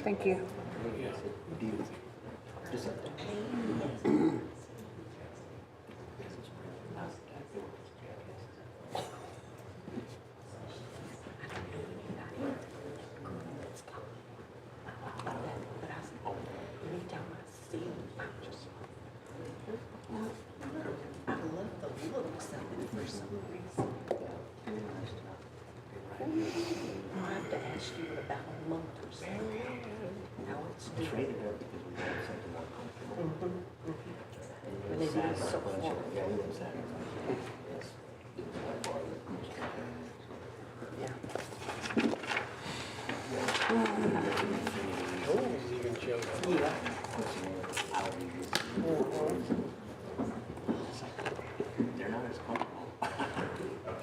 Thank you. I love the looks of it for some reason. I have to ask you about motors. How it's Traded her because we wanted something more comfortable. And it is so far. Yeah, we live Saturday. Yes. Oh, it's even chilly. Yeah. They're not as comfortable.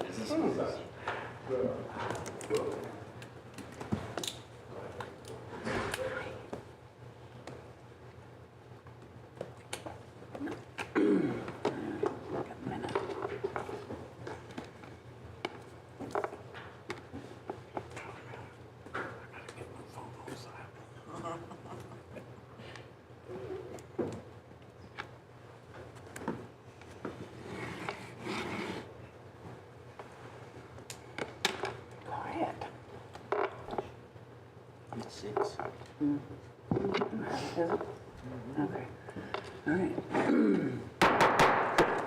As this one is. It's 6. Okay. All right.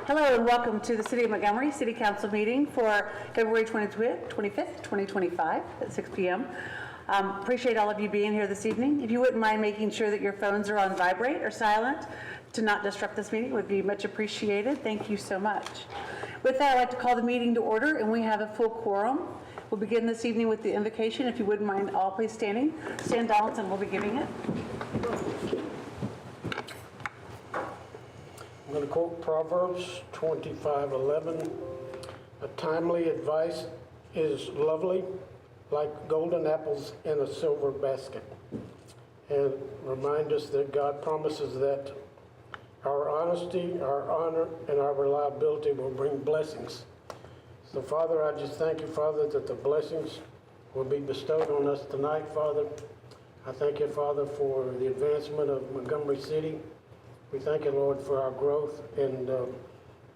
Hello and welcome to the City of Montgomery City Council meeting for February 25th, 2025 at 6 p.m. Appreciate all of you being here this evening. If you wouldn't mind making sure that your phones are on vibrate or silent to not disrupt this meeting, would be much appreciated. Thank you so much. With that, I'd like to call the meeting to order, and we have a full quorum. We'll begin this evening with the invocation. If you wouldn't mind all please standing. Stan Donaldson will be giving it. I'm going to quote Proverbs 25:11. A timely advice is lovely, like golden apples in a silver basket. And remind us that God promises that our honesty, our honor, and our reliability will bring blessings. So, Father, I just thank you, Father, that the blessings will be bestowed on us tonight, Father. I thank you, Father, for the advancement of Montgomery City. We thank you, Lord, for our growth, and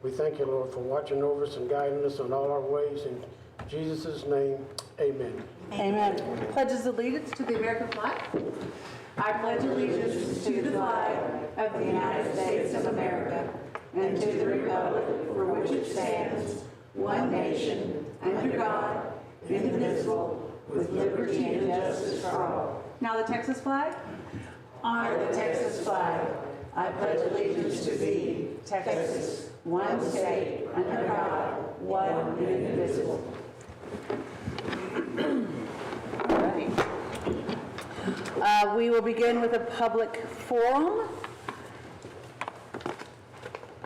we thank you, Lord, for watching over us and guiding us in all our ways. In Jesus' name, amen. Amen. Pledges allegiance to the American flag. I pledge allegiance to the flag of the United States of America and to the republic for which it stands, one nation, under God, indivisible, with liberty and justice for all. Now the Texas flag. Honor the Texas flag. I pledge allegiance to thee, Texas, one state, under God, one and indivisible. All right. We will begin with a public forum.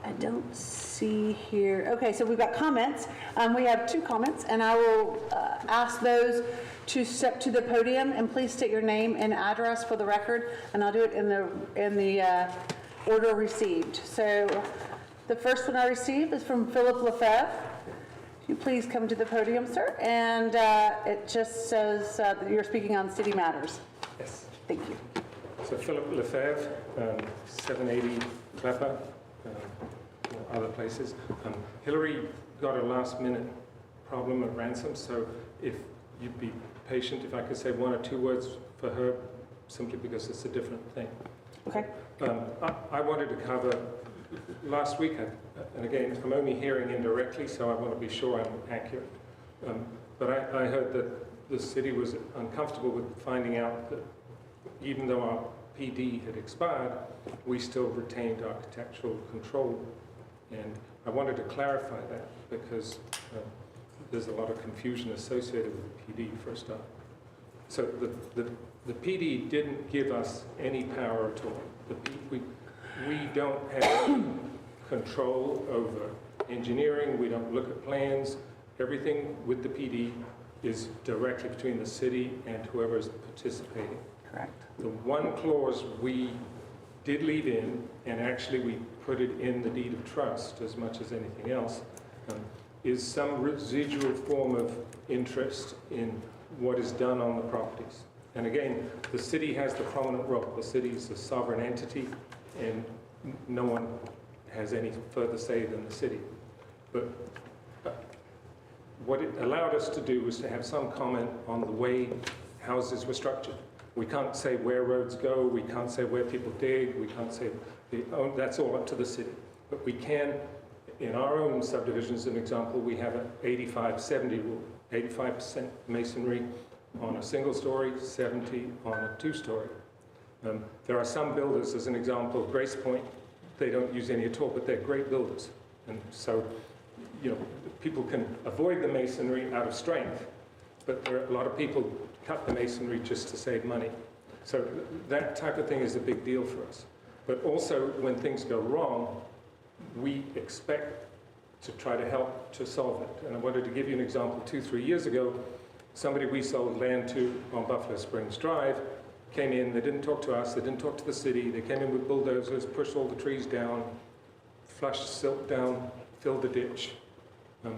I don't see here. Okay, so we've got comments. We have 2 comments, and I will ask those to step to the podium and please state your name and address for the record, and I'll do it in the order received. So the first one I received is from Philip Lefebvre. If you please come to the podium, sir, and it just says that you're speaking on city matters. Yes. Thank you. So Philip Lefebvre, 780 Clapper, or other places. Hillary got a last-minute problem at Ransom, so if you'd be patient, if I could say 1 or 2 words for her, simply because it's a different thing. Okay. I wanted to cover, last week, and again, I'm only hearing indirectly, so I want to be sure I'm accurate, but I heard that the city was uncomfortable with finding out that even though our PD had expired, we still retained architectural control. And I wanted to clarify that because there's a lot of confusion associated with the PD for a start. So the PD didn't give us any power at all. We don't have control over engineering. We don't look at plans. Everything with the PD is directly between the city and whoever's participating. Correct. The one clause we did leave in, and actually we put it in the deed of trust as much as anything else, is some residual form of interest in what is done on the properties. And again, the city has the prominent role. The city is a sovereign entity, and no one has any further say than the city. But what it allowed us to do was to have some comment on the way houses were structured. We can't say where roads go, we can't say where people dig, we can't say, that's all up to the city. But we can, in our own subdivisions, an example, we have an 85-70 rule, 85% masonry on a single story, 70 on a two-story. There are some builders, as an example, Grace Point, they don't use any at all, but they're great builders. And so, you know, people can avoid the masonry out of strength, but there are a lot of people cut the masonry just to save money. So that type of thing is a big deal for us. But also, when things go wrong, we expect to try to help to solve it. And I wanted to give you an example. 2-3 years ago, somebody we sold land to on Buffalo Springs Drive came in, they didn't talk to us, they didn't talk to the city, they came in with bulldozers, pushed all the trees down, flushed silt down, filled the ditch.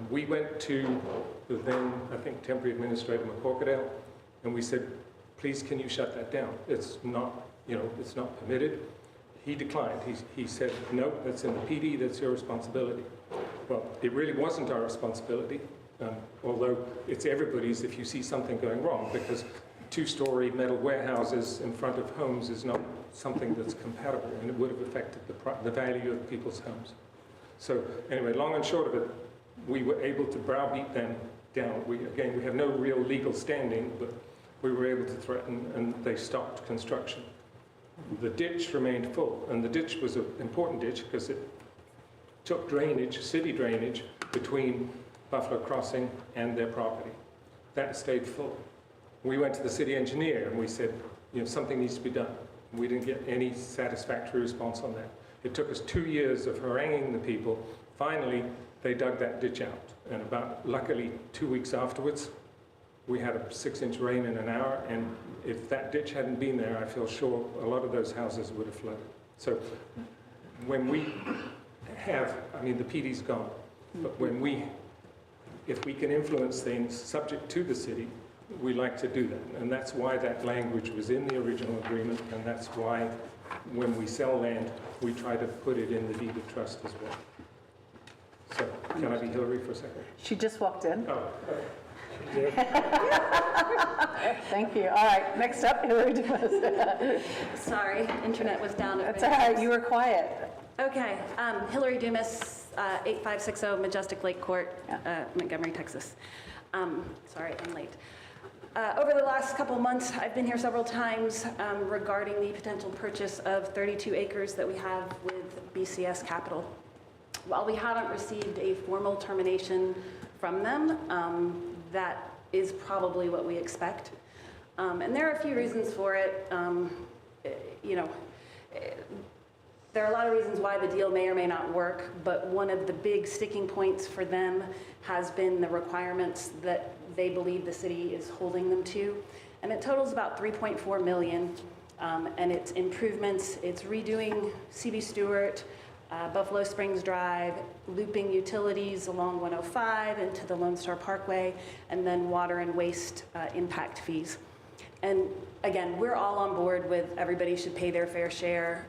We went to the then, I think, temporary administrator McCorkadale, and we said, please, can you shut that down? It's not, you know, it's not permitted. He declined. He said, no, that's in the PD, that's your responsibility. Well, it really wasn't our responsibility, although it's everybody's if you see something going wrong, because two-story metal warehouses in front of homes is not something that's compatible, and it would have affected the value of people's homes. So anyway, long and short of it, we were able to browbeat them down. We have no real legal standing, but we were able to threaten, and they stopped construction. The ditch remained full, and the ditch was an important ditch because it took drainage, city drainage, between Buffalo Crossing and their property. That stayed full. We went to the city engineer and we said, you know, something needs to be done. We didn't get any satisfactory response on that. It took us 2 years of haranguing the people. Finally, they dug that ditch out. And luckily, 2 weeks afterwards, we had a 6-inch rain in an hour, and if that ditch hadn't been there, I feel sure a lot of those houses would have flooded. So when we have, I mean, the PD's gone, but if we can influence things subject to the city, we like to do that. And that's why that language was in the original agreement, and that's why when we sell land, we try to put it in the deed of trust as well. So, can I be Hillary for a second? She just walked in. Oh, Thank you. All right, next up, Hillary Dumas. Sorry, internet was down. That's all right, you were quiet. Okay, Hillary Dumas, 8560 Majestic Lake Court, Montgomery, Texas. Sorry, I'm late. Over the last couple months, I've been here several times regarding the potential purchase of 32 acres that we have with BCS Capital. While we haven't received a formal termination from them, that is probably what we expect. And there are a few reasons for it. You know, there are a lot of reasons why the deal may or may not work, but one of the big sticking points for them has been the requirements that they believe the city is holding them to. And it totals about $3.4 million. And it's improvements, it's redoing C.B. Stewart, Buffalo Springs Drive, looping utilities along 105 into the Lone Star Parkway, and then water and waste impact fees. And again, we're all on board with everybody should pay their fair share.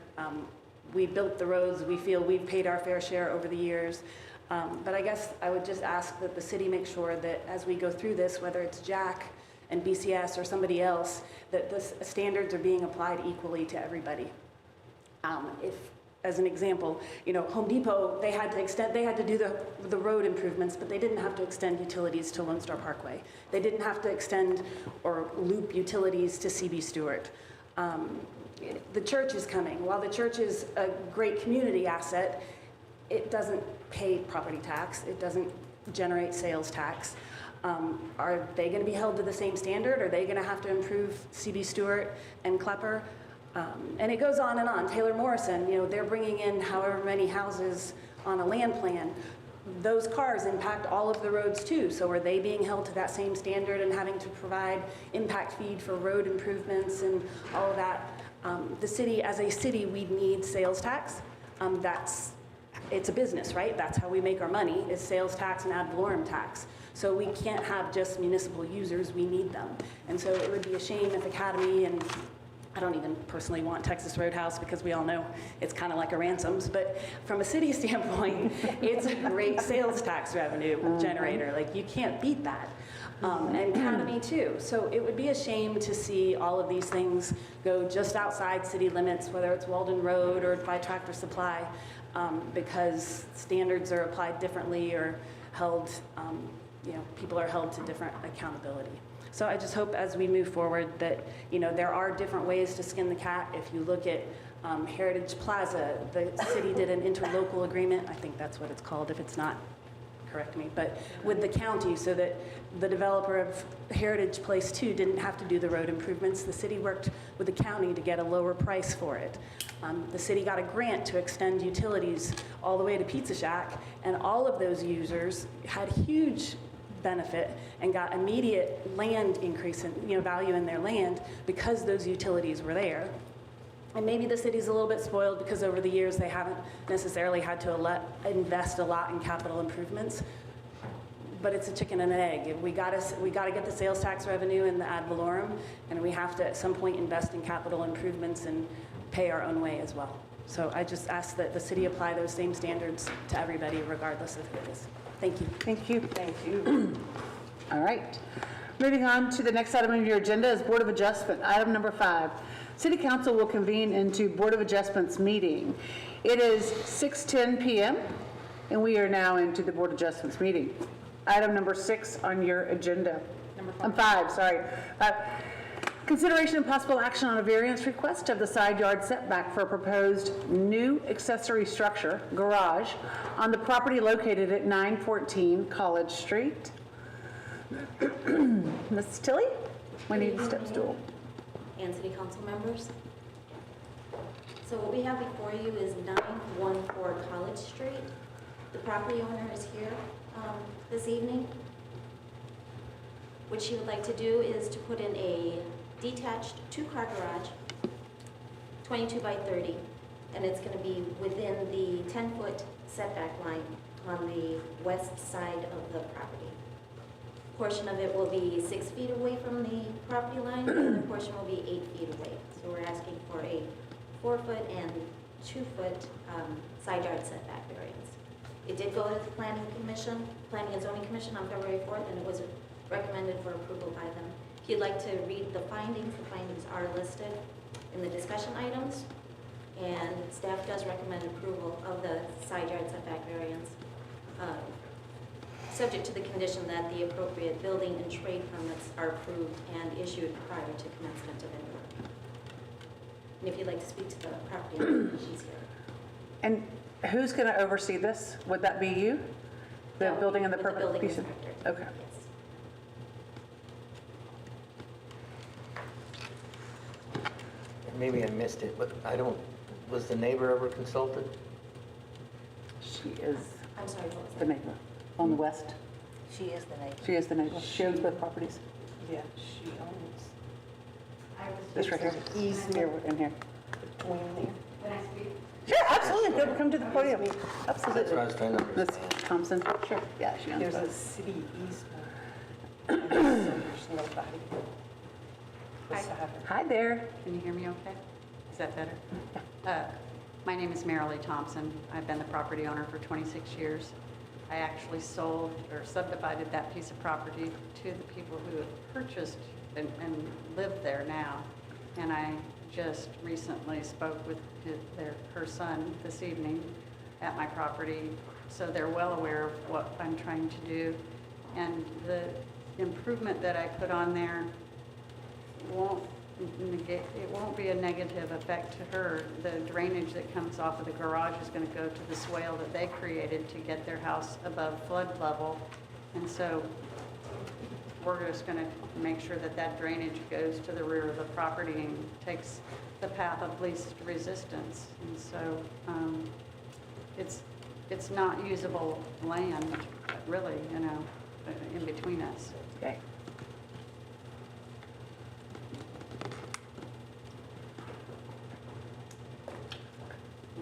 We built the roads, we feel we've paid our fair share over the years. But I guess I would just ask that the city make sure that as we go through this, whether it's Jack and BCS or somebody else, that the standards are being applied equally to everybody. If, as an example, you know, Home Depot, they had to do the road improvements, but they didn't have to extend utilities to Lone Star Parkway. They didn't have to extend or loop utilities to C.B. Stewart. The church is coming. While the church is a great community asset, it doesn't pay property tax. It doesn't generate sales tax. Are they going to be held to the same standard? Are they going to have to improve C.B. Stewart and Klepper? And it goes on and on. Taylor Morrison, you know, they're bringing in however many houses on a land plan. Those cars impact all of the roads too. So are they being held to that same standard and having to provide impact feed for road improvements and all of that? The city, as a city, we need sales tax. That's it's a business, right? That's how we make our money, is sales tax and ad valorem tax. So we can't have just municipal users, we need them. And so it would be a shame if Academy, and I don't even personally want Texas Roadhouse because we all know it's kind of like a ransoms, but from a city standpoint, it's a great sales tax revenue generator. Like, you can't beat that. And Academy too. So it would be a shame to see all of these things go just outside city limits, whether it's Walden Road or by Tractor Supply, because standards are applied differently or held, people are held to different accountability. So I just hope as we move forward that, there are different ways to skin the cat. If you look at Heritage Plaza, the city did an interlocal agreement. I think that's what it's called. If it's not, correct me, but with the county, so that the developer of Heritage Place 2 didn't have to do the road improvements. The city worked with the county to get a lower price for it. The city got a grant to extend utilities all the way to Pizza Shack, and all of those users had huge benefit and got immediate land increase in value in their land because those utilities were there. And maybe the city's a little bit spoiled because over the years they haven't necessarily had to invest a lot in capital improvements. But it's a chicken and an egg. We got to get the sales tax revenue and the ad valorem, and we have to at some point invest in capital improvements and pay our own way as well. So I just ask that the city apply those same standards to everybody, regardless of who it is. Thank you. Thank you. Thank you. All right. Moving on to the next item on your agenda is Board of Adjustment. Item number 5. City Council will convene into Board of Adjustments meeting. It is 6:10 p.m. and we are now into the Board of Adjustments meeting. Item number 6 on your agenda. Number 5, sorry. Consideration and possible action on a variance request of the side yard setback for a proposed new accessory structure, garage, on the property located at 914 College Street. Ms. Tilly, we need a step stool. And city council members. So what we have before you is 914 College Street. The property owner is here this evening. What she would like to do is to put in a detached 2-car garage, 22 by 30, and it's going to be within the 10-foot setback line on the west side of the property. A portion of it will be 6 feet away from the property line, the other portion will be 8 feet away. So we're asking for a 4-foot and 2-foot side yard setback variance. It did go to the Planning and Zoning Commission on February 4th, and it was recommended for approval by them. If you'd like to read the findings are listed in the discussion items, and staff does recommend approval of the side yard setback variance, subject to the condition that the appropriate building and trade permits are approved and issued prior to commencement of any work. And if you'd like to speak to the property owner, she's here. And who's going to oversee this? Would that be you? The No, building and the with permit building piece? inspector. Okay. Yes. Maybe I missed it, but was the neighbor ever consulted? She is I'm sorry, what was the that? neighbor on the west. She is the neighbor. She is the neighbor. She owns both properties. Yeah, she owns. This right here. Here, in here. Between there. Sure, absolutely. Come to the podium. That's what I Absolutely. was trying to Miss understand. Thompson? Sure. Yeah, she owns There's a both. city easement. And so there's nobody beside her. Hi there. Can you hear me okay? Is that better? My name is Marilee Thompson. I've been the property owner for 26 years. I actually sold or subdivided that piece of property to the people who have purchased and live there now. And I just recently spoke with her son this evening at my property, so they're well aware of what I'm trying to do. And the improvement that I put on there won't be a negative effect to her. The drainage that comes off of the garage is going to go to the swale that they created to get their house above flood level. And so we're just going to make sure that that drainage goes to the rear of the property and takes the path of least resistance. And so it's not usable land, really, in between us. Okay.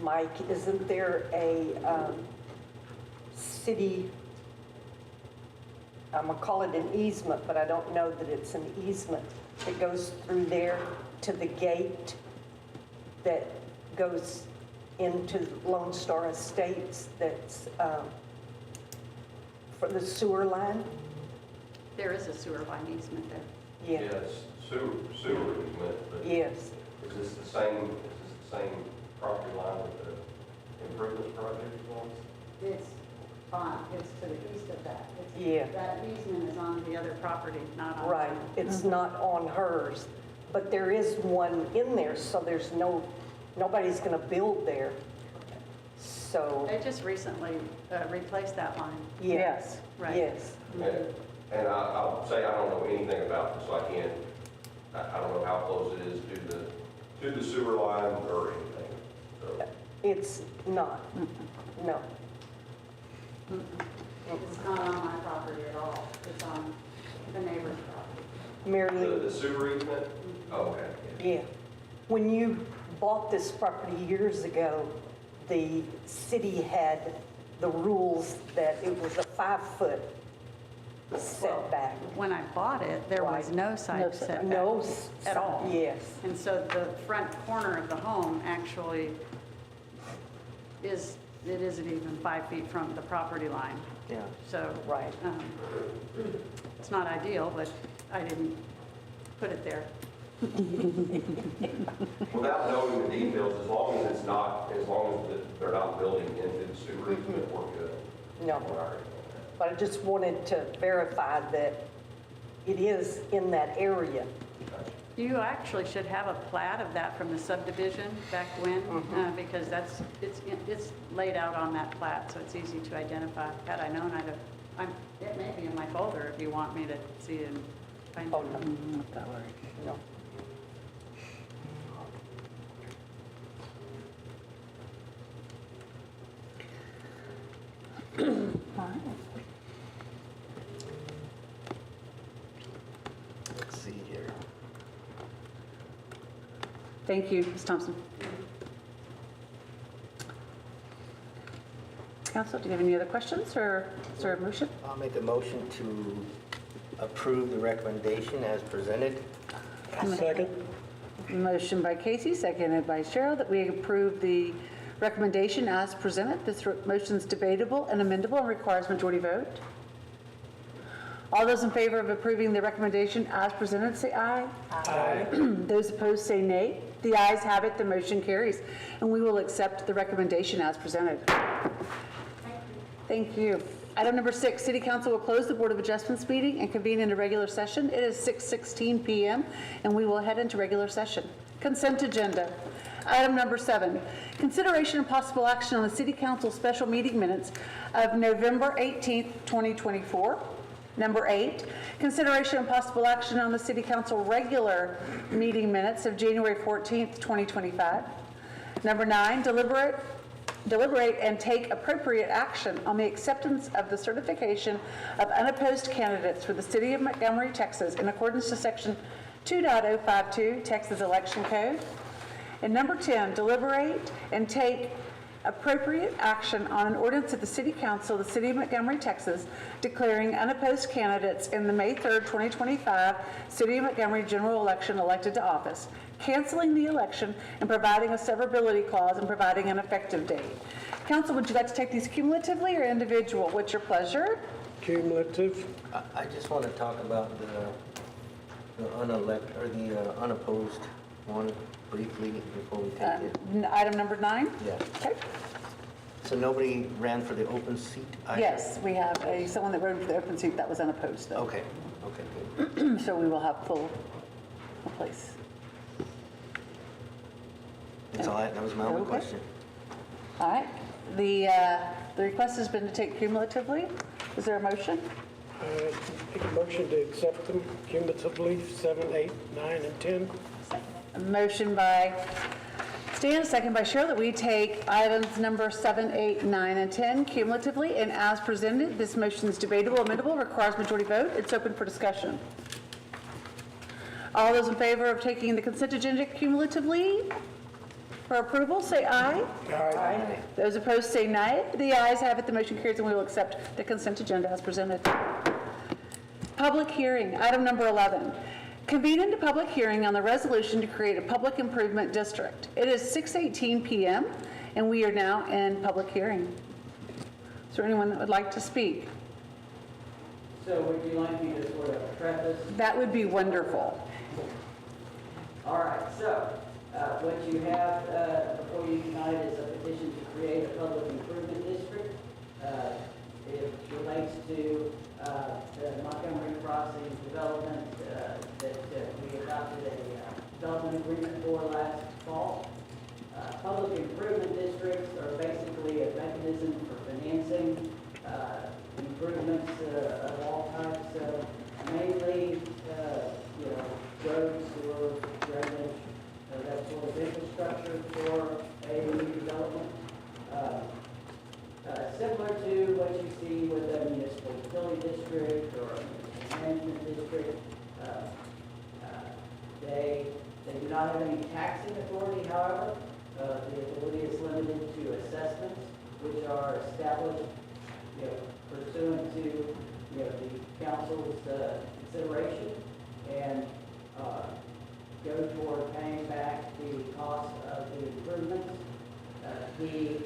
Mike, isn't there a city, I'm gonna call it an easement, but I don't know that it's an easement, that goes through there to the gate that goes into Lone Star Estates that's for the sewer line? There is a sewer line easement there. Yeah, Yes, sewer easement, but yes. is this the same property line that the improvements project was? It's it's to the east of that. Yeah. That easement is on the other property, not on. Right, it's not on hers, but there is one in there, so there's nobody's gonna build there. So, They just recently replaced that line. yes, Right. yes. And I'll say I don't know anything about this, so I don't know how close it is to the sewer line or anything, so. It's not, no. It's not on my property at all. It's on the neighbor's property. Mary, The sewer easement? Oh, okay. yeah. When you bought this property years ago, the city had the rules that it was a 5-foot setback. When I bought it, there was no side setback. No. At all. Yes. And so the front corner of the home actually it isn't even 5 feet from the property line. Yeah. So. Right. It's not ideal, but I didn't put it there. Without knowing the details, as long as they're not building into the sewer easement, we're good. No. We're all right. But I just wanted to verify that it is in that area. You actually should have a plat of that from the subdivision back when, because it's laid out on that plat, so it's easy to identify. Had I known, it may be in my folder if you want me to see it and find Oh, it. no. No. Let's see here. Thank you, Ms. Thompson. Council, do you have any other questions, or is there a motion? I'll make a motion to approve the recommendation as presented. Second. Motion by Casey, seconded by Cheryl, that we approve the recommendation as presented. This motion is debatable and amendable and requires majority vote. All those in favor of approving the recommendation as presented, say aye. Aye. Those opposed, say nay. The ayes have it, the motion carries, and we will accept the recommendation as presented. Thank you. Item number 6, City Council will close the Board of Adjustments meeting and convene into regular session. It is 6:16 p.m., and we will head into regular session. Consent agenda. Item number 7, consideration and possible action on the City Council special meeting minutes of November 18th, 2024. Number 8, consideration and possible action on the City Council regular meeting minutes of January 14th, 2025. Number 9, deliberate and take appropriate action on the acceptance of the certification of unopposed candidates for the City of Montgomery, Texas, in accordance to Section 2.052 Texas Election Code. And number 10, deliberate and take appropriate action on an ordinance of the City Council of the City of Montgomery, Texas, declaring unopposed candidates in the May 3rd, 2025 City of Montgomery general election elected to office, canceling the election and providing a severability clause and providing an effective date. Council, would you like to take these cumulatively or individual? What's your pleasure? Cumulative. I just want to talk about the unopposed one briefly before we take it. Item number 9? Yeah. Okay. So nobody ran for the open seat either? Yes, we have someone that ran for the open seat that was unopposed, though. Okay, good. So we will have full place. That's all that was my only Okay. question. All right. The request has been to take cumulatively. Is there a motion? Make a motion to accept them cumulatively, 7, 8, 9, and 10. A motion by Stan, a second by Cheryl, that we take items number 7, 8, 9, and 10 cumulatively and as presented. This motion is debatable, amendable, requires majority vote. It's open for discussion. All those in favor of taking the consent agenda cumulatively? For approval, say aye. Aye. Those opposed, say nay. The ayes have it, the motion carries, and we will accept the consent agenda as presented. Public hearing, item number 11. Convene into public hearing on the resolution to create a public improvement district. It is 6:18 p.m., and we are now in public hearing. Is there anyone that would like to speak? So would you like me to sort of preface? That would be wonderful. All right, so what you have before you tonight is a petition to create a public improvement district. It relates to the Montgomery Crossing development that we adopted a development agreement for last fall. Public improvement districts are basically a mechanism for financing improvements of all types, mainly, roads or drainage, that sort of infrastructure for a new development. Similar to what you see with a municipal utility district or a management district, they do not have any taxing authority, however. The authority is limited to assessments, which are established, pursuant to, the council's consideration and go toward paying back the cost of the improvements. The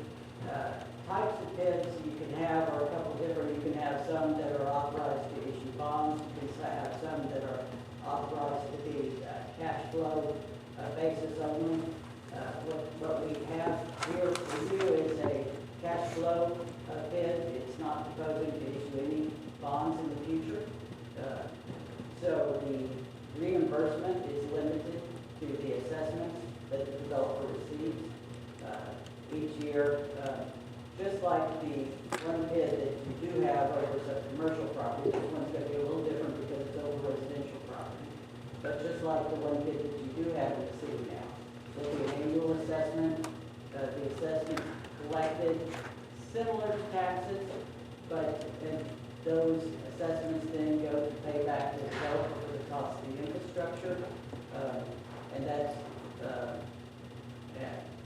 types of bids you can have are a couple different. You can have some that are authorized to issue bonds. You can have some that are authorized to be cash flow basis only. What we have here for you is a cash flow bid. It's not proposing to issue any bonds in the future. So the reimbursement is limited to the assessments that the developer receives each year. Just like the one bid that you do have over some commercial property, this one's going to be a little different because it's over residential property. But just like the one bid that you do have in the city now, there'll be an annual assessment. The assessment collected similar to taxes, but those assessments then go to pay back to the developer for the cost of the infrastructure, and that's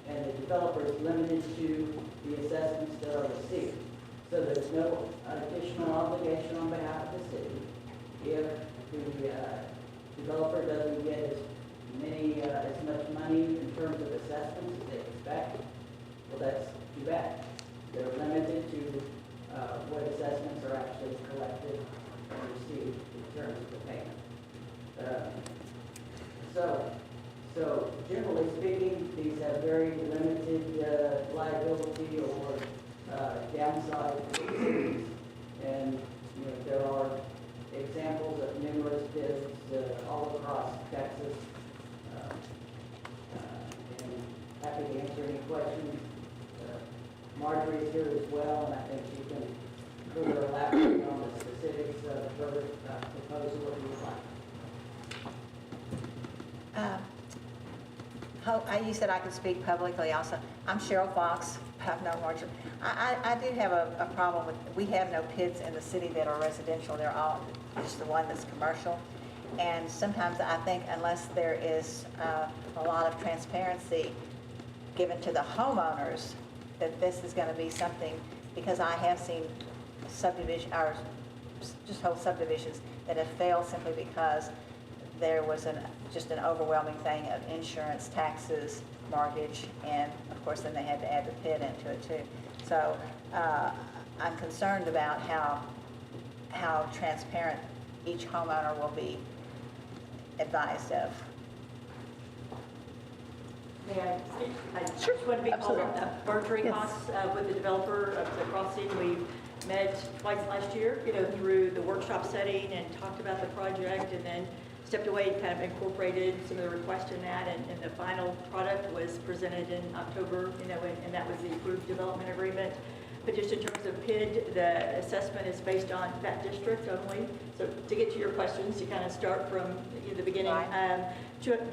and the developer is limited to the assessments that are received. So there's no additional obligation on behalf of the city. If the developer doesn't get as much money in terms of assessments as they expect, well, that's too bad. They're limited to what assessments are actually collected and received in terms of the payment. So generally speaking, these have very limited liability or downside to the cities. And there are examples of numerous bids all across Texas. And happy to answer any questions. Marjorie is here as well, and I think she can further elaborate on the specifics of her proposal if you would like. You said I could speak publicly also. I'm Cheryl Fox. I've known Marjorie. I do have a problem with, we have no PIDs in the city that are residential. They're all just the one that's commercial. And sometimes I think unless there is a lot of transparency given to the homeowners, that this is going to be something, because I have seen subdivision, or just whole subdivisions that have failed simply because there was just an overwhelming thing of insurance, taxes, mortgage, and of course then they had to add the PID into it too. So I'm concerned about how transparent each homeowner will be advised of. May I speak? I just want to be called Marjorie Fox with the developer of the crossing. We met twice last year, through the workshop setting and talked about the project, and then stepped away and kind of incorporated some of the requests in that, and the final product was presented in October, and that was the approved development agreement. But just in terms of PID, the assessment is based on that district only. So to get to your questions, to kind of start from the beginning, Right.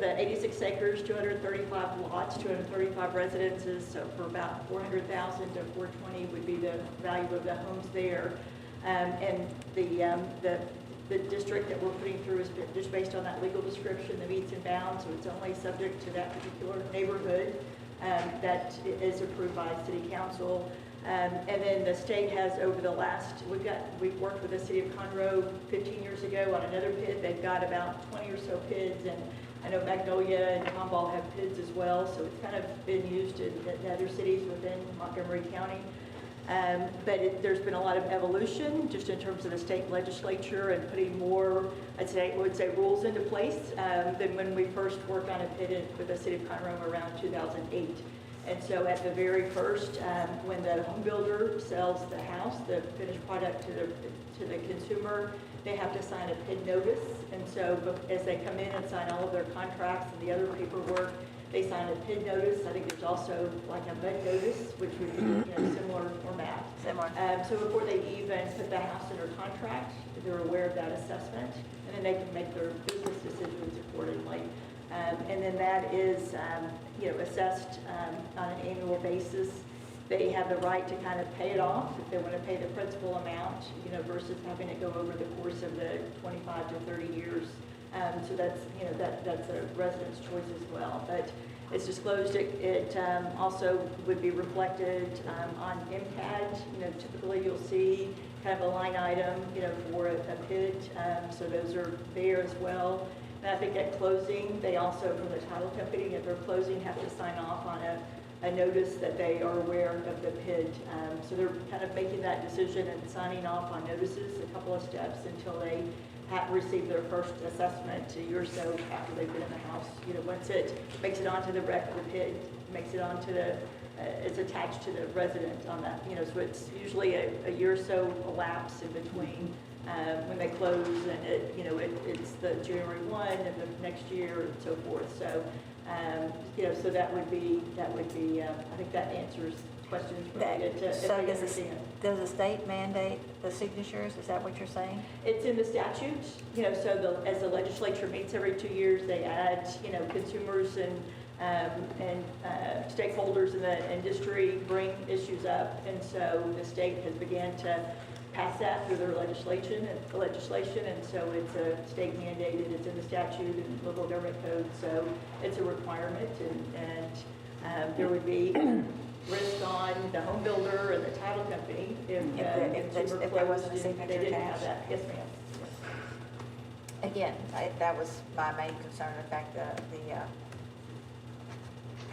The 86 acres, 235 lots, 235 residences, so for about 400,000 to 420 would be the value of the homes there. And the district that we're putting through is just based on that legal description, the meets and bounds, so it's only subject to that particular neighborhood. that is approved by City Council. And then the state has over the last, we've worked with the City of Conroe 15 years ago on another PID. They've got about 20 or so PIDs, and I know Magnolia and Tomball have PIDs as well, so it's kind of been used in other cities within Montgomery County. But there's been a lot of evolution just in terms of the state legislature and putting more, I would say, rules into place than when we first worked on a PID with the City of Conroe around 2008. And so at the very first, when the home builder sells the house, the finished product to the consumer, they have to sign a PID notice. And so as they come in and sign all of their contracts and the other paperwork, they sign a PID notice. I think there's also like a MUD notice, which would be similar format. Similar. So before they even put the house under contract, they're aware of that assessment, and then they can make their business decisions accordingly. And then that is, assessed on an annual basis. They have the right to kind of pay it off if they want to pay the principal amount, versus having it go over the course of the 25 to 30 years. So that's, that's a resident's choice as well. But it's disclosed. It also would be reflected on MCAD. Typically you'll see kind of a line item, for a PID. So those are there as well. And I think at closing, they also, from the title company, at their closing, have to sign off on a notice that they are aware of the PID. So they're kind of making that decision and signing off on notices, a couple of steps until they have received their first assessment a year or so after they've been in the house. Once it makes it onto the record, the PID makes it onto the, it's attached to the resident on that. So it's usually a year or so elapse in between when they close, and it's the January 1 and the next year and so forth. So, so that would be. I think that answers questions related to. So does the state mandate the signatures? Is that what you're saying? It's in the statute. So as the legislature meets every 2 years, they add consumers and stakeholders in the industry bring issues up, and so the state has began to pass that through their legislation, and so it's a state mandated, it's in the statute and local government code, so it's a requirement, and there would be risk on the home builder and the title company if there wasn't a signature they didn't attached. have that. Yes, ma'am. Again, that was my main concern, the fact that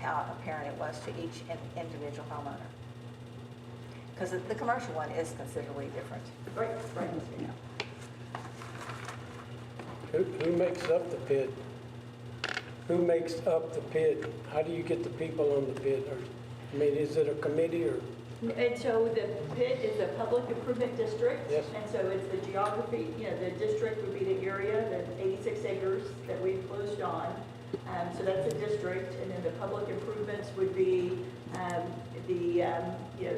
how apparent it was to each individual homeowner. Because the commercial one is considerably different. Right. Who makes up the PID? Who makes up the PID? How do you get the people on the PID? Is it a committee or? And so the PID is a public improvement district. Yes. And so it's the geography, the district would be the area, the 86 acres that we've closed on. So that's a district, and then the public improvements would be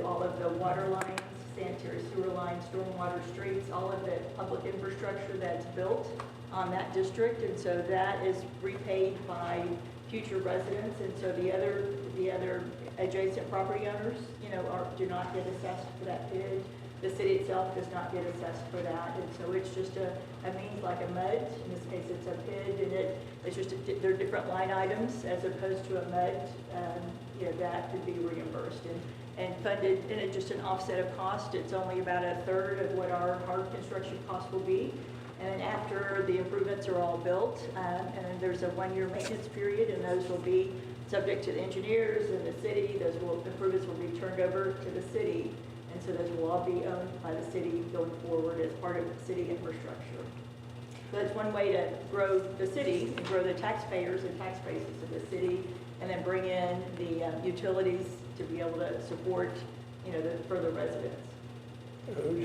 all of the water lines, sanitary sewer lines, stormwater streets, all of the public infrastructure that's built on that district, and so that is repaid by future residents, and so the other adjacent property owners, do not get assessed for that PID. The city itself does not get assessed for that, and so it's just a means like a MUD. In this case, it's a PID, and it's just they're different line items as opposed to a MUD. That could be reimbursed and funded, and it's just an offset of cost. It's only about a third of what our hard construction cost will be. And then after the improvements are all built, and then there's a 1-year maintenance period, and those will be subject to the engineers and the city. Those improvements will be turned over to the city. And so those will all be owned by the city going forward as part of the city infrastructure. So that's one way to grow the city and grow the taxpayers and tax bases of the city, and then bring in the utilities to be able to support, the further residents.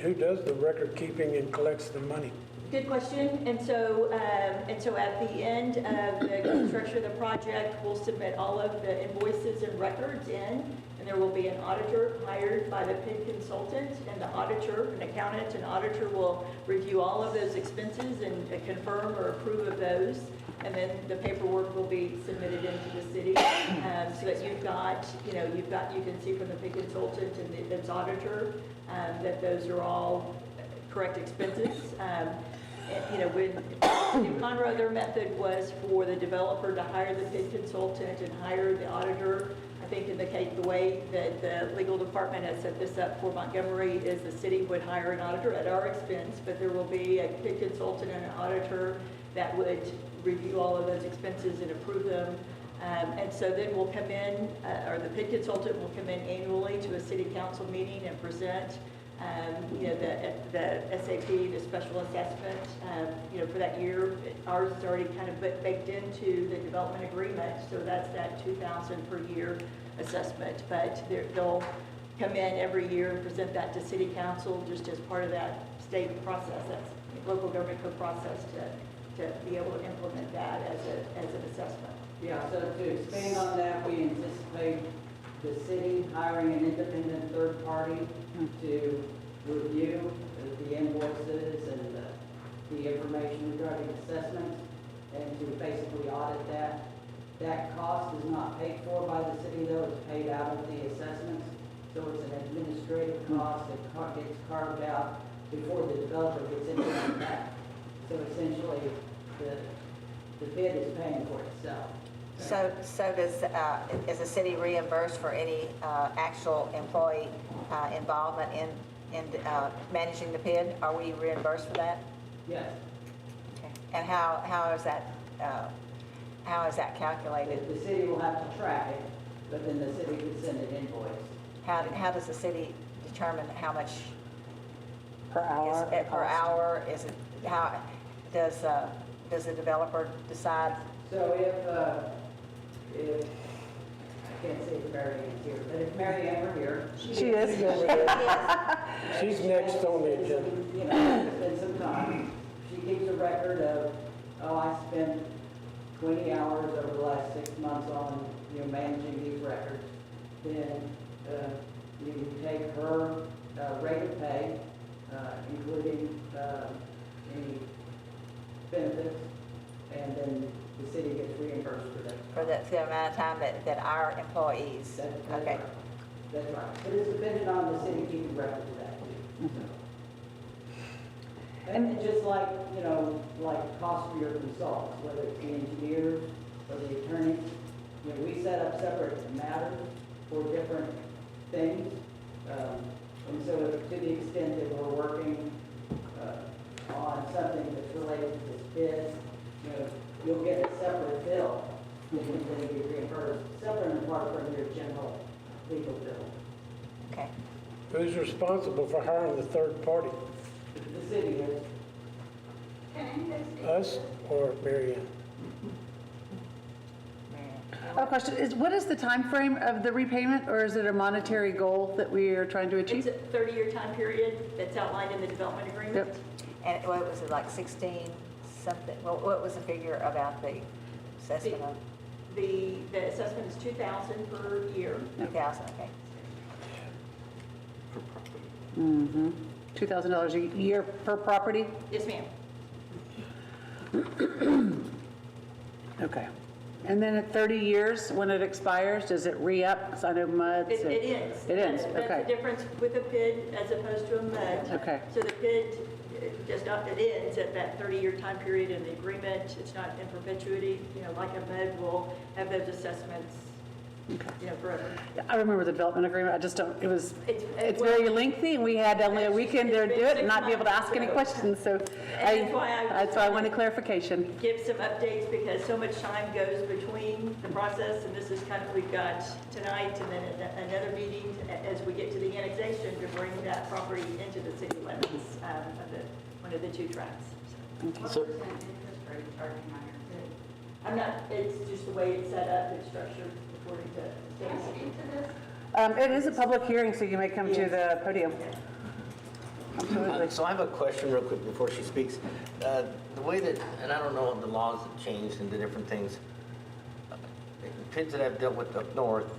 Who does the record keeping and collects the money? Good question. And so at the end of the construction of the project, we'll submit all of the invoices and records in, and there will be an auditor hired by the PID consultant, and the auditor, an accountant and auditor will review all of those expenses and confirm or approve of those. And then the paperwork will be submitted into the city, so that you can see from the PID consultant and the auditor that those are all correct expenses. When in Conroe, their method was for the developer to hire the PID consultant and hire the auditor. I think indicate the way that the legal department has set this up for Montgomery is the city would hire an auditor at our expense, but there will be a PID consultant and an auditor that would review all of those expenses and approve them. And so then we'll come in, or the PID consultant will come in annually to a city council meeting and present, the SAP, the special assessment, for that year. Ours is already kind of baked into the development agreement, so that's that $2,000 per year assessment. But they'll come in every year and present that to city council just as part of that state process, that's local government code process to be able to implement that as an assessment. Yeah, so to expand on that, we anticipate the city hiring an independent third party to review the invoices and the information regarding assessments and to basically audit that. That cost is not paid for by the city though, it's paid out of the assessments. So it's an administrative cost that gets carved out before the developer gets into that. So essentially, the bid is paying for itself. So is the city reimbursed for any actual employee involvement in managing the PID? Are we reimbursed for that? Yes. Okay. And how is that calculated? The city will have to track it, but then the city can send an invoice. How does the city determine how much Per hour? per hour? Is it how does the developer decide? So if I can't say if Mary Ann's here, but if Mary Ann were here, She is. She's next on the agenda. You know, spend some time. She keeps a record of, I spent 20 hours over the last 6 months on, managing these records. Then you take her rate of pay, including any benefits, and then the city gets reimbursed for that. For the amount of time that our employees, That's okay. right. That's right. But it's dependent on the city keeping record of that too. And just like, like cost for your consultants, whether it's the engineers or the attorneys, we set up separate matters for different things. And so to the extent that we're working on something that's related to this bid, you'll get a separate bill that will be reimbursed, separate and apart from your general legal bill. Okay. Who's responsible for hiring the third party? The city is. Us or Mary Ann? A question is, what is the time frame of the repayment, or is it a monetary goal that we are trying to achieve? It's a 30-year time period that's outlined in the development agreement. Yep. And what was it, like 16 something? What was the figure about the assessment of The assessment is $2,000 per year. 2,000? Okay. Mm-hmm. $2,000 a year per property? Yes, ma'am. Okay. And then at 30 years, when it expires, does it re-up? Because I know MUDs. It ends. It ends, That's okay. the difference with a PID as opposed to a MUD. Okay. So the PID it ends at that 30-year time period in the agreement. It's not in perpetuity. Like a MUD will have those assessments, forever. Yeah, I remember the development agreement. I just don't, it's well, very lengthy, and we had only a weekend there to do it and not be able to ask any questions, so And that's why I wanted clarification. give some updates because so much time goes between the process, and this is kind of, we've got tonight and then another meeting as we get to the annexation to bring that property into the city limits of one of the two tracts. What percent interest are you charging on your bid? I'm not, it's just the way it's set up, it's structured according to Can I state. speak to this? It is a public hearing, so you may come to the podium. Absolutely. So I have a question real quick before she speaks. The way that, and I don't know if the laws have changed into different things, PIDs that I've dealt with up north,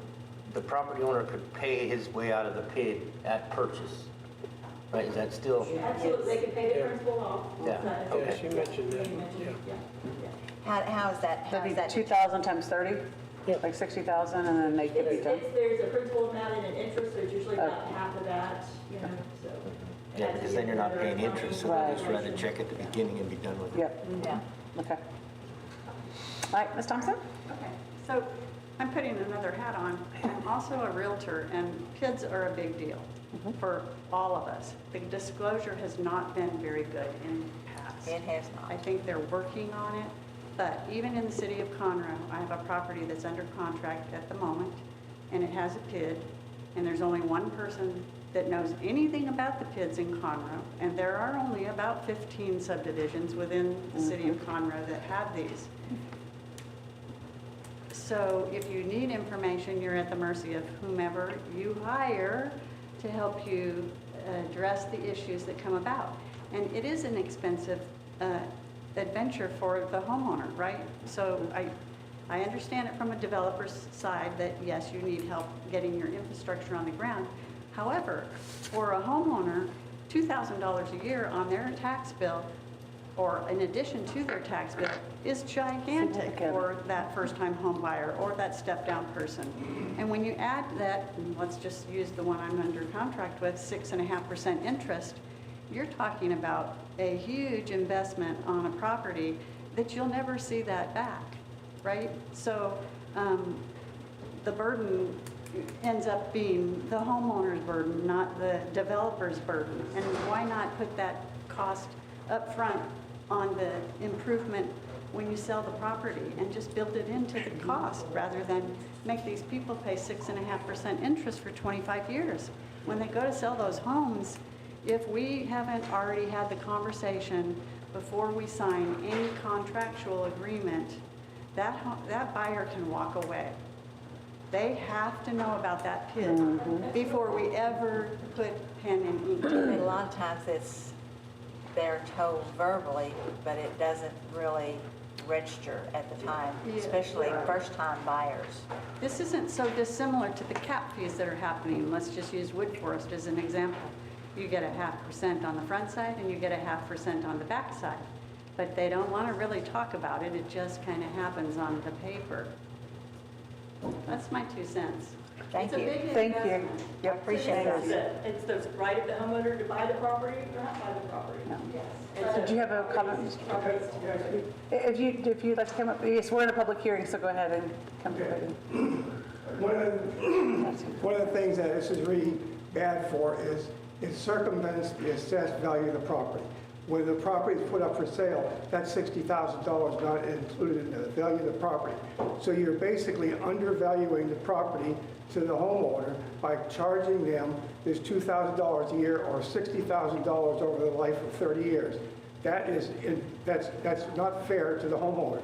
the property owner could pay his way out of the PID at purchase, right? Is that still? Absolutely, they can pay the principal off. Yeah. Yeah, Okay. she mentioned that. Yeah. How is that? How That'd is be that? 2,000 times 30? Yeah. Like 60,000, and then they could be done. There's a principal amount and an interest, there's usually about half of that, so. Yeah, because then you're not paying interest, so Right. they'll just write a check at the beginning and be done with it. Yep. Yeah. Okay. All right, Ms. Thompson? Okay, so I'm putting another hat on. I'm also a realtor, and PIDs are a big deal for all of us. The disclosure has not been very good in the past. It has not. I think they're working on it, but even in the city of Conroe, I have a property that's under contract at the moment, and it has a PID, and there's only one person that knows anything about the PIDs in Conroe, and there are only about 15 subdivisions within the city of Conroe that have these. So if you need information, you're at the mercy of whomever you hire to help you address the issues that come about. And it is an expensive adventure for the homeowner, right? So I understand it from a developer's side that, yes, you need help getting your infrastructure on the ground. However, for a homeowner, $2,000 a year on their tax bill, or in addition to their tax bill, is gigantic for that first-time home buyer or that step-down person. And when you add that, and let's just use the one I'm under contract with, 6.5% interest, you're talking about a huge investment on a property that you'll never see that back, right? So the burden ends up being the homeowner's burden, not the developer's burden. And why not put that cost up front on the improvement when you sell the property and just build it into the cost rather than make these people pay 6.5% interest for 25 years. When they go to sell those homes, if we haven't already had the conversation before we sign any contractual agreement, that buyer can walk away. They have to know about that PID before we ever put pen and ink. And a lot of times they're told verbally, but it doesn't really register at the time, especially first-time buyers. This isn't so dissimilar to the cap fees that are happening. Let's just use Wood Forest as an example. You get a 0.5% on the front side and you get a 0.5% on the back side. But they don't want to really talk about it. It just kind of happens on the paper. That's my 2 cents. Thank you. Thank you. I appreciate it. It's the right of the homeowner to buy the property or not buy the property. Yes. Did you have a comment, Mr. Chairman? If you'd like to come up, yes, we're in a public hearing, so go ahead and come to the podium. One of the things that this is really bad for is it circumvents the assessed value of the property. When the property is put up for sale, that $60,000 is not included in the value of the property. So you're basically undervaluing the property to the homeowner by charging them this $2,000 a year or $60,000 over the life of 30 years. That's not fair to the homeowner.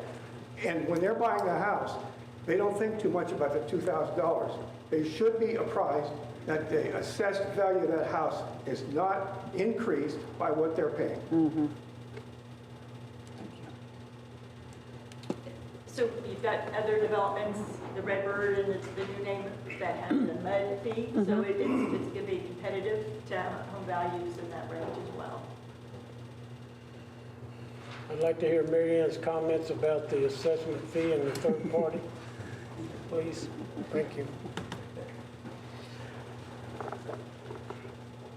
And when they're buying a house, they don't think too much about the $2,000. They should be apprised that the assessed value of that house is not increased by what they're paying. So you've got other developments, the Redbird and the new name that has the mud fee. So it's going to be competitive to home values in that range as well. I'd like to hear Mary Ann's comments about the assessment fee and the third party, please. Thank you.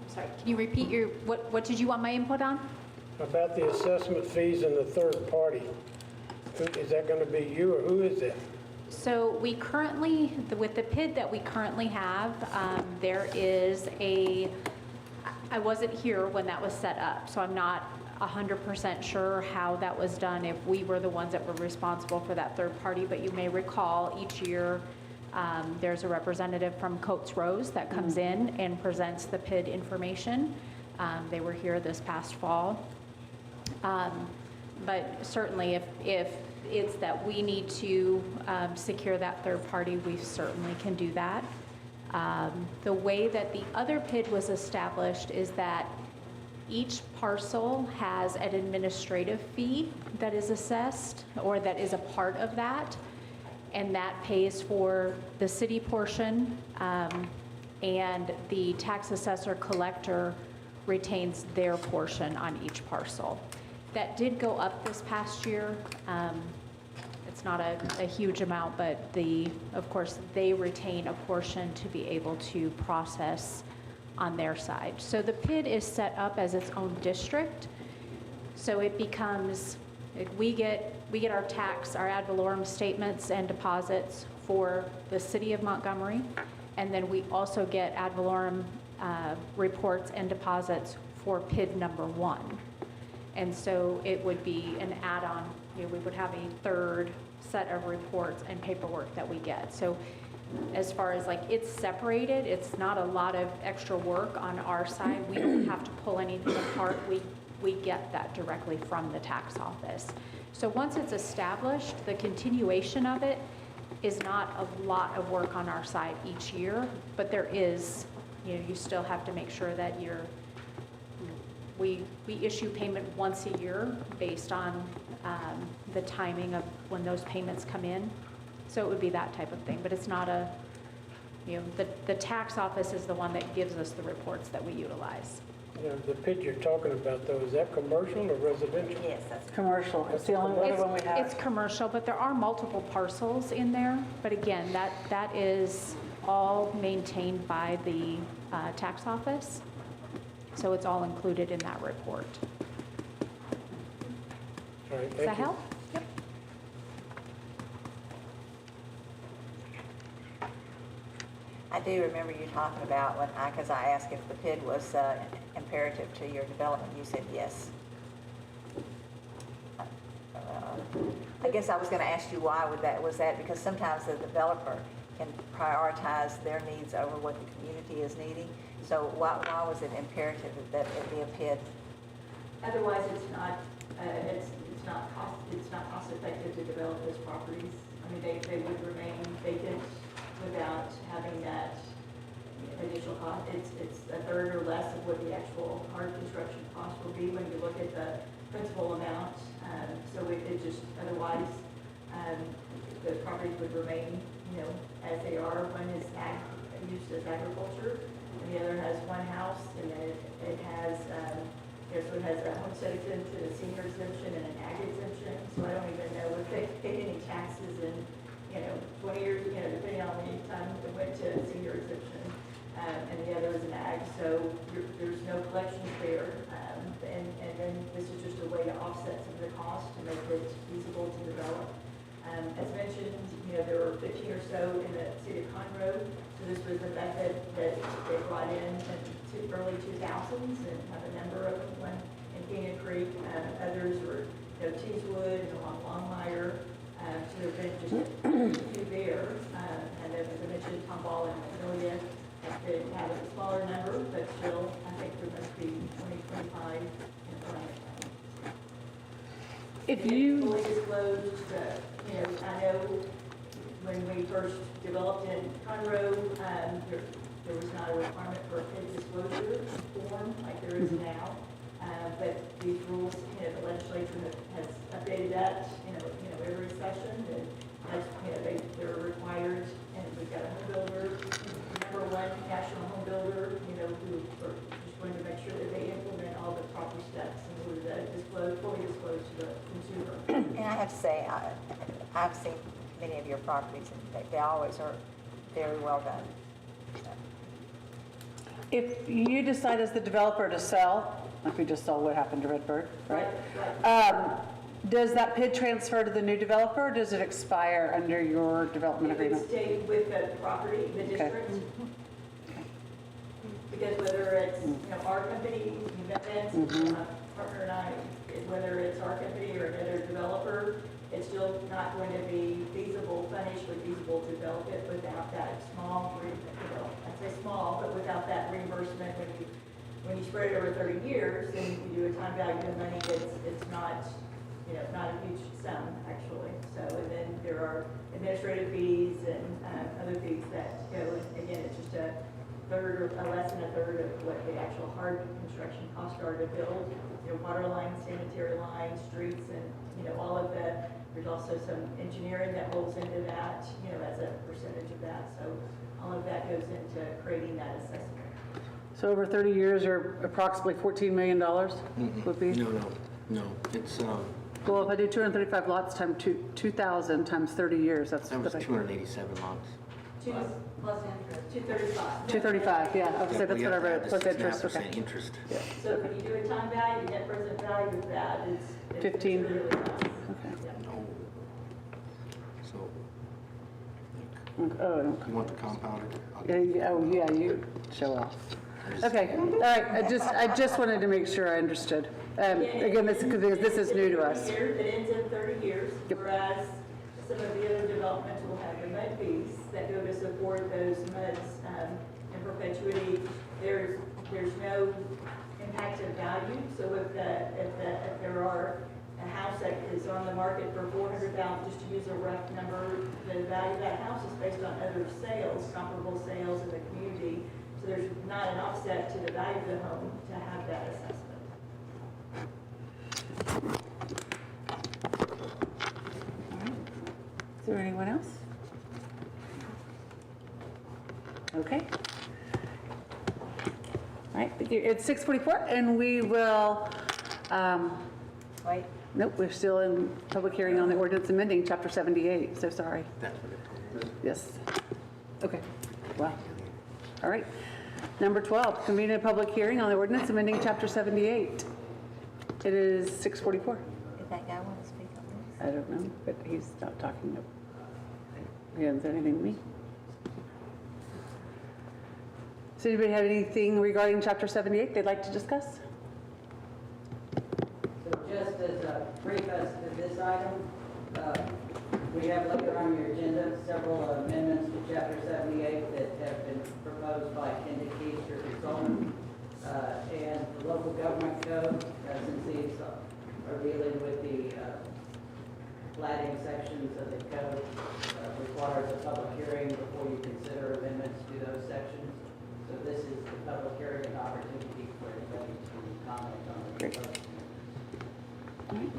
Sorry, can you repeat what did you want my input on? About the assessment fees and the third party. Is that going to be you or who is that? So we currently, with the PID that we currently have, there is I wasn't here when that was set up, so I'm not 100% sure how that was done, if we were the ones that were responsible for that third party, but you may recall each year there's a representative from Coates Rose that comes in and presents the PID information. They were here this past fall. But certainly if it's that we need to secure that third party, we certainly can do that. The way that the other PID was established is that each parcel has an administrative fee that is assessed or that is a part of that, and that pays for the city portion, and the tax assessor collector retains their portion on each parcel. That did go up this past year. It's not a huge amount, but of course, they retain a portion to be able to process on their side. So the PID is set up as its own district. So it becomes, we get we get our tax, our ad valorem statements and deposits for the city of Montgomery, and then we also get ad valorem reports and deposits for PID number 1. And so it would be an add-on, we would have a third set of reports and paperwork that we get. So as far as like it's separated, it's not a lot of extra work on our side. We don't have to pull anything apart. We get that directly from the tax office. So once it's established, the continuation of it is not a lot of work on our side each year, but there is, you still have to make sure that we issue payment once a year based on the timing of when those payments come in. So it would be that type of thing, but it's not the tax office is the one that gives us the reports that we utilize. The PID you're talking about though, is that commercial or residential? Yes, that's Commercial, it's the only one we have. It's commercial, but there are multiple parcels in there. But again, that is all maintained by the tax office. So it's all included in that report. All right, Does thank that you. help? Yep. I do remember you talking about when because I asked if the PID was imperative to your development, you said yes. I guess I was going to ask you why was that because sometimes the developer can prioritize their needs over what the community is needing. So why was it imperative that it be a PID? Otherwise, it's not cost effective to develop those properties. I mean, they would remain vacant without having that additional cost. It's a third or less of what the actual hard construction cost will be when you look at the principal amount. So it just, otherwise, the properties would remain, as they are. One is used as agriculture, and the other has one house, and then it has, so it has a homestead exemption, a senior exemption, and an ag exemption. So I don't even know if they paid any taxes in, 20 years, depending on the time it went to senior exemption. And the other is an ag, so there's no collections there. And then this is just a way to offset some of the cost to make it feasible to develop. As mentioned, there were 15 or so in the city of Conroe. So this was a method that they brought in to early 2000s and have a number of them, one in Canyon Creek. Others were Teeswood and along Longmire. So there have been just a few there. And then, as I mentioned, Tomball and Magnolia have a smaller number, but still, I think there must be 20, 25 in front of it. If you... Fully disclosed, I know when we first developed in Conroe, there was not a requirement for a PID disclosure form like there is now. But these rules, the legislature has updated that, every session, and that's, they're required, and we've got a home builder, number one national home builder, who are just going to make sure that they implement all the proper steps in order to fully disclose to the consumer. And I have to say, I've seen many of your properties, and they always are very well done. So. If you decide as the developer to sell, like we just saw what happened to Redbird, right? Right. Does that PID transfer to the new developer, or does it expire under your development It would agreement? stay with the property, the district. Because whether it's, our company, my partner and I, whether it's our company or another developer, it's still not going to be feasible, financially feasible to develop it without that small, I'd say small, but without that reimbursement. When you spread it over 30 years, then you do a time value of money it's not, not a huge sum, actually. So, and then there are administrative fees and other fees that go, and again, it's just a third or less than a third of what the actual hard construction costs are to build. Water lines, sanitary lines, streets, and all of that. There's also some engineering that rolls into that, as a percentage of that. So all of that goes into creating that assessment. So over 30 years, or approximately $14 million would be? No. It's, Well, if I do 235 lots times 2,000 times 30 years, that's... that was 287 lots. Plus interest, 235. 235, yeah, I would say that's what I wrote, plus interest, 6.5% okay. interest. Yeah. So when you do a time value, net present value of that is 15. really less. Okay. No, Oh, You want the compounder? yeah, you show off. Okay, all right, I just wanted to make sure I understood. Again, because this is new to us. It ends in 30 years, whereas some of the other developments will have the mud fees that go to support those muds in perpetuity. There's no impact of value, so if there are a house that is on the market for $400,000, just to use a rough number, the value of that house is based on other sales, comparable sales in the community. So there's not an offset to the value of the home to have that assessment. Is there anyone else? Okay. All right, it's 6:44, and we will, Wait. nope, we're still in public hearing on the ordinance amending Chapter 78, so sorry. That's what it told me. Yes. Okay, wow. All right. Number 12, convene a public hearing on the ordinance amending Chapter 78. It is 6:44. Did that guy want to speak on this? I don't know, but he's not talking. He hasn't said anything to me. Does anybody have anything regarding Chapter 78 they'd like to discuss? So just as a preface to this item, we have later on your agenda several amendments to Chapter 78 that have been proposed by Kendi Keister consultant. And the local government code, since these are dealing with the platting sections of the code, requires a public hearing before you consider amendments to those sections. So this is the public hearing and opportunity for anybody to comment on the Great. proposed. All right.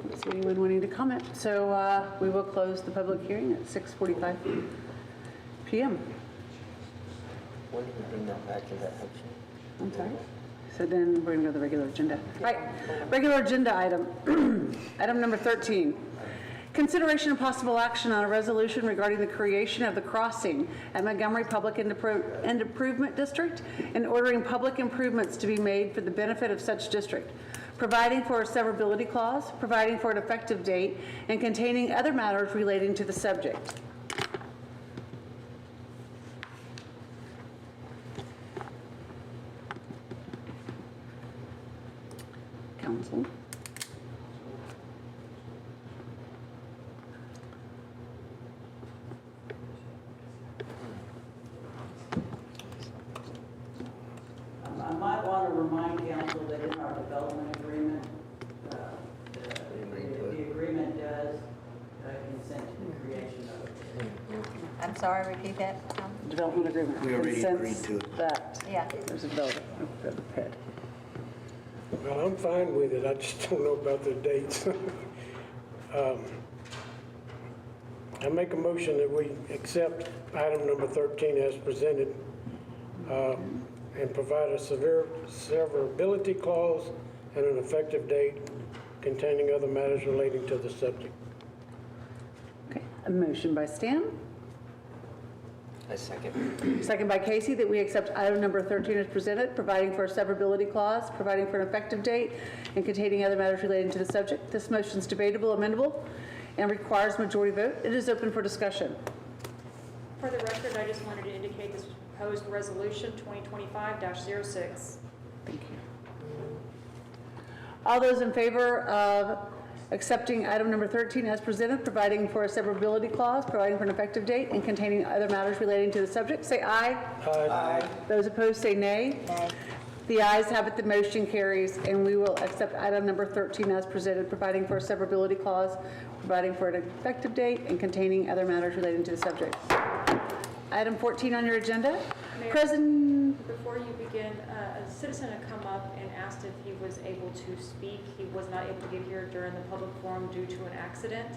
Don't see anyone wanting to comment, so we will close the public hearing at 6:45 p.m. When did you bring that back to that section? I'm sorry. So then we're going to go to the regular agenda. All right, regular agenda item. Item number 13. Consideration of possible action on a resolution regarding the creation of the crossing at Montgomery Public and Improvement District and ordering public improvements to be made for the benefit of such district, providing for a severability clause, providing for an effective date, and containing other matters relating to the subject. Council. I might want to remind council that in our development agreement, the agreement does consent to the creation of it. I'm sorry, repeat that, Tom? Development agreement. We already agreed Consents to it. That Yeah. there's a development of the pit. Well, I'm fine with it, I just don't know about the dates. I make a motion that we accept item number 13 as presented and provide a severability clause and an effective date containing other matters relating to the subject. Okay, a motion by Stan, I second. second by Casey, that we accept item number 13 as presented, providing for a severability clause, providing for an effective date, and containing other matters relating to the subject. This motion is debatable, amendable, and requires majority vote. It is open for discussion. For the record, I just wanted to indicate this was proposed resolution 2025-06. Thank you. All those in favor of accepting item number 13 as presented, providing for a severability clause, providing for an effective date, and containing other matters relating to the subject, say aye. Aye. Those opposed say nay. Nay. The ayes have it, the motion carries, and we will accept item number 13 as presented, providing for a severability clause, providing for an effective date, and containing other matters relating to the subject. Item 14 on your agenda. Mayor, before you begin, a citizen had come up and asked if he was able to speak. He was not able to get here during the public forum due to an accident,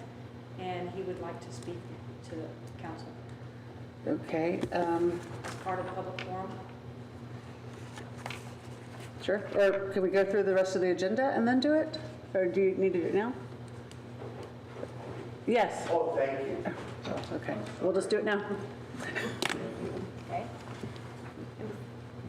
and he would like to speak to the council. Okay. Part of the public forum. Sure. Or can we go through the rest of the agenda and then do it? Or do you need to do it now? Yes. Oh, thank you. Okay. We'll just do it now. Okay.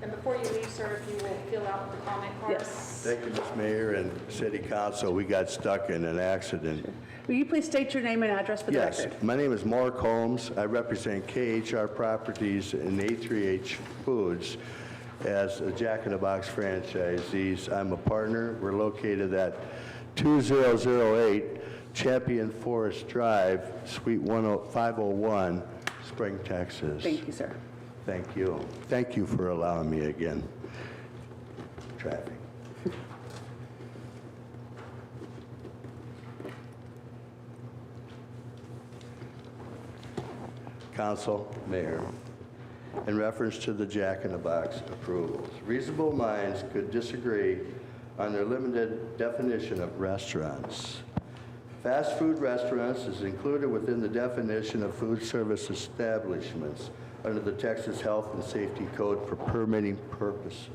And before you leave, sir, if you will fill out the comment card. Yes. Thank you, Ms. Mayor and City Council. We got stuck in an accident Will you please state your name and address for the Yes, record? my name is Mark Holmes. I represent KHR Properties and A3H Foods as a Jack in the Box franchisees. I'm a partner. We're located at 2008 Champion Forest Drive, Suite 501, Spring, Texas. Thank you, sir. Thank you. Thank you for allowing me again. Traffic. Council, Mayor, in reference to the Jack in the Box approvals, reasonable minds could disagree on their limited definition of restaurants. Fast food restaurants is included within the definition of food service establishments under the Texas Health and Safety Code for permitting purposes.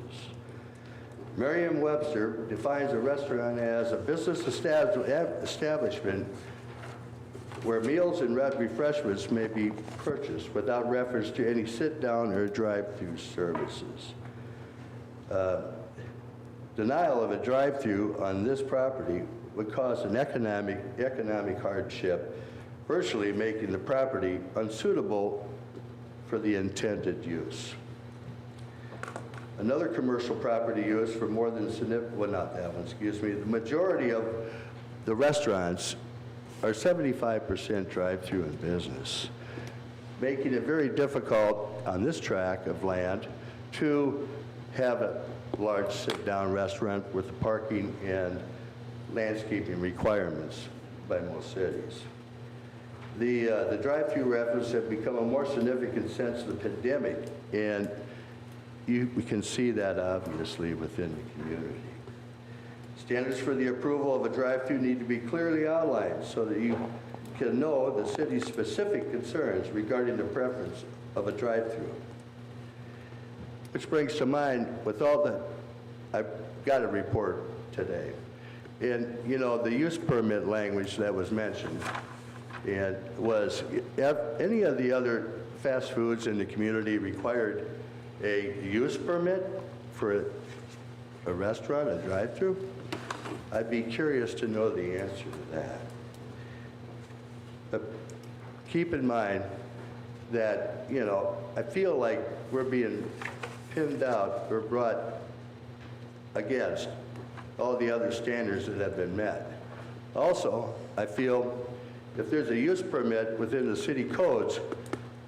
Merriam-Webster defines a restaurant as a business establishment where meals and refreshments may be purchased without reference to any sit-down or drive-through services. Denial of a drive-through on this property would cause an economic hardship, virtually making the property unsuitable for the intended use. Another commercial property use for more than significant, well, not that one, excuse me, the majority of the restaurants are 75% drive-through in business, making it very difficult on this tract of land to have a large sit-down restaurant with the parking and landscaping requirements by most cities. The drive-through restaurants have become a more significant since the pandemic, and we can see that obviously within the community. Standards for the approval of a drive-through need to be clearly outlined so that you can know the city's specific concerns regarding the preference of a drive-through. Which brings to mind, with all that, I've got a report today. And, you know, the use permit language that was mentioned, and was, any of the other fast foods in the community required a use permit for a restaurant, a drive-through? I'd be curious to know the answer to that. But keep in mind that, you know, I feel like we're being pinned out or brought against all the other standards that have been met. Also, I feel if there's a use permit within the city codes,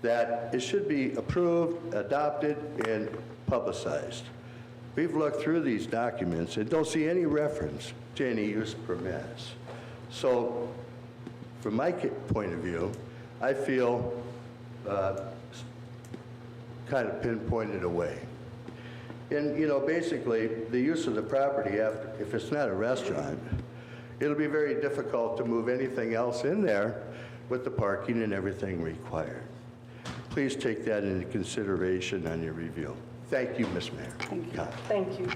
that it should be approved, adopted, and publicized. We've looked through these documents and don't see any reference to any use permits. So, from my point of view, I feel kind of pinpointed away. And, you know, basically, the use of the property, if it's not a restaurant, it'll be very difficult to move anything else in there with the parking and everything required. Please take that into consideration on your review. Thank you, Ms. Mayor. Thank you. Thank you.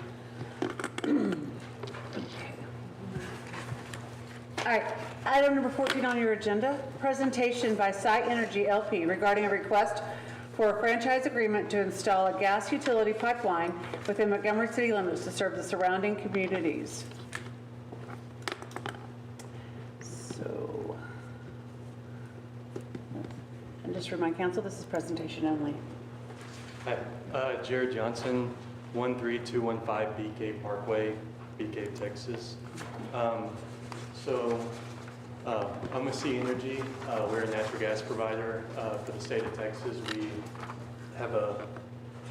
All right, item number 14 on your agenda, presentation by Site Energy LP regarding a request for a franchise agreement to install a gas utility pipeline within Montgomery city limits to serve the surrounding communities. So, and just remind council, this is presentation only. Hi, Jared Johnson, 13215 BK Parkway, BK, Texas. I'm with C Energy. We're a natural gas provider for the state of Texas. We have a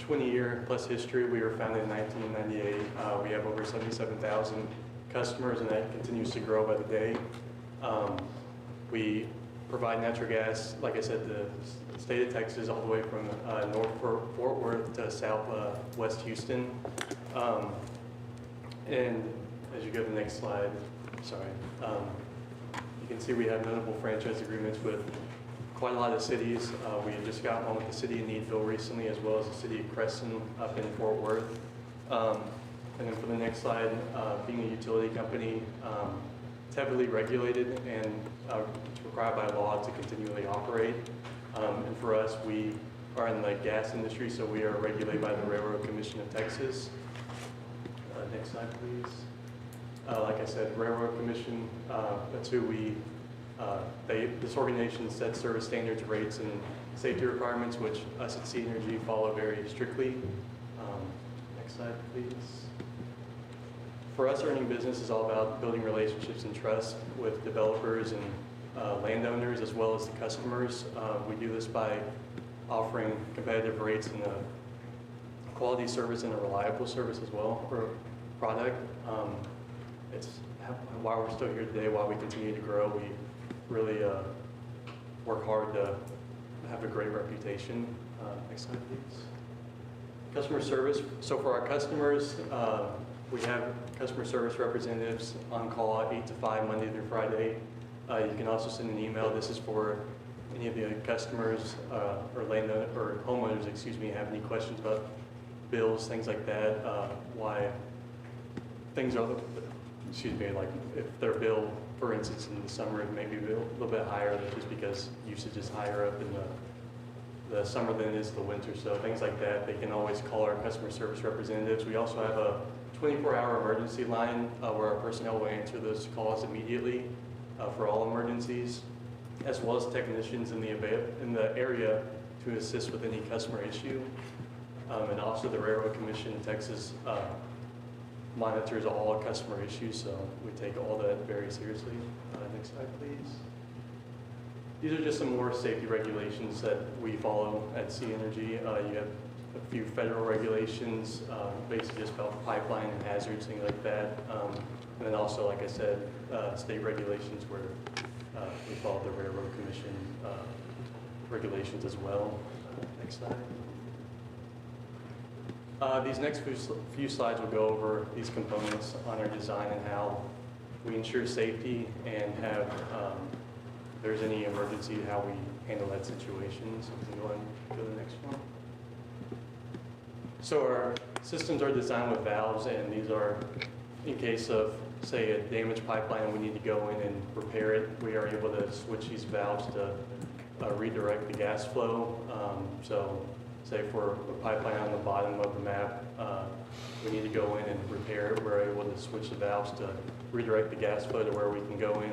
20-year plus history. We were founded in 1998. We have over 77,000 customers, and that continues to grow by the day. We provide natural gas, like I said, the state of Texas, all the way from North Fort Worth to Southwest Houston. And as you go to the next slide, sorry, you can see we have notable franchise agreements with quite a lot of cities. We just got one with the city of Needville recently, as well as the city of Crescent up in Fort Worth. And then for the next slide, being a utility company, it's heavily regulated and it's required by law to continually operate. And for us, we are in the gas industry, so we are regulated by the Railroad Commission of Texas. Next slide, please. Like I said, Railroad Commission, that's who we This organization sets service standards, rates, and safety requirements, which us at C Energy follow very strictly. Next slide, please. For us, earning business is all about building relationships and trust with developers and landowners, as well as the customers. We do this by offering competitive rates and a quality service and a reliable service as well for product. It's why we're still here today, why we continue to grow. We really work hard to have a great reputation. Next slide, please. Customer service. So for our customers, we have customer service representatives on call 8 to 5, Monday through Friday. You can also send an email. This is for any of the customers or homeowners, excuse me, have any questions about bills, things like that, why things are, excuse me, like if their bill, for instance, in the summer, it may be a little bit higher just because usage is higher up in the summer than it is the winter. So things like that, they can always call our customer service representatives. We also have a 24-hour emergency line where our personnel will answer those calls immediately for all emergencies, as well as technicians in the area to assist with any customer issue. And also the Railroad Commission in Texas monitors all customer issues, so we take all that very seriously. Next slide, please. These are just some more safety regulations that we follow at C Energy. You have a few federal regulations, basically just about pipeline and hazards, things like that. And then also, like I said, state regulations where we follow the Railroad Commission regulations as well. Next slide. These next few slides will go over these components on our design and how we ensure safety and have, if there's any emergency, how we handle that situation. So we can go and go to the next one. So our systems are designed with valves, and these are in case of, say, a damaged pipeline and we need to go in and repair it. We are able to switch these valves to redirect the gas flow. So say for a pipeline on the bottom of the map, we need to go in and repair it. We're able to switch the valves to redirect the gas flow to where we can go in,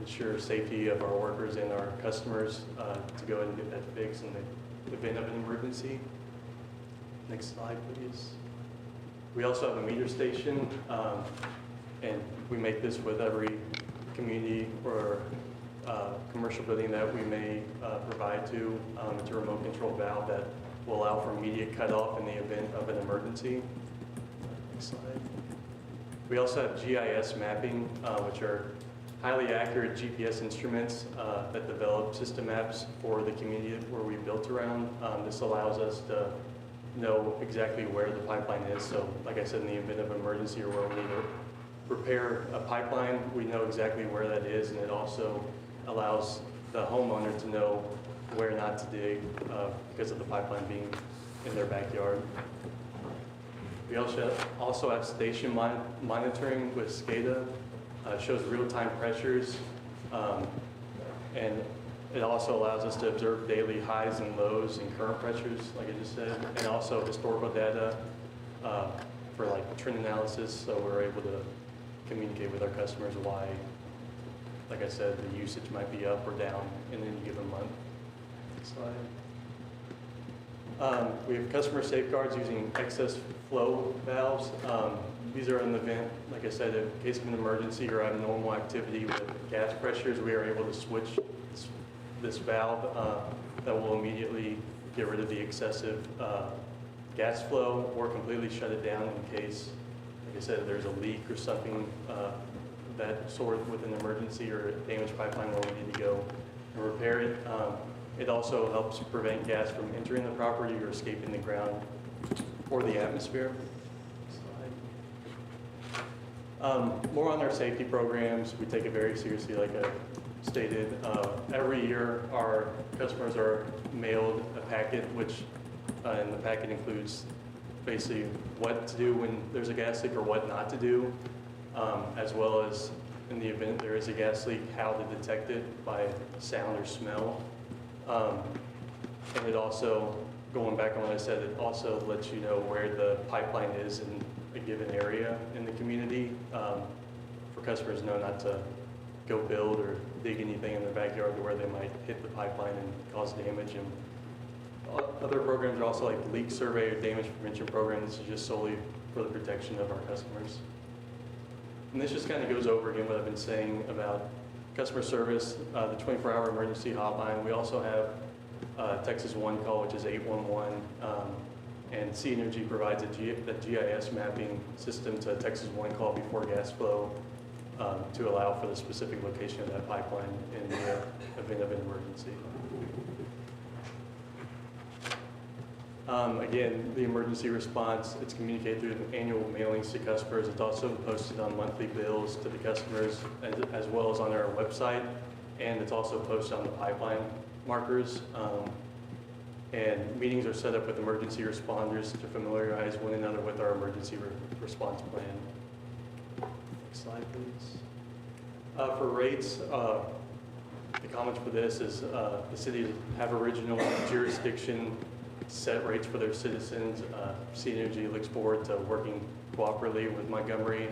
ensure safety of our workers and our customers to go ahead and get that fixed in the event of an emergency. Next slide, please. We also have a meter station, and we make this with every community or commercial building that we may provide to. It's a remote control valve that will allow for immediate cutoff in the event of an emergency. Next slide. We also have GIS mapping, which are highly accurate GPS instruments that develop system maps for the community where we built around. This allows us to know exactly where the pipeline is. So like I said, in the event of emergency or where we need to repair a pipeline, we know exactly where that is, and it also allows the homeowner to know where not to dig because of the pipeline being in their backyard. We also have station monitoring with SCADA. Shows real-time pressures, and it also allows us to observe daily highs and lows and current pressures, like I just said, and also historical data for like trend analysis, so we're able to communicate with our customers why, like I said, the usage might be up or down in any given month. Next slide. We have customer safeguards using excess flow valves. These are in the event, like I said, in case of an emergency or abnormal activity with gas pressures, we are able to switch this valve that will immediately get rid of the excessive gas flow or completely shut it down in case, like I said, there's a leak or something that sort with an emergency or a damaged pipeline where we need to go and repair it. It also helps prevent gas from entering the property or escaping the ground or the atmosphere. More on our safety programs. We take it very seriously, like I stated. Every year, our customers are mailed a packet, which and the packet includes basically what to do when there's a gas leak or what not to do, as well as in the event there is a gas leak, how to detect it by sound or smell. And it also, going back on what I said, it also lets you know where the pipeline is in a given area in the community for customers to know not to go build or dig anything in their backyard to where they might hit the pipeline and cause damage. And other programs are also like the leak survey or damage prevention program. This is just solely for the protection of our customers. And this just kind of goes over again what I've been saying about customer service, the 24-hour emergency hotline. We also have Texas One Call, which is 811, and C Energy provides a GIS mapping system to Texas One Call before gas flow to allow for the specific location of that pipeline in the event of an emergency. Again, the emergency response, it's communicated through annual mailings to customers. It's also posted on monthly bills to the customers as well as on our website. And it's also posted on the pipeline markers. And meetings are set up with emergency responders to familiarize one another with our emergency response plan. Next slide, please. For rates, the comments for this is the cities have original jurisdiction set rates for their citizens. C Energy looks forward to working cooperatively with Montgomery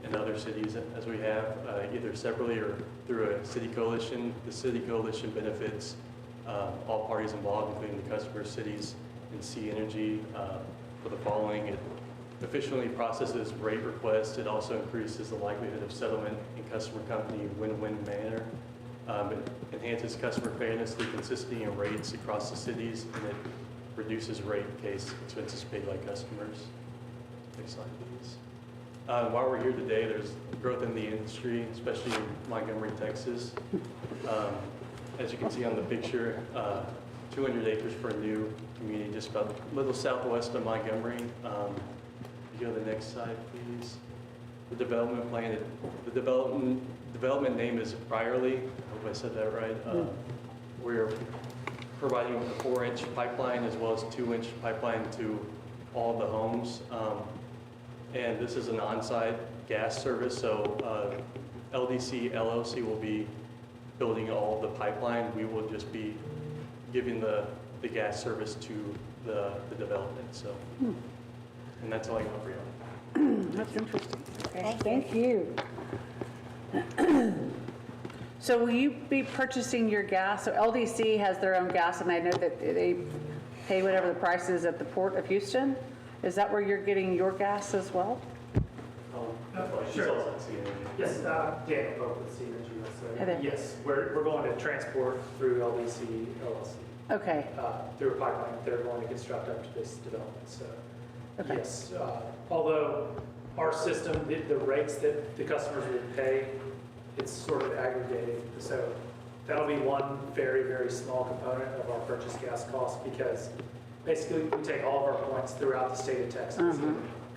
and other cities as we have, either separately or through a city coalition. The city coalition benefits all parties involved, including the customers, cities, and C Energy for the following. It efficiently processes rate requests. It also increases the likelihood of settlement in customer company win-win manner. It enhances customer fairness through consistency in rates across the cities, and it reduces rate in case expenses paid by customers. Next slide, please. While we're here today, there's growth in the industry, especially in Montgomery, Texas. As you can see on the picture, 200 acres for a new community just about a little southwest of Montgomery. You go to the next slide, please. The development plan, the development name is Briarly. I hope I said that right. We're providing a 4-inch pipeline as well as 2-inch pipeline to all the homes. And this is an on-site gas service, so LDC LLC will be building all of the pipeline. We will just be giving the gas service to the development. So, and that's all I got for you. That's interesting. Okay. Thank you. So will you be purchasing your gas? So LDC has their own gas, and I know that they pay whatever the price is at the Port of Houston. Is that where you're getting your gas as well? Sure. Yes, Daniel Pope with C Energy Hi there. USA. Yes, we're going to transport through LDC LLC. Okay. Through a pipeline that they're going to construct up to this development. So, Okay. yes, although our system, the rates that the customers would pay, it's sort of aggregated. So that'll be one very, very small component of our purchase gas cost, because basically we take all of our points throughout the state of Texas.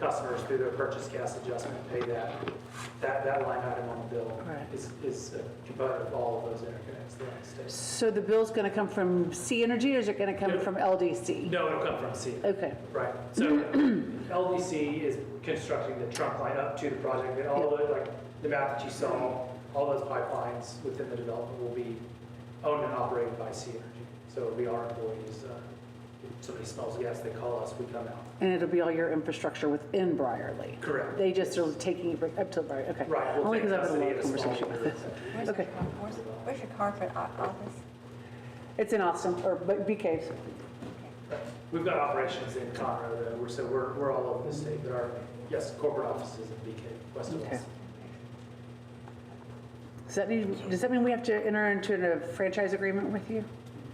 Customers through their purchase gas adjustment pay that line item on the bill. Right. is a component of all of those interconnects throughout the state. So the bill's going to come from C Energy, or is it going to come from LDC? No, it'll come from C. Okay. Right. So LDC is constructing the trunk line up to the project, and all of it, like the map that you saw, all those pipelines within the development will be owned and operated by C Energy. So it'll be our employees. If somebody smells gas, they call us, we come out. And it'll be all your infrastructure within Briarly? Correct. They just are taking it up to Briarly? Okay. Right. We'll Only take because I've had a custody lot of of the conversation small with this. Where's Okay. Where's your corporate office? It's in Austin, or BK's. We've got operations in Conroe, though, so we're all over the state. But our, yes, corporate offices in BK, west of Okay. Austin. Does that mean we have to enter into a franchise agreement with you?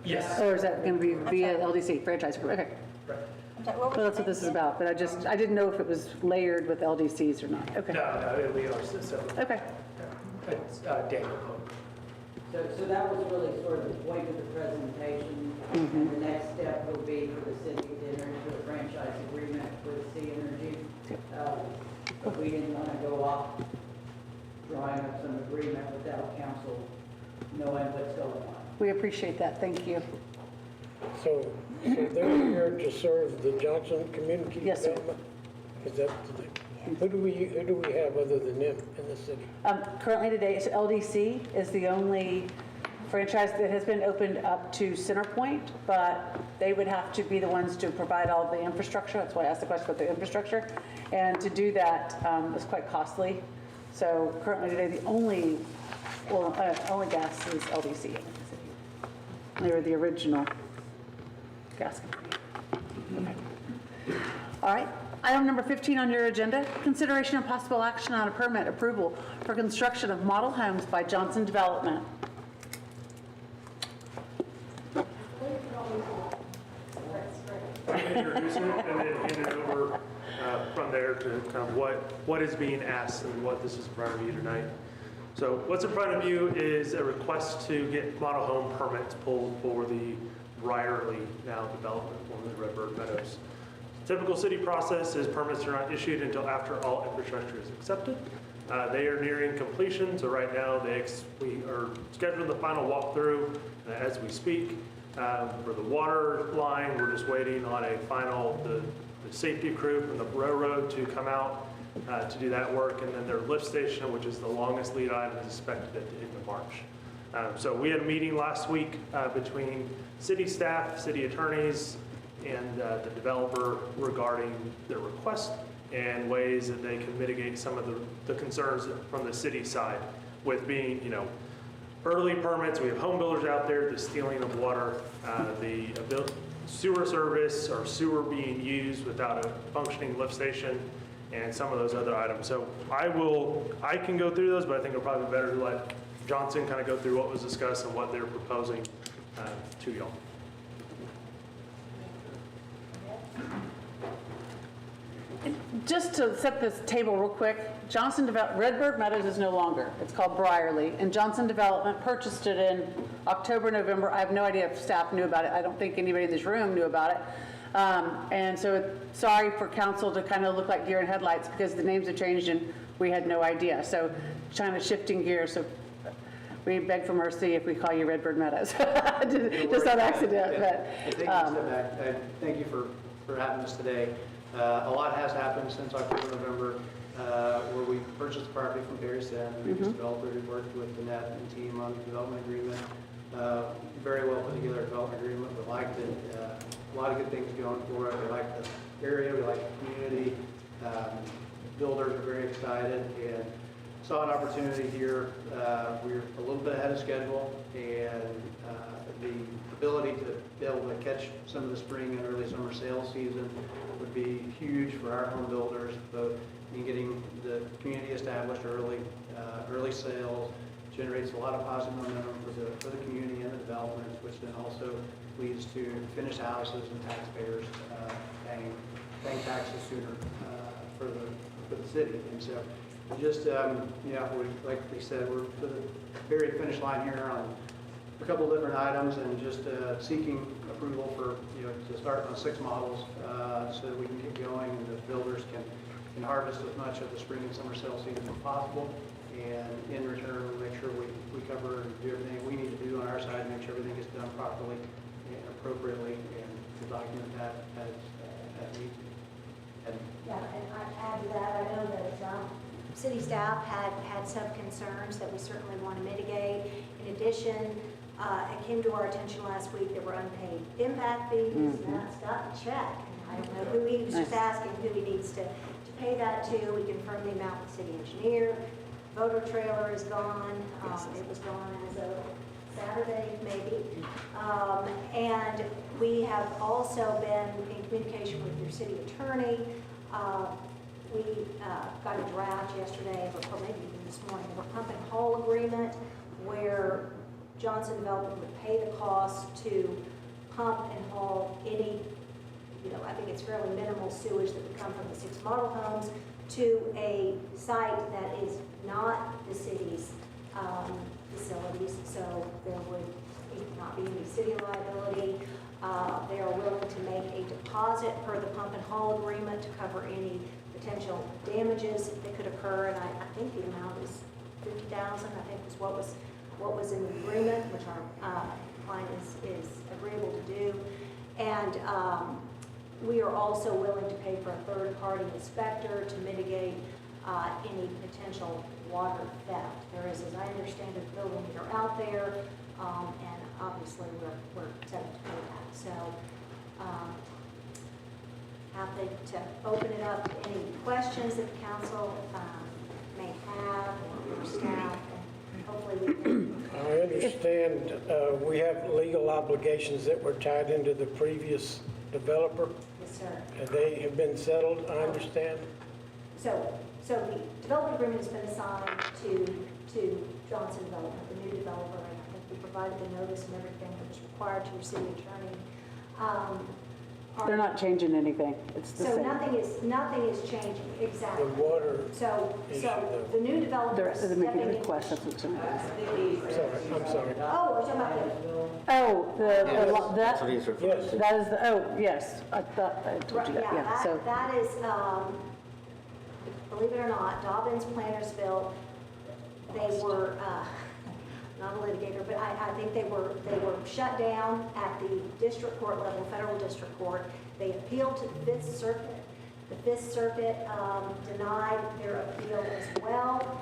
Yes. Or is that going to be via LDC, franchise agreement? Okay. Right. Well, that's what this is about, but I didn't know if it was layered with LDCs or not. Okay. No, we are separate. Okay. It's Daniel Pope. So that was really sort of the point of the presentation. And the next step will be for the city to enter into a franchise agreement with C Energy. But we didn't want to go off drawing up some agreement without council knowing what's going on. We appreciate that. Thank you. So they're here to serve the Johnson Community Yes, sir. Development? Is that, who do we have other than them in the city? Currently today, it's LDC is the only franchise that has been opened up to Centerpoint, but they would have to be the ones to provide all the infrastructure. That's why I asked the question about the infrastructure. And to do that is quite costly. So currently today, the only Well, only gas is LDC in the city. They were the original gas company. Okay. All right. Item number 15 on your agenda, consideration of possible action on a permit approval for construction of model homes by Johnson Development. Introduce it and then hand it over from there to kind of what is being asked and what this is in front of you tonight. So what's in front of you is a request to get model home permits pulled for the Briarly now development, formerly Redbird Meadows. Typical city process is permits are not issued until after all infrastructure is accepted. They are nearing completion, so right now we are scheduling the final walkthrough as we speak. For the water line, we're just waiting on a final, the safety crew from the railroad to come out to do that work, and then their lift station, which is the longest lead item, is expected at the end of March. So we had a meeting last week between city staff, city attorneys, and the developer regarding their request and ways that they can mitigate some of the concerns from the city side with being, early permits. We have home builders out there, the stealing of water, the sewer service or sewer being used without a functioning lift station, and some of those other items. So I can go through those, but I think it'll probably be better to let Johnson kind of go through what was discussed and what they're proposing to y'all. Just to set this table real quick, Redbird Meadows is no longer. It's called Briarly, and Johnson Development purchased it in October, November. I have no idea if staff knew about it. I don't think anybody in this room knew about it. And so sorry for council to kind of look like deer in headlights because the names have changed and we had no idea. So kind of shifting gears. So we beg for mercy if we call you Redbird Meadows, just on accident. But, thank you for having us today. A lot has happened since October, November, where we purchased the property from Barry Sen, the previous developer who worked with the net and team on the development agreement. Very well put together development agreement. We liked it. A lot of good things going for it. We like the area. We like the community. Builders are very excited and saw an opportunity here. We're a little bit ahead of schedule, and the ability to be able to catch some of the spring and early summer sales season would be huge for our home builders, both in getting the community established early. Early sales generates a lot of positive momentum for the community and the developers, which then also leads to finished houses and taxpayers paying taxes sooner for the city. And so just, like we said, we're to the very finish line here on a couple of different items, and just seeking approval for, to start on 6 models so that we can get going and the builders can harvest as much of the spring and summer sales season as possible. And in return, we make sure we cover and do everything we need to do on our side to make sure everything gets done properly and appropriately, and to document that as needed. Yeah, and I add to that, I know that city staff had some concerns that we certainly want to mitigate. In addition, it came to our attention last week that we're unpaid impact fees, and that's got the check. I don't know who he was just asking who he needs to pay that to. We confirmed the amount with the city engineer. Voter trailer is gone. It was gone as of Saturday, maybe. And we have also been in communication with your city attorney. We got a draft yesterday, or maybe even this morning, of a pump and haul agreement where Johnson Development would pay the cost to pump and haul any, I think it's fairly minimal sewage that would come from the 6 model homes to a site that is not the city's facilities, so there would not be any city liability. They are willing to make a deposit per the pump and haul agreement to cover any potential damages that could occur, and I think the amount is $50,000. I think was what was in the agreement, which our client is agreeable to do, and we are also willing to pay for a third-party inspector to mitigate any potential water theft. There is, as I understand it, a building meter out there, and obviously we're set to pay that. So happy to open it up to any questions that the council may have or staff, and hopefully we can I understand we have legal obligations that were tied into the previous developer. Yes, sir. And they have been settled, I understand. So the development agreement has been assigned to Johnson Development, the new developer, and I think we provided the notice and everything that was required to your city attorney. They're not changing anything. It's the So same. nothing is changing, exactly. The water So the new developer is They're stepping making a in. request, that's what's in it. I'm sorry. Oh, we're talking about Oh, That's what he's referring to. that is the, oh, yes, I thought I told you that, yeah, so. That is, believe it or not, Dobbins Plantersville, they were, not a litigator, but I think they were shut down at the district court level, federal district court. They appealed to the Fifth Circuit. The Fifth Circuit denied their appeal as well.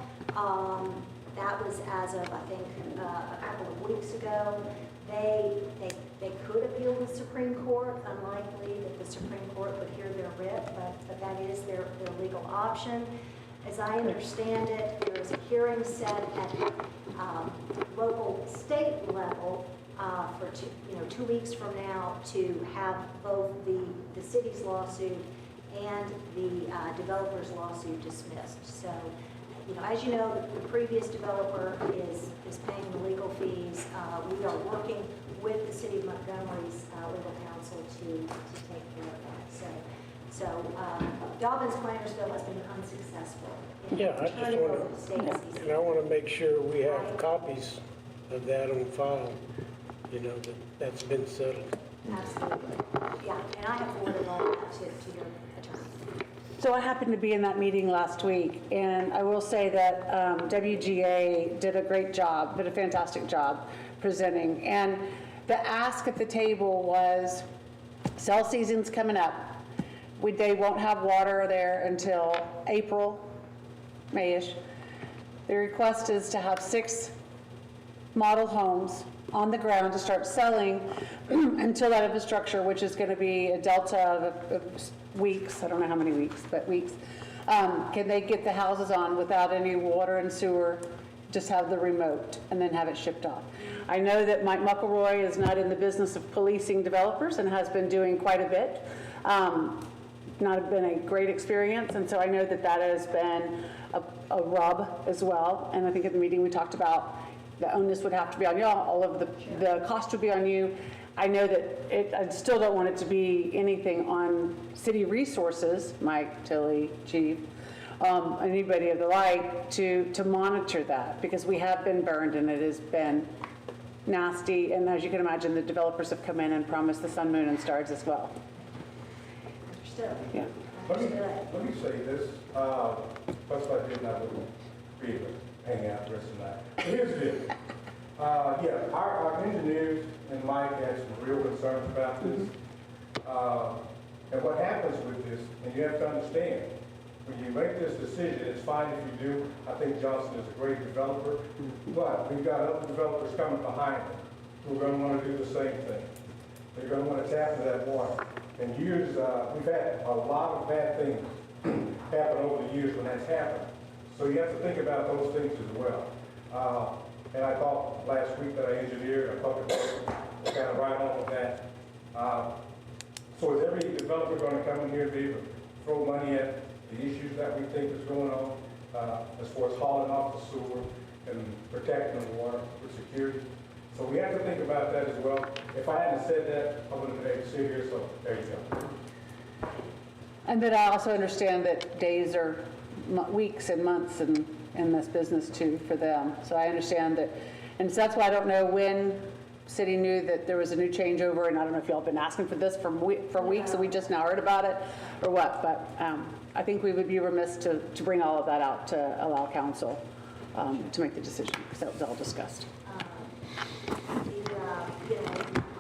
That was as of, I think, a couple of weeks ago. They could appeal the Supreme Court, unlikely that the Supreme Court would hear their writ, but that is their legal option. As I understand it, there is a hearing set at local state level for 2 weeks from now to have both the city's lawsuit and the developer's lawsuit dismissed. So, as you know, the previous developer is paying the legal fees. We are working with the city of Montgomery's legal counsel to take care of that. So Dobbins Plantersville has been unsuccessful. Yeah, I just want to, and I want to make sure we have copies of that on file, that that's been settled. Absolutely. Yeah, and I have forwarded all that to your attorney. So I happened to be in that meeting last week, and I will say that WGA did a great job, did a fantastic job presenting. And the ask at the table was, cell season's coming up. They won't have water there until April, May-ish. The request is to have 6 model homes on the ground to start selling until that infrastructure, which is going to be a delta of weeks, I don't know how many weeks, but weeks. Can they get the houses on without any water and sewer, just have the remote, and then have it shipped off? I know that Mike McElroy is not in the business of policing developers and has been doing quite a bit. Not been a great experience, and so I know that that has been a rub as well. And I think at the meeting we talked about the onus would have to be on y'all, all of the cost would be on you. I know that I still don't want it to be anything on city resources, Mike, Tilly, Chief, anybody of the like, to monitor that, because we have been burned and it has been nasty. And as you can imagine, the developers have come in and promised the sun, moon, and stars as well. Yeah. Let me say this. First, I did not be able to hang out the rest of the night. But here's the deal. Our engineers and Mike had some real concerns about this. And what happens with this, and you have to understand, when you make this decision, it's fine if you do. I think Johnson is a great developer, but we've got other developers coming behind him who are going to want to do the same thing. They're going to want to tap into that water. And years, we've had a lot of bad things happen over the years when that's happened. So you have to think about those things as well. And I thought last week that our engineer and public works were kind of right on with that. So is every developer going to come in here and be able to throw money at the issues that we think is going on as far as hauling off the sewer and protecting the water for security? So we have to think about that as well. If I hadn't said that, I wouldn't have been able to sit here, so there you go. And then I also understand that days are weeks and months in this business too for them. So I understand that, and so that's why I don't know when city knew that there was a new changeover, and I don't know if y'all been asking for this for weeks and we just now heard about it or what, but I think we would be remiss to bring all of that out to allow council to make the decision, because that was all discussed.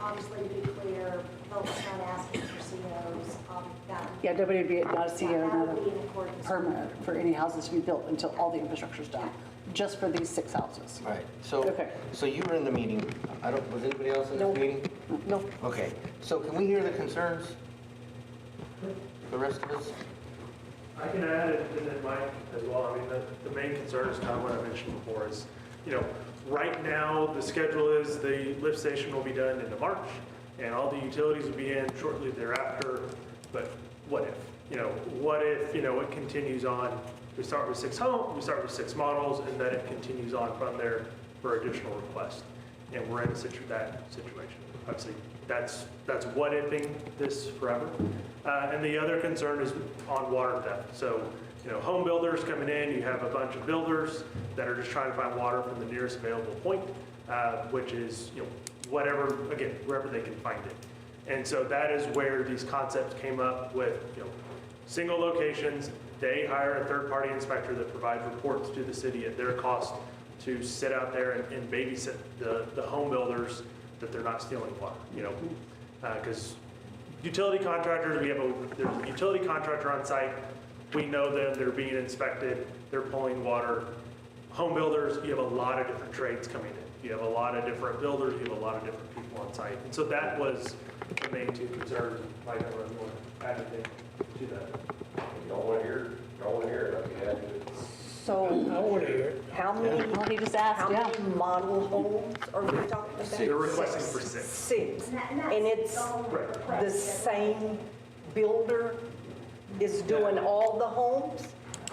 Obviously, to be clear, folks not asking for COs. Yeah, nobody would be, not a CO, that not would be a in accordance permit for any houses to be built until all the infrastructure's done, just for these 6 houses. Right, so you were in the meeting. Was anybody else in this meeting? No. Okay, so can we hear the concerns? The rest of us? I can add it, and then Mike as well. I mean, the main concern is kind of what I mentioned before is, Right now, the schedule is the lift station will be done into March, and all the utilities will be in shortly thereafter. But what if? What if, it continues on? We start with 6 models, and then it continues on from there for additional requests. And we're in that situation. Obviously, that's what ifing this forever. And the other concern is on water theft. So, home builders coming in, you have a bunch of builders that are just trying to find water from the nearest available point, which is, wherever they can find it. And so that is where these concepts came up with, single locations. They hire a third-party inspector that provides reports to the city at their cost to sit out there and babysit the home builders that they're not stealing water, because utility contractors, there's a utility contractor on site. We know them, they're being inspected, they're pulling water. Home builders, you have a lot of different trades coming in. You have a lot of different builders, you have a lot of different people on site. And so that was the main two concerns. Mike, I don't know if you want to add anything to that. You don't want to hear it, I'd be happy to. So, I want to hear it. how many, He just asked, how yeah. many model homes are we talking about? They're requesting for 6. 6. And it's the same builder is doing all the homes?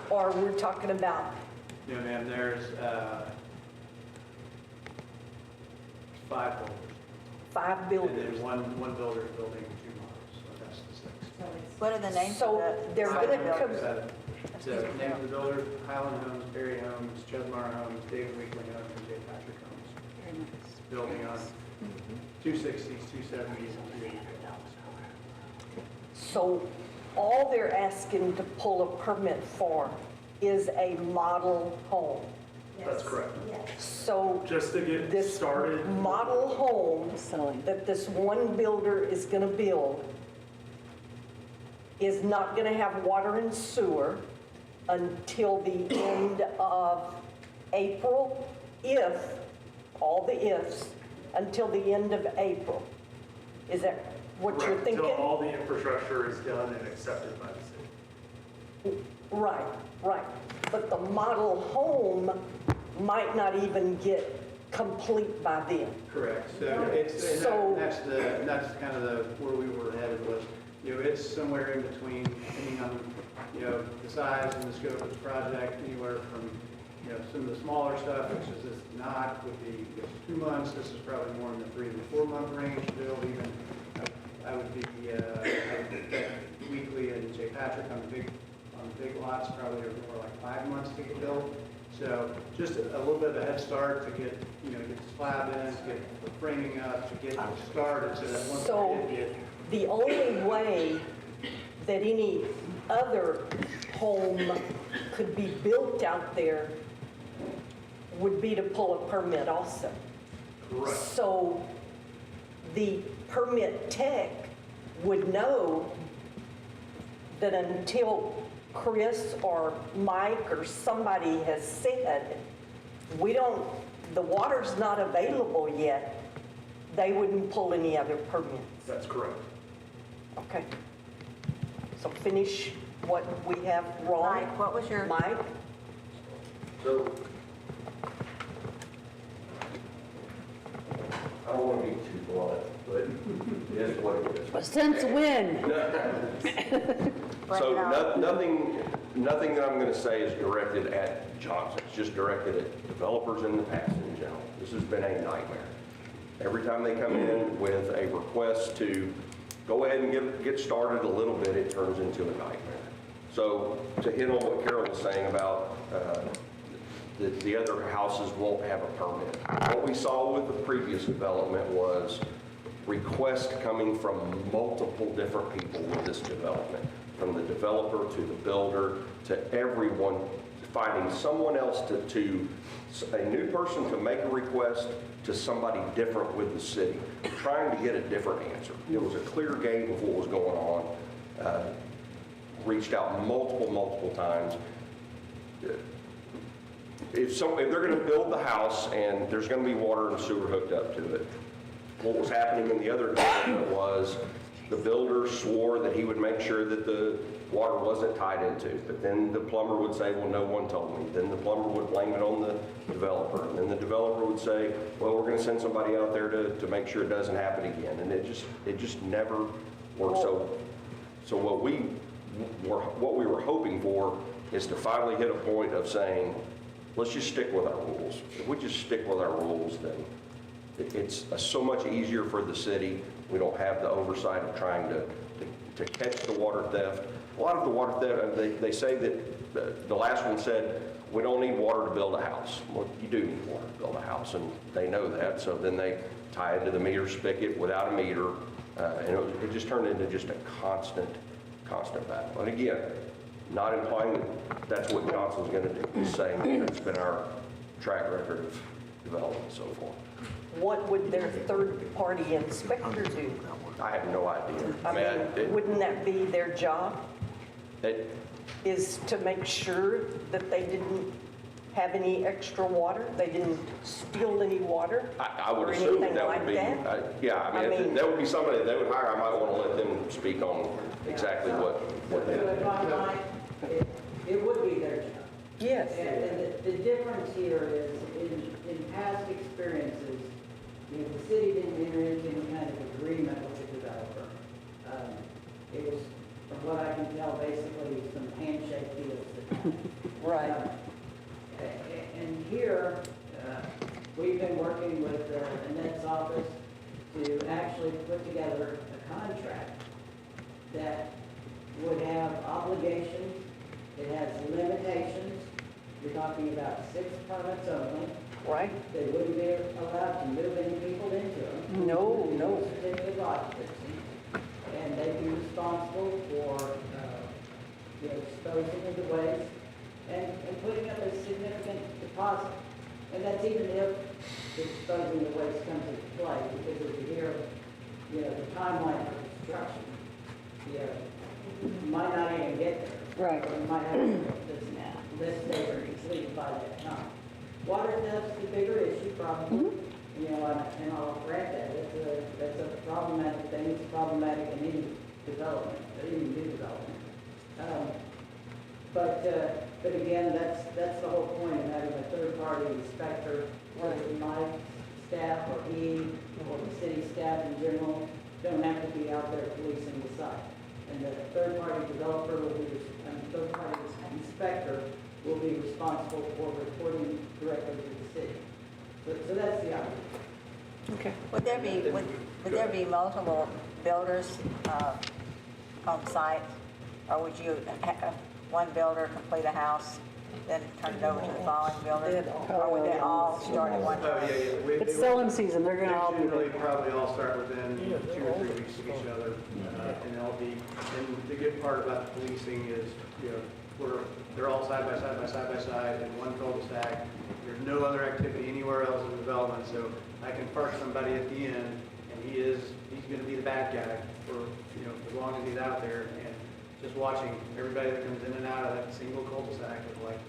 Or we're talking about, No, ma'am, there's 5 builders. 5 And builders? then one builder's building 2 models, so that's the 6. What are the names So of the? they're Highland gonna come, Homes, the name of the builder, Highland Homes, Berry Homes, Chesmar Homes, David Weekly Homes, and J. Patrick Homes. Building on 260s, 270s, and 380s. so all they're asking to pull a permit for is a model home. That's correct. So Just to get this started, model home that this one builder is gonna build is not gonna have water and sewer until the end of April, if, all the ifs, until the end of April. Is that what you're correct, thinking? until all the infrastructure is done and accepted by the city. Right. But the model home might not even get complete by then. Correct. So it's, and So- that's kind of where we were headed was, it's somewhere in between, depending on, the size and the scope of the project, anywhere from, some of the smaller stuff, which is this not, would be 2 months. This is probably more in the 3 to 4 month range to build even. I would be, Weekly and J. Patrick on the big lots, probably are more like 5 months to get built. So just a little bit of a head start to get, get the slab in, to get the framing up, to get started so that once So we get the only way that any other home could be built out there would be to pull a permit also. Correct. So the permit tech would know that until Chris or Mike or somebody has said, the water's not available yet, they wouldn't pull any other permits. That's correct. Okay. So finish what we have wrong. Mike, what was your? Mike? So, I don't want to be too blunt, but it is what it is. But since when? So nothing that I'm going to say is directed at Johnson. It's just directed at developers in the past in general. This has been a nightmare. Every time they come in with a request to go ahead and get started a little bit, it turns into a nightmare. So to hit on what Carol was saying about the other houses won't have a permit. What we saw with the previous development was requests coming from multiple different people with this development, from the developer to the builder to everyone, finding someone else a new person to make a request to somebody different with the city, trying to get a different answer. It was a clear gate of what was going on. Reached out multiple times. If they're going to build the house and there's going to be water and sewer hooked up to it, what was happening in the other development was The builder swore that he would make sure that the water wasn't tied into, but then the plumber would say, well, no one told me. Then the plumber would blame it on the developer. And then the developer would say, well, we're going to send somebody out there to make sure it doesn't happen again. And it just never worked. So what we were hoping for is to finally hit a point of saying, let's just stick with our rules. If we just stick with our rules, then it's so much easier for the city. We don't have the oversight of trying to catch the water theft. A lot of the water theft, they say that the last one said, we don't need water to build a house. Well, you do need water to build a house, and they know that. So then they tie into the meter spigot without a meter, and it just turned into just a constant battle. And again, not implying that that's what Johnson's going to do, just saying that's been our track record of development so far. What would their third-party inspector do? I have no idea. I mean, wouldn't that be their job? Is to make sure that they didn't have any extra water, they didn't steal any water? I would assume that would be, I mean, that would be somebody that they would hire. I might want to let them speak on exactly what they do. So in my mind, it would be their job. Yes. And the difference here is in past experiences, the city didn't enter into any kind of agreement with the developer. It was, from what I can tell, basically some handshake deals. Right. And here, we've been working with Annette's office to actually put together a contract that would have obligations, it has limitations. You're talking about 6 permits only. Right. They wouldn't be allowed to move any people into them. No. Certificate of occupancy. And they'd be responsible for, disposing of the waste and putting up a significant deposit. And that's even if the disposing of the waste comes into play, because if you hear, the timeline for construction, you might not even get there. Right. Or you might have this list date completed by that time. Water theft's the bigger issue, probably. And I'll grant that. That's a problematic thing. It's problematic in any development, any new development. But again, that's the whole point of having a third-party inspector, whether it be my staff or he or the city staff in general, don't have to be out there policing the site. And the third-party developer will be, third-party inspector will be responsible for reporting directly to the city. So that's the idea. Okay. Would there be multiple builders on site? Or would you have one builder complete a house, then turn it over to the following builder? Or would they all start at one time? It's selling season, they're gonna all be Generally, there. probably all start within 2 or 3 weeks of each other. And they'll be, and the good part about the policing is, they're all side by side in one cul-de-sac. There's no other activity anywhere else in the development, so I can park somebody at the end, and he's gonna be the bad guy for, as long as he's out there, and just watching everybody that comes in and out of that single cul-de-sac of like,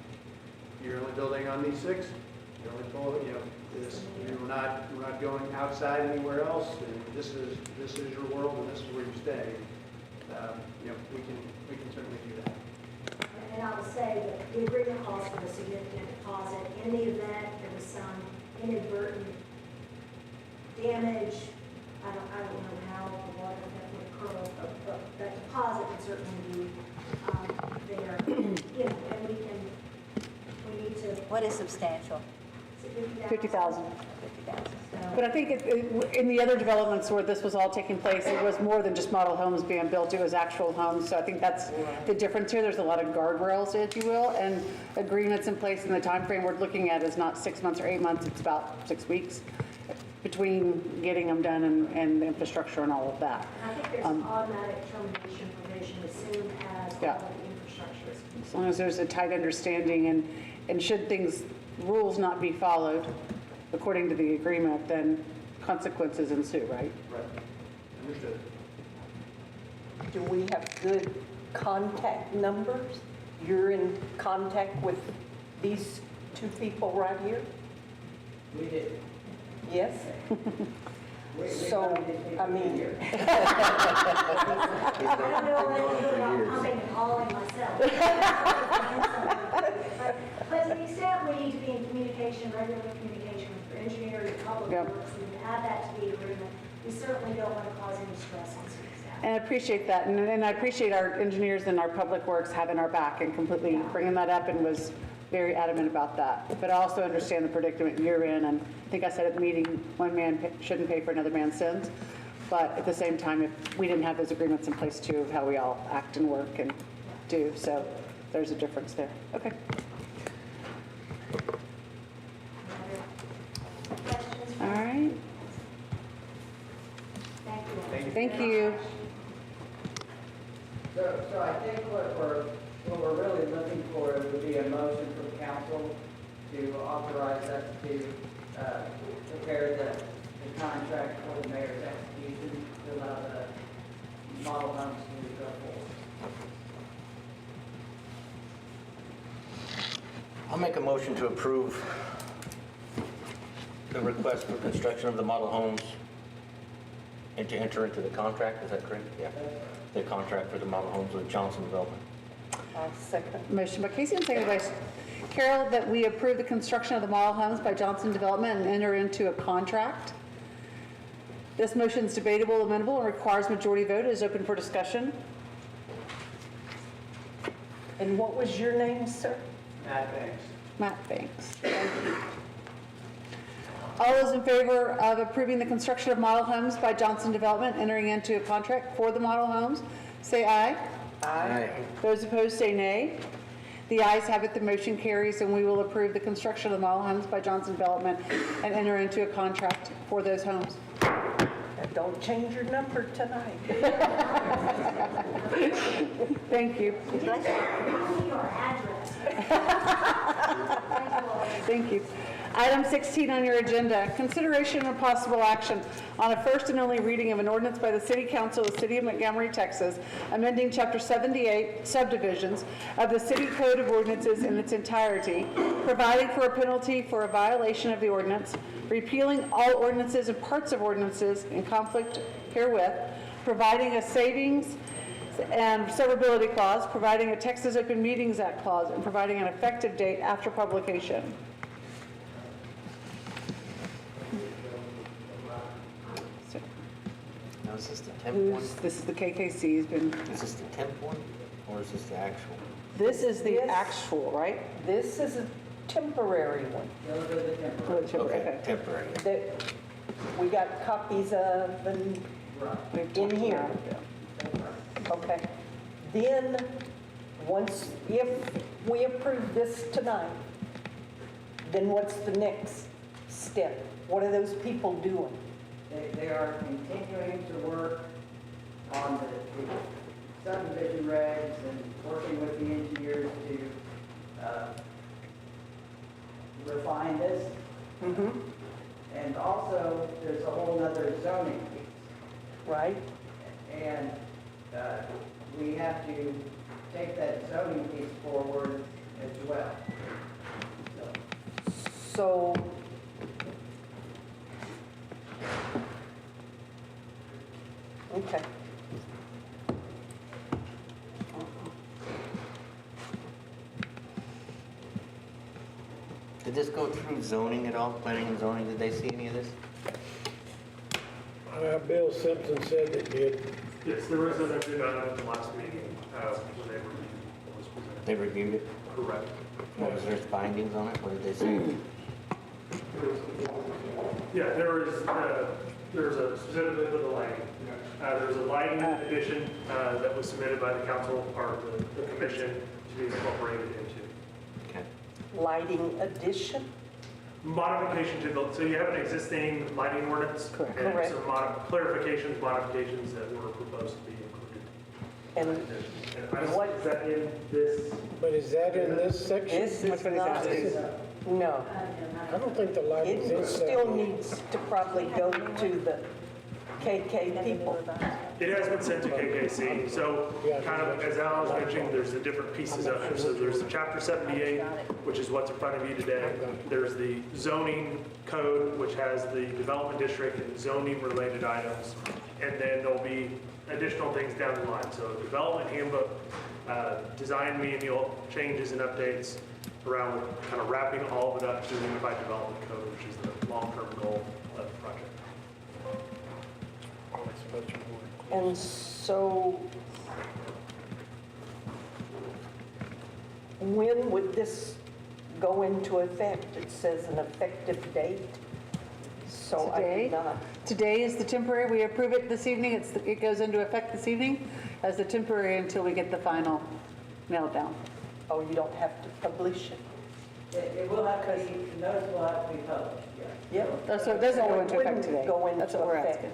you're only building on these 6, you're only pulling, we're not going outside anywhere else, and this is your world, and this is where you stay. We can certainly do that. And I will say that the agreement calls for a significant deposit. In the event there was some inadvertent damage, I don't know how the water theft would occur, but that deposit would certainly be there. And we need to. What is substantial? 50,000. But I think in the other developments where this was all taking place, it was more than just model homes being built, it was actual homes. So I think that's the difference here. There's a lot of guardrails, if you will, and agreements in place, and the time frame we're looking at is not 6 months or 8 months, it's about 6 weeks between getting them done and the infrastructure and all of that. And I think there's an automatic termination provision as soon as all of the infrastructure is complete. As long as there's a tight understanding and should rules not be followed according to the agreement, then consequences ensue, right? Right. Understood. Do we have good contact numbers? You're in contact with these 2 people right here? We did. Yes? So, I mean, I don't know anything about pumping and hauling myself. But to the extent we need to be in communication, regular communication with your engineer, your public works, we can add that to the agreement. We certainly don't want to cause any stress on city staff. And I appreciate that, and I appreciate our engineers and our public works having our back and completely bringing that up and was very adamant about that. But I also understand the predicament you're in, and I think I said at the meeting, one man shouldn't pay for another man's sins. But at the same time, if we didn't have those agreements in place too, of how we all act and work and do, so there's a difference there. Okay. All right. Thank you. So I think what we're really looking for would be a motion from council to authorize us to prepare the contract for the mayor's execution to allow the model homes to go forward. I'll make a motion to approve the request for construction of the model homes and to enter into the contract, is that correct? Yeah. The contract for the model homes with Johnson Development. second. Motion by Casey and seconded by Carol that we approve the construction of the model homes by Johnson Development and enter into a contract. This motion is debatable, amendable, and requires majority vote. It is open for discussion. And what was your name, sir? Matt Banks. Matt Banks. Thank you. All those in favor of approving the construction of model homes by Johnson Development, entering into a contract for the model homes, say aye. Aye. Those opposed say nay. The ayes have it, the motion carries, and we will approve the construction of the model homes by Johnson Development and enter into a contract for those homes. And don't change your number tonight. Thank you. Your address. Thank you. Item 16 on your agenda, consideration and possible action on a first and only reading of an ordinance by the City Council of the City of Montgomery, Texas, amending Chapter 78 subdivisions of the City Code of Ordinances in its entirety, providing for a penalty for a violation of the ordinance, repealing all ordinances and parts of ordinances in conflict herewith, providing a savings and severability clause, providing a Texas Open Meetings Act clause, and providing an effective date after publication. Now, is this the temp one? This is the KKC. Has been. Is this the temp one, or is this the actual? This is the actual, right? This is a temporary one. Okay, temporary. That we got copies of and in here. Okay. Then, if we approve this tonight, then what's the next step? What are those people doing? They are continuing to work on the subdivision regs and working with the engineers to refine this. And also, there's a whole nother zoning piece. Right. And we have to take that zoning piece forward as well. So, okay. Did this go through zoning at all, planning and zoning? Did they see any of this? Bill Simpson said it did. Yes, there was an agenda item at the last meeting when they reviewed what was presented. They reviewed it? Correct. What was their findings on it? What did they say? Yeah, there's a specifically for the lighting. There's a lighting addition that was submitted by the council or the commission to be incorporated into. Okay. Lighting addition? Modification to the, so you have an existing lighting ordinance. Correct. And some clarifications, modifications that were proposed to be included. And I don't, is that in this? But is that in this section? This is not, no. I don't think the lighting's It in still needs to probably go to the KK people. It has been sent to KKC. So kind of, as Alan was mentioning, there's the different pieces of it. So there's the Chapter 78, which is what's in front of you today. There's the zoning code, which has the development district and zoning related items. And then there'll be additional things down the line. So development handbook, design manual, changes and updates around kind of wrapping all of it up to the Unified Development Code, which is the long-term goal of the project. And so, when would this go into effect? It says an effective date, so I Today? did not. Today is the temporary, we approve it this evening, it goes into effect this evening as the temporary until we get the final nailed down. Oh, you don't have to publish it? It will have to be, the notice will have to be published, yes. Yep. So it doesn't go So it into effect wouldn't today. go into That's what we're effect. asking.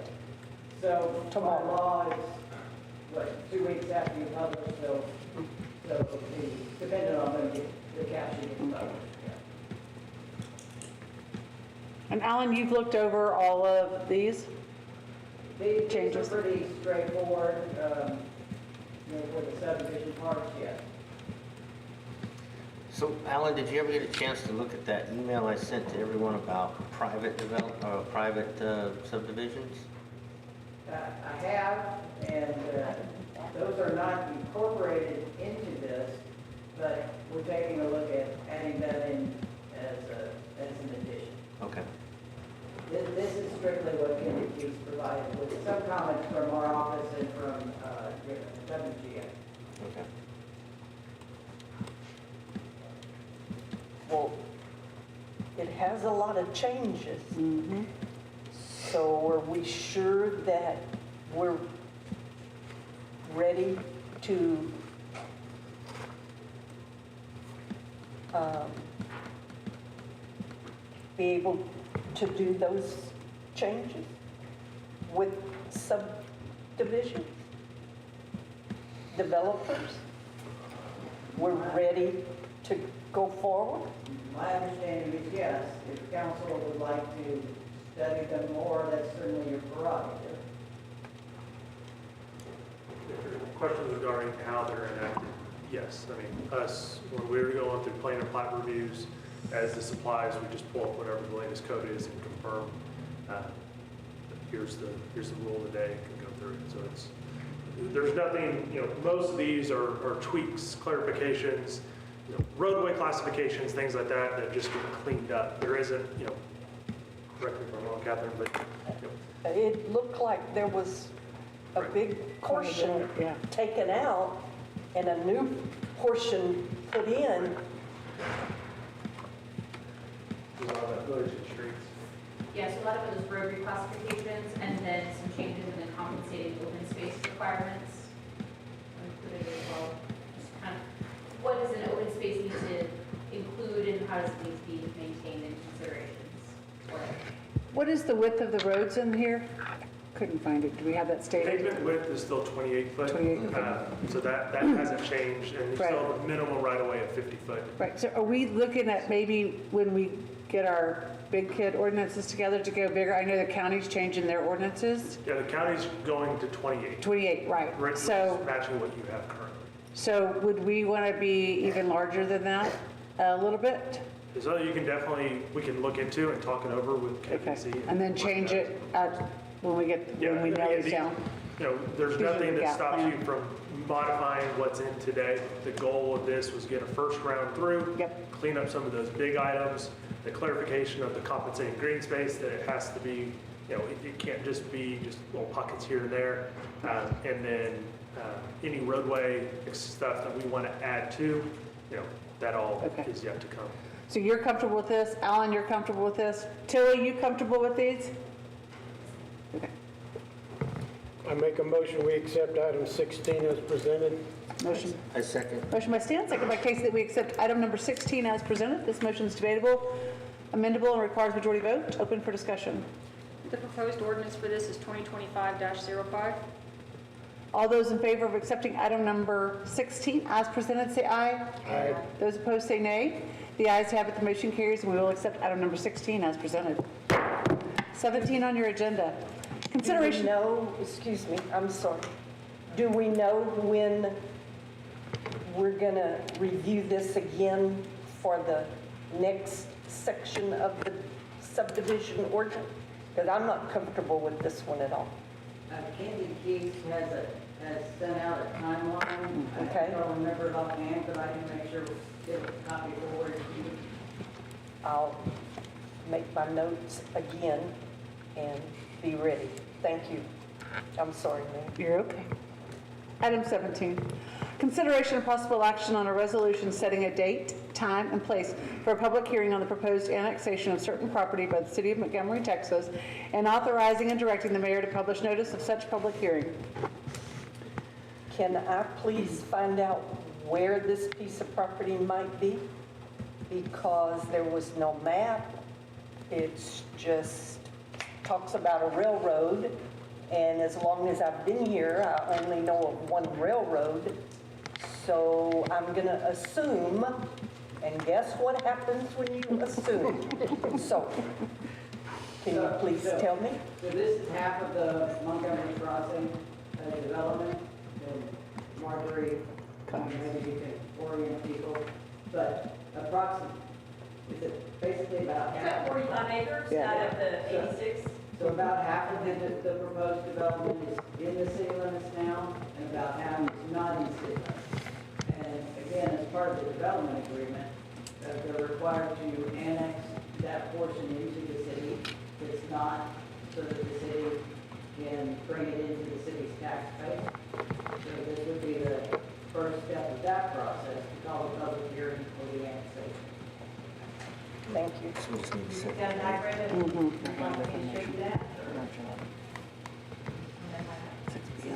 So Tomorrow. our law is, what, 2 weeks after you publish, so depending on when the caption gets published. And Alan, you've looked over all of these? These Changes. are pretty straightforward, for the subdivision parts, yes. So Alan, did you ever get a chance to look at that email I sent to everyone about private subdivisions? I have, and those are not incorporated into this, but we're taking a look at adding that in as an addition. Okay. This is strictly what Kentucky's provided, with some comments from our office and from WGA. Okay. Well, it has a lot of changes. So are we sure that we're ready to be able to do those changes with subdivisions? Developers? We're ready to go forward? My understanding is yes. If council would like to study them more, that's certainly your prerogative. Questions regarding how they're enacted? Yes. I mean, us, when we were going through plan and plat reviews, as this applies, we just pull up whatever the latest code is and confirm. Here's the rule of the day, can go through it. So there's nothing, most of these are tweaks, clarifications, roadway classifications, things like that just get cleaned up. There isn't, correct me if I'm wrong, Catherine, but It looked like there was a big portion taken out and a new portion put in. A lot of village and streets. Yes, a lot of it is road reclassifications and then some changes in the compensated open space requirements included as well. Just kind of, what does an open space need to include and how does it need to be maintained in considerations for it? What is the width of the roads in here? Couldn't find it. Do we have that stated? pavement width is still 28 foot. 28, So that hasn't changed, and you Right. still have a minimum right away of 50 foot. Right, so are we looking at maybe when we get our big kid ordinances together to go bigger? I know the county's changing their ordinances. Yeah, the county's going to 28. 28, right. Right, So, matching what you have currently. so would we want to be even larger than that a little bit? So you can definitely, we can look into and talk it over with Okay, KPC. and then change it when we nail again, these down? There's These are nothing the that gap stops plan. you from modifying what's in today. The goal of this was get a first round through, clean up some of those big items, the clarification of the compensating green space, that it has to be, it can't just be just little pockets here and there. And then any roadway stuff that we want to add to, that all is yet to come. So you're comfortable with this? Alan, you're comfortable with this? Tilly, you comfortable with these? Okay. I make a motion, we accept item 16 as presented. Motion. I second. Motion by Stan, second by Casey, that we accept item number 16 as presented. This motion is debatable, amendable, and requires majority vote. Open for discussion. The proposed ordinance for this is 2025-05. All those in favor of accepting item number 16 as presented, say aye. Aye. Those opposed, say nay. The ayes have it, the motion carries, and we will accept item number 16 as presented. 17 on your agenda. Consideration. Do we know, excuse me, I'm sorry. Do we know when we're going to review this again for the next section of the subdivision ordinance? Because I'm not comfortable with this one at all. Candy Keys has sent out a timeline. Okay. I don't remember it offhand, but I can make sure we get a copy forward to you. I'll make my notes again and be ready. Thank you. I'm sorry, ma'am. You're okay. Item 17, consideration and possible action on a resolution setting a date, time, and place for a public hearing on the proposed annexation of certain property by the city of Montgomery, Texas, and authorizing and directing the mayor to publish notice of such public hearing. Can I please find out where this piece of property might be? Because there was no map. It's just talks about a railroad. And as long as I've been here, I only know of one railroad. So I'm going to assume, and guess what happens when you assume? So, can you please tell me? So this is half of the Montgomery Crossing development. And Marjorie, maybe you can orient people, but approximately, is it basically about half? 45 acres out of the 86. So about half of the proposed development is in the city limits now, and about half is not in city limits. And again, as part of the development agreement, they're required to annex that portion into the city. It's not so that the city can bring it into the city's tax base. So this would be the first step of that process, to call a public hearing for the annexation. Thank you. Got a diagram of it? Like we can show you that?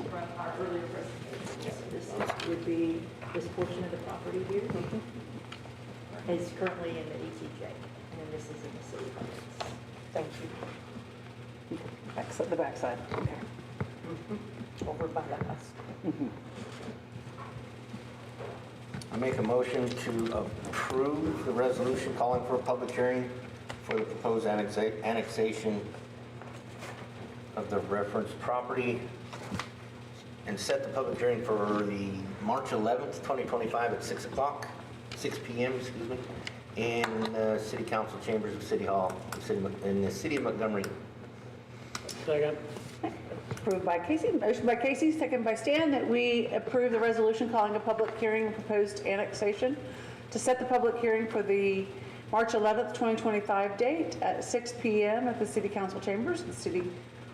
From our earlier presentation. This would be this portion of the property here. Is currently in the ETJ, and then this is in the city limits. Thank you. The backside. Okay. Over by the house. I make a motion to approve the resolution calling for a public hearing for the proposed annexation of the referenced property and set the public hearing for the March 11th, 2025 at 6 p.m., excuse me, in the City Council chambers of City Hall in the city of Montgomery. Second. Approved by Casey. Motion by Casey, second by Stan, that we approve the resolution calling a public hearing on proposed annexation to set the public hearing for the March 11th, 2025 date at 6 p.m. at the City Council chambers of the City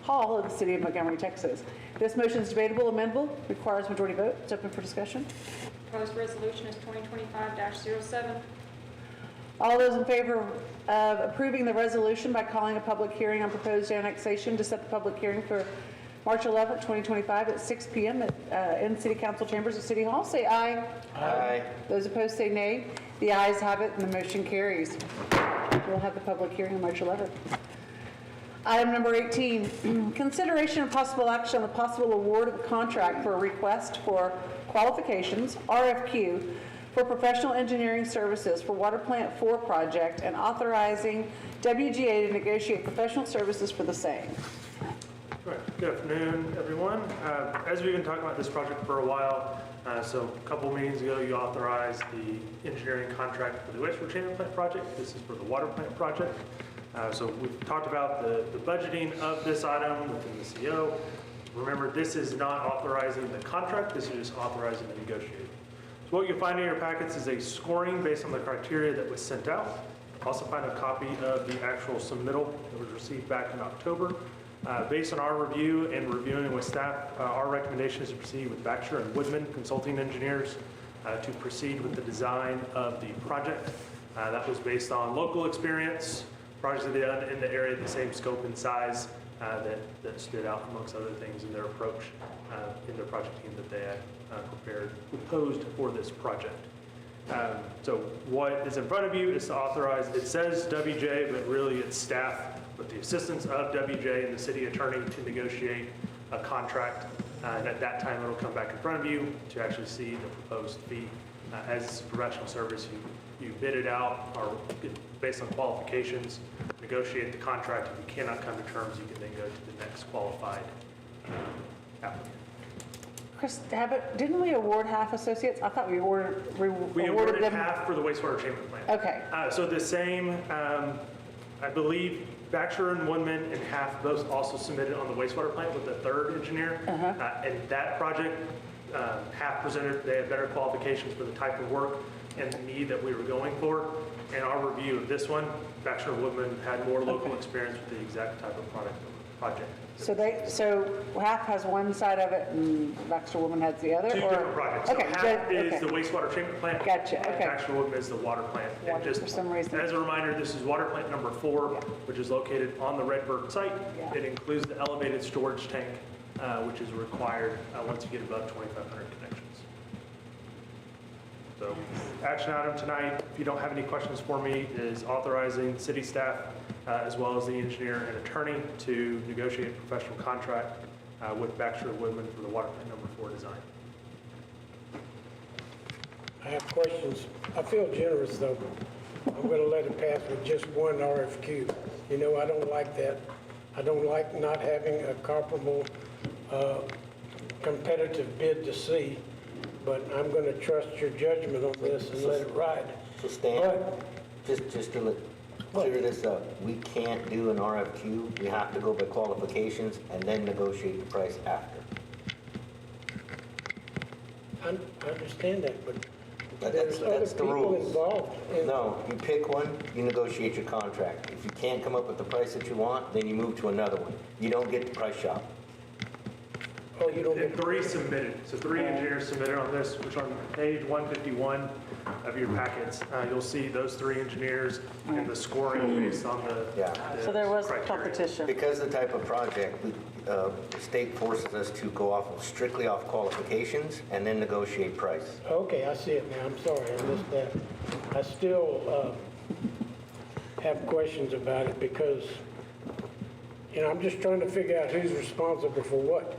Hall of the City of Montgomery, Texas. This motion is debatable, amendable, requires majority vote. It's open for discussion. Proposed resolution is 2025-07. All those in favor of approving the resolution by calling a public hearing on proposed annexation to set the public hearing for March 11th, 2025 at 6 p.m. In City Council chambers of City Hall, say aye. Aye. Those opposed say nay. The ayes have it and the motion carries. We'll have the public hearing on March 11th. Item number 18, consideration of possible action on the possible award of a contract for a request for qualifications, RFQ, for professional engineering services for Water Plant 4 project and authorizing WGA to negotiate professional services for the same. Right. Good afternoon, everyone. As we've been talking about this project for a while, so a couple meetings ago, you authorized the engineering contract for the wastewater treatment plant project. This is for the water plant project. So we've talked about the budgeting of this item within the CO. Remember, this is not authorizing the contract. This is just authorizing the negotiating. So what you'll find in your packets is a scoring based on the criteria that was sent out. Also find a copy of the actual submittal that was received back in October. Based on our review and reviewing with staff, our recommendation is to proceed with Baxter and Woodman Consulting Engineers to proceed with the design of the project. That was based on local experience, projects that they done in the area, the same scope and size that stood out amongst other things in their approach in their project team that they had proposed for this project. So what is in front of you is to authorize, it says WJ, but really it's staff with the assistance of WJ and the city attorney to negotiate a contract. And at that time, it'll come back in front of you to actually see the proposed fee. As professional service, you bid it out or based on qualifications. negotiate the contract. If you cannot come to terms, you can then go to the next qualified applicant. Chris, didn't we award half associates? I thought we awarded them. Half for the wastewater treatment plant. Okay. So the same, I believe Baxter and Woodman and half both also submitted on the wastewater plant with the third engineer. And that project, half presented, they had better qualifications for the type of work and the need that we were going for. In our review of this one, Baxter and Woodman had more local experience with the exact type of project. So half has one side of it and Baxter Woman has the other? Two different projects. So Okay. half is the wastewater treatment plant. Gotcha, and okay. Baxter Woodman is the water plant. And just for some reason. as a reminder, this is water plant number 4, which is located on the Redbird site. Yeah. It includes the elevated storage tank, which is required once you get above 2,500 connections. So action item tonight, if you don't have any questions for me, is authorizing city staff as well as the engineer and attorney to negotiate a professional contract with Baxter Woodman for the water plant number 4 design. I have questions. I feel generous, though. I'm going to let it pass with just one RFQ. You know, I don't like that. I don't like not having a comparable competitive bid to see, but I'm going to trust your judgment on this and let it ride. So Stan, just to clear this up, we can't do an RFQ. We have to go by qualifications and then negotiate the price after. I understand that, but That's there's other the people rules. involved. No, you pick one, you negotiate your contract. If you can't come up with the price that you want, then you move to another one. You don't get the price shop. Oh, you don't get 3 submitted. So 3 engineers submitted on this, which on page 151 of your packets, you'll see those 3 engineers and the scoring based on the So there was criteria. competition. Because the type of project, the state forces us to go strictly off qualifications and then negotiate price. Okay, I see it now. I'm sorry, I missed that. I still have questions about it because, you know, I'm just trying to figure out who's responsible for what.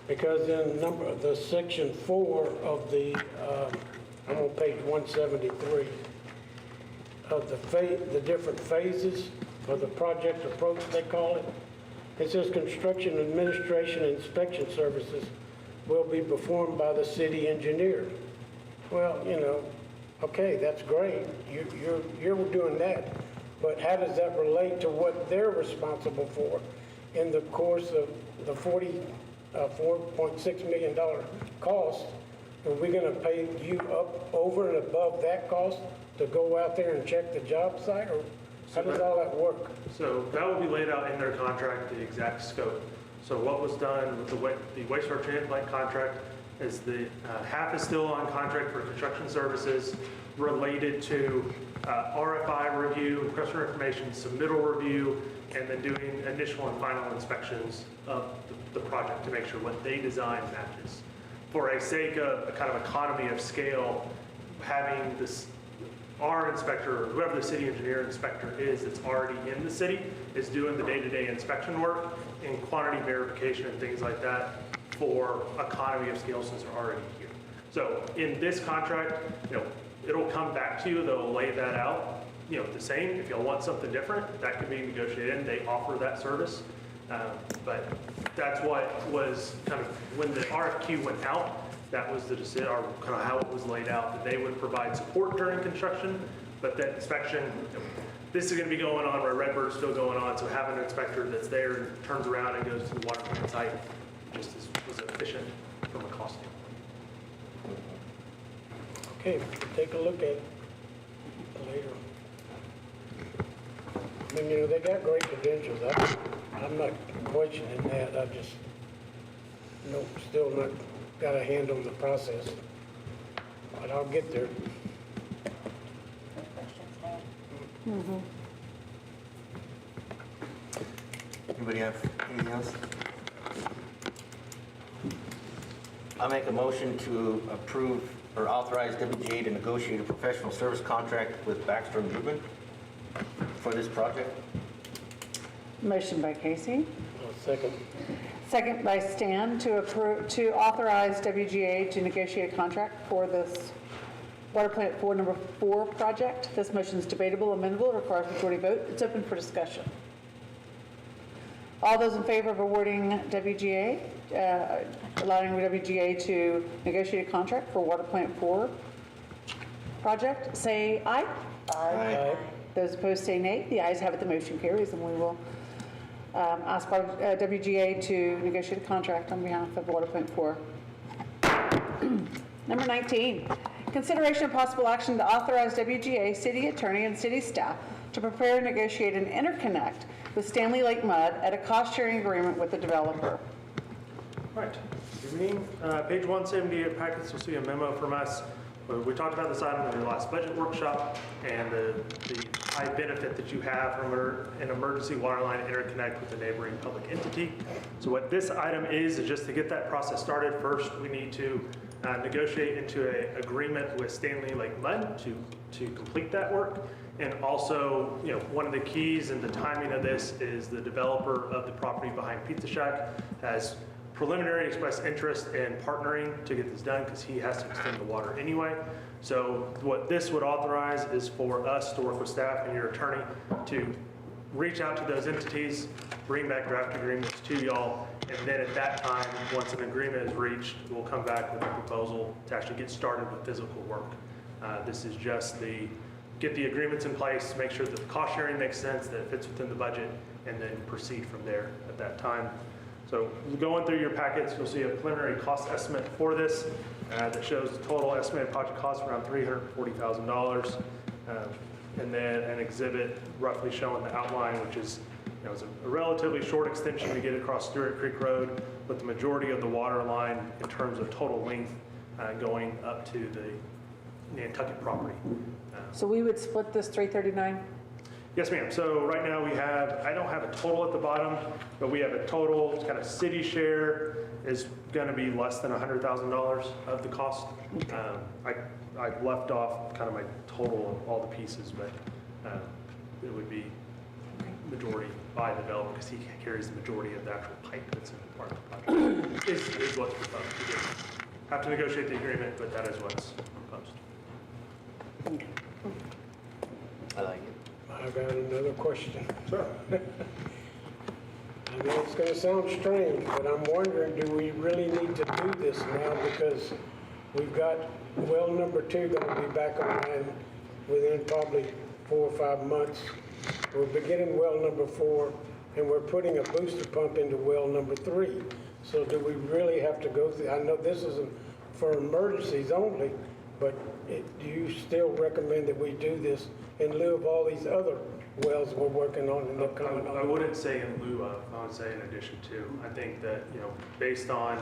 Because in the section 4 of the, I'm on page 173, of the different phases of the project approach, they call it. It says construction, administration, and inspection services will be performed by the city engineer. Well, you know, okay, that's great. You're doing that. But how does that relate to what they're responsible for in the course of the $4.6 million cost? Are we going to pay you up over and above that cost to go out there and check the job site? Or how does all that work? So that will be laid out in their contract, the exact scope. So what was done with the wastewater treatment plant contract is the half is still on contract for construction services related to RFI review, customer information submittal review, and then doing initial and final inspections of the project to make sure what they design matches. For a sake of a kind of economy of scale, having this, our inspector, or whoever the city engineer inspector is that's already in the city, is doing the day-to-day inspection work and quantity verification and things like that for economy of scale since they're already here. So in this contract, you know, it'll come back to you, they'll lay that out, you know, the same. If y'all want something different, that could be negotiated in. They offer that service. But that's what was kind of, when the RFQ went out, that was the decision, or kind of how it was laid out, that they would provide support during construction, but that inspection, you know, this is going to be going on where Redbird's still going on, so having an inspector that's there and turns around and goes to the water plant site just was efficient from a cost standpoint. Okay, we'll take a look at it later. I mean, you know, they got great credentials. I'm not questioning that. I just, still not got a hand on the process. But I'll get there. Anybody have anything else? I make a motion to approve or authorize WGA to negotiate a professional service contract with Baxter and Woodman for this project. Motion by Casey. Second. Second by Stan to authorize WGA to negotiate a contract for this Water Plant 4, number 4 project. This motion is debatable, amendable, requires majority vote. It's open for discussion. All those in favor of awarding WGA, allowing WGA to negotiate a contract for Water Plant 4 project, say aye. Aye. Those opposed say nay. The ayes have it, the motion carries, and we will ask WGA to negotiate a contract on behalf of Water Plant 4. Number 19, consideration of possible action to authorize WGA, city attorney, and city staff to prepare and negotiate an interconnect with Stanley Lake Mud at a cost-sharing agreement with the developer. Right. Good evening. Page 170 of packets, you'll see a memo from us. We talked about this item in the last budget workshop and the high benefit that you have from an emergency water line interconnect with a neighboring public entity. So what this item is just to get that process started, first we need to negotiate into an agreement with Stanley Lake Mud to complete that work. And also, one of the keys in the timing of this is the developer of the property behind Pizza Shack has preliminary expressed interest in partnering to get this done because he has to extend the water anyway. So what this would authorize is for us to work with staff and your attorney to reach out to those entities, bring back draft agreements to y'all, and then at that time, once an agreement is reached, we'll come back with a proposal to actually get started with physical work. This is just get the agreements in place, make sure that the cost sharing makes sense, that it fits within the budget, and then proceed from there at that time. So going through your packets, you'll see a preliminary cost estimate for this that shows the total estimated project cost around $340,000. And then an exhibit roughly showing the outline, which is it's a relatively short extension to get across Stewart Creek Road, with the majority of the water line in terms of total length going up to the Nantucket property. So we would split this 339? Yes, ma'am. So right now I don't have a total at the bottom, but we have a total kind of city share is going to be less than $100,000 of the cost. I left off kind of my total of all the pieces, but it would be majority by the developer because he carries the majority of the actual pipe that's in part of the project. is what's proposed. We do have to negotiate the agreement, but that is what's proposed. I like it. I got another question. Sure. I know it's going to sound strange, but I'm wondering, do we really need to do this now? Because we've got well number 2 going to be back online within probably 4 or 5 months. We're beginning well number 4, and we're putting a booster pump into well number 3. So do we really have to go through? I know this isn't for emergencies only, but do you still recommend that we do this in lieu of all these other wells we're working on and they're coming on? I wouldn't say in lieu of, I would say in addition to. I think that, based on,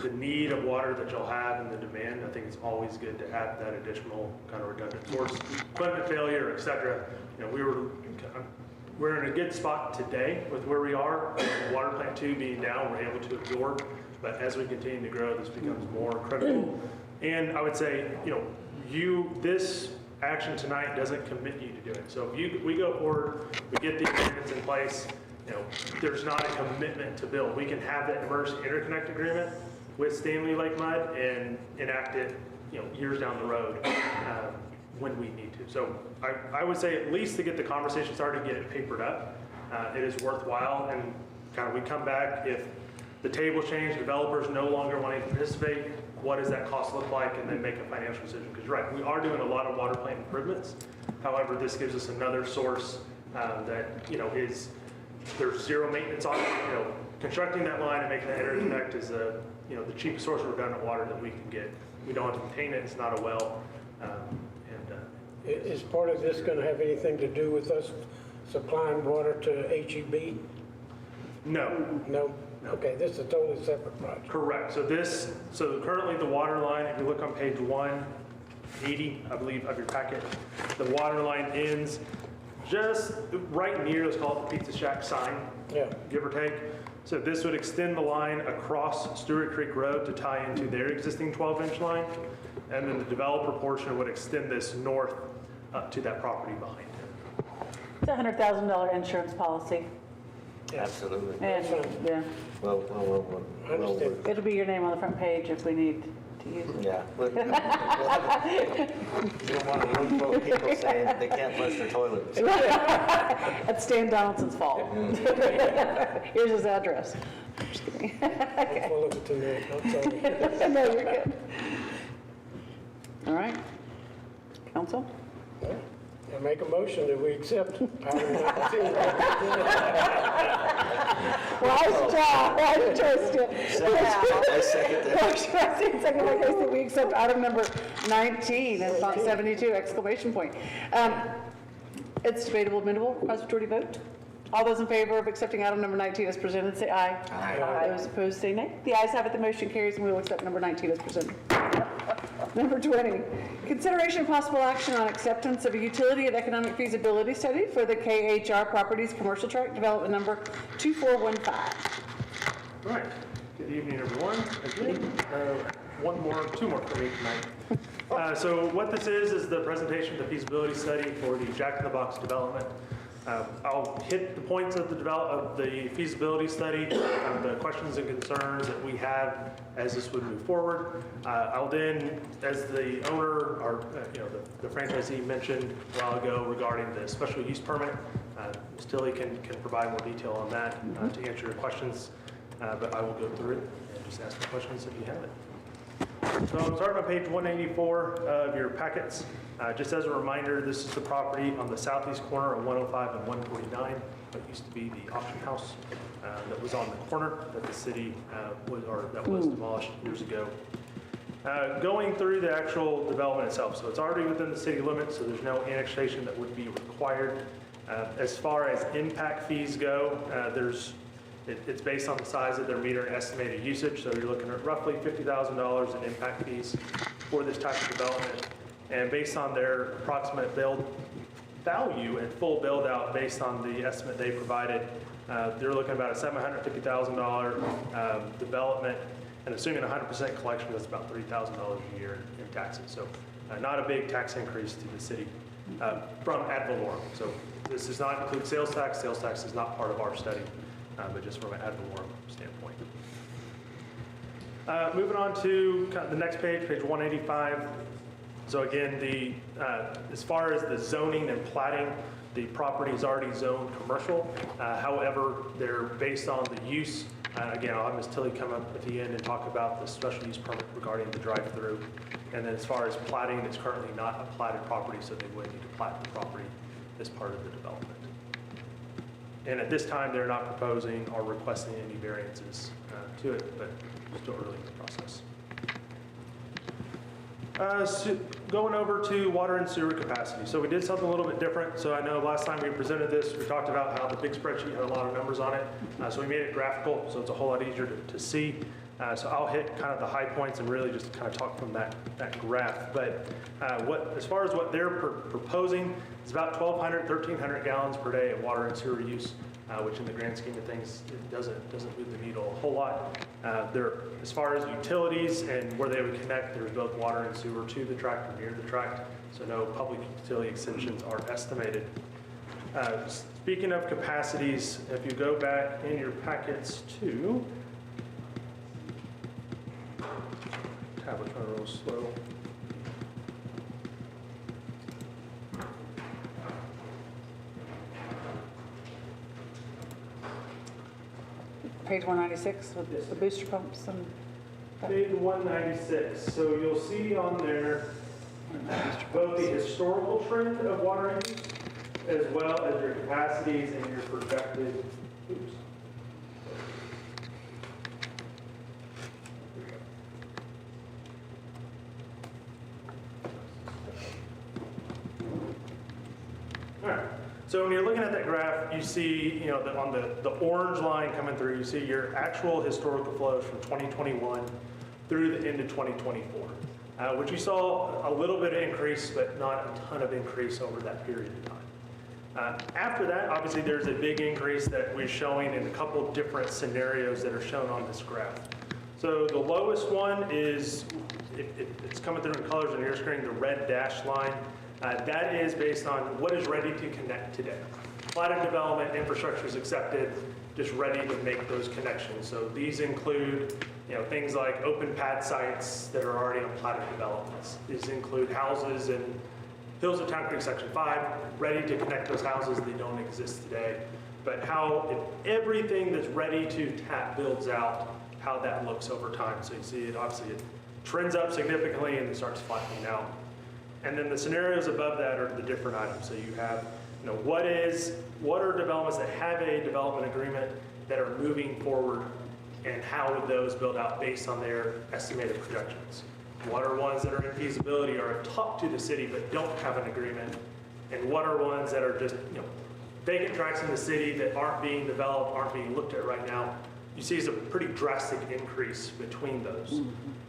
the need of water that you'll have and the demand, I think it's always good to have that additional kind of redundant source. Equipment failure, et cetera. We're in a good spot today with where we are. Water plant 2 being down, we're able to absorb. But as we continue to grow, this becomes more critical. And I would say, this action tonight doesn't commit you to do it. So if we go forward, we get the agreements in place, there's not a commitment to build. We can have that emergency interconnect agreement with Stanley Lake Mud and enact it, years down the road when we need to. So I would say at least to get the conversation started, get it papered up, it is worthwhile. And kind of we come back, if the table change, developers no longer wanting to participate, what does that cost look like, and then make a financial decision. Because you're right, we are doing a lot of water plant improvements. However, this gives us another source that there's zero maintenance on it. Constructing that line and making that interconnect is the cheapest source of redundant water that we can get. We don't have to maintain it; it's not a well. Is part of this going to have anything to do with us supplying water to HEB? No. No. Okay, this is a totally separate project. Correct. So currently the water line, if you look on page 180, I believe, of your packet, the water line ends just right near, let's call it the Pizza Shack sign, give or take. So this would extend the line across Stewart Creek Road to tie into their existing 12-inch line. And then the developer portion would extend this north up to that property behind it. It's a $100,000 insurance policy. Absolutely. And, yeah. Well, It'll be your name on the front page if we need to use it. Yeah. You don't want a room full of people saying they can't flush their toilets. That's Stan Donaldson's fault. Here's his address. Just kidding. Let's look at tonight. I'm sorry. No, you're good. All right. Council? I make a motion that we accept item 19. Wise job, wise choice. I second that. Motion by Stan, second by Casey, we accept item number 19 and font 72, exclamation point. It's debatable, amendable, request majority vote. All those in favor of accepting item number 19 as presented, say aye. Aye. Those opposed, say nay. The ayes have it, the motion carries, and we will accept number 19 as presented. Number 20, consideration of possible action on acceptance of a utility and economic feasibility study for the KHR Properties Commercial Tract Development Number 2415. All right. Good evening, everyone. Again, two more for me tonight. So what this is the presentation of the feasibility study for the Jack in the Box development. I'll hit the points of the feasibility study, the questions and concerns that we have as this would move forward. I'll then, as the owner or the franchisee mentioned a while ago regarding the special use permit, Ms. Tilley can provide more detail on that to answer your questions. But I will go through it and just ask the questions if you have it. So I'm starting on page 184 of your packets. Just as a reminder, this is the property on the southeast corner of 105 and 149. What used to be the auction house that was on the corner that the city was demolished years ago. Going through the actual development itself, so it's already within the city limits, so there's no annexation that would be required. As far as impact fees go, it's based on the size of their meter and estimated usage, so you're looking at roughly $50,000 in impact fees for this type of development. And based on their approximate build value and full build out based on the estimate they provided, they're looking at about a $750,000 development, and assuming 100% collection, that's about $3,000 a year in taxes. So not a big tax increase to the city from ad valorem. So this does not include sales tax. Sales tax is not part of our study, but just from an ad valorem standpoint. Moving on to the next page, page 185. So again, as far as the zoning and platting, the property is already zoned commercial. However, they're based on the use. Again, I'll have Ms. Tilley come up at the end and talk about the special use permit regarding the drive-through. And then as far as platting, it's currently not a platted property, so they would need to plat the property as part of the development. And at this time, they're not proposing or requesting any variances to it, but still early in the process. So going over to water and sewer capacity. So we did something a little bit different. So I know last time we presented this, we talked about how the big spreadsheet had a lot of numbers on it. So we made it graphical, so it's a whole lot easier to see. So I'll hit kind of the high points and really just kind of talk from that graph. But as far as what they're proposing, it's about 1,200, 1,300 gallons per day of water and sewer use, which in the grand scheme of things, it doesn't move the needle a whole lot. As far as utilities and where they would connect, there's both water and sewer to the tract or near the tract, so no public utility extensions are estimated. Speaking of capacities, if you go back in your packets to, tablet's running real slow. Page 196 with the booster pumps and... Page 196, so you'll see on there both the historical trend of water use as well as your capacities and your projected, oops. All right. So when you're looking at that graph, you see, on the orange line coming through, you see your actual historical flows from 2021 through the end of 2024, which you saw a little bit of increase, but not a ton of increase over that period of time. After that, obviously, there's a big increase that we're showing in a couple different scenarios that are shown on this graph. So the lowest one is, it's coming through in colors on your screen, the red dashed line. That is based on what is ready to connect today. Platted development, infrastructure is accepted, just ready to make those connections. So these include, things like open pad sites that are already on platted developments. These include houses in Hills of Town Creek Section 5, ready to connect those houses that don't exist today. But how, if everything that's ready to tap builds out, how that looks over time. So you see it, obviously it trends up significantly and it starts flattening out. And then the scenarios above that are the different items. So you have, what are developments that have a development agreement that are moving forward, and how would those build out based on their estimated projections? What are ones that are in feasibility or have talked to the city but don't have an agreement? And what are ones that are just, vacant tracts in the city that aren't being developed, aren't being looked at right now? You see is a pretty drastic increase between those.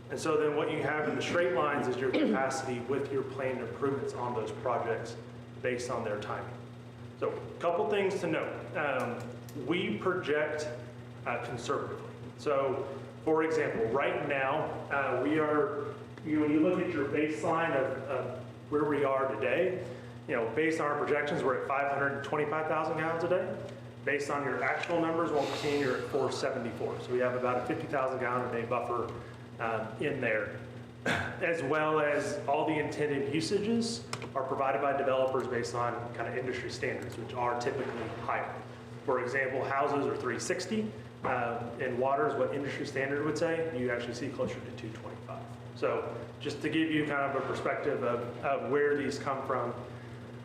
And so then what you have in the straight lines is your capacity with your planned improvements on those projects based on their timing. So a couple things to note. We project conservatively. So for example, right now, we are, when you look at your baseline of where we are today, based on our projections, we're at 525,000 gallons a day. Based on your actual numbers, 1%, you're at 474. So we have about a 50,000 gallon a day buffer in there, as well as all the intended usages are provided by developers based on kind of industry standards, which are typically higher. For example, houses are 360, and water is what industry standard would say. You actually see closer to 225. So just to give you kind of a perspective of where these come from.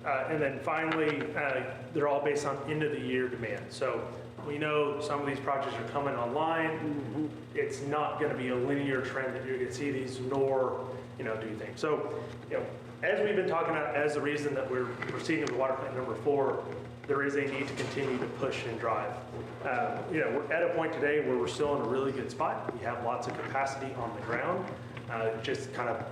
And then finally, they're all based on end of the year demand. So we know some of these projects are coming online. It's not going to be a linear trend that you're going to see these nor, do things. So, as we've been talking about as the reason that we're proceeding with water plant number 4, there is a need to continue to push and drive. We're at a point today where we're still in a really good spot. We have lots of capacity on the ground. Just kind of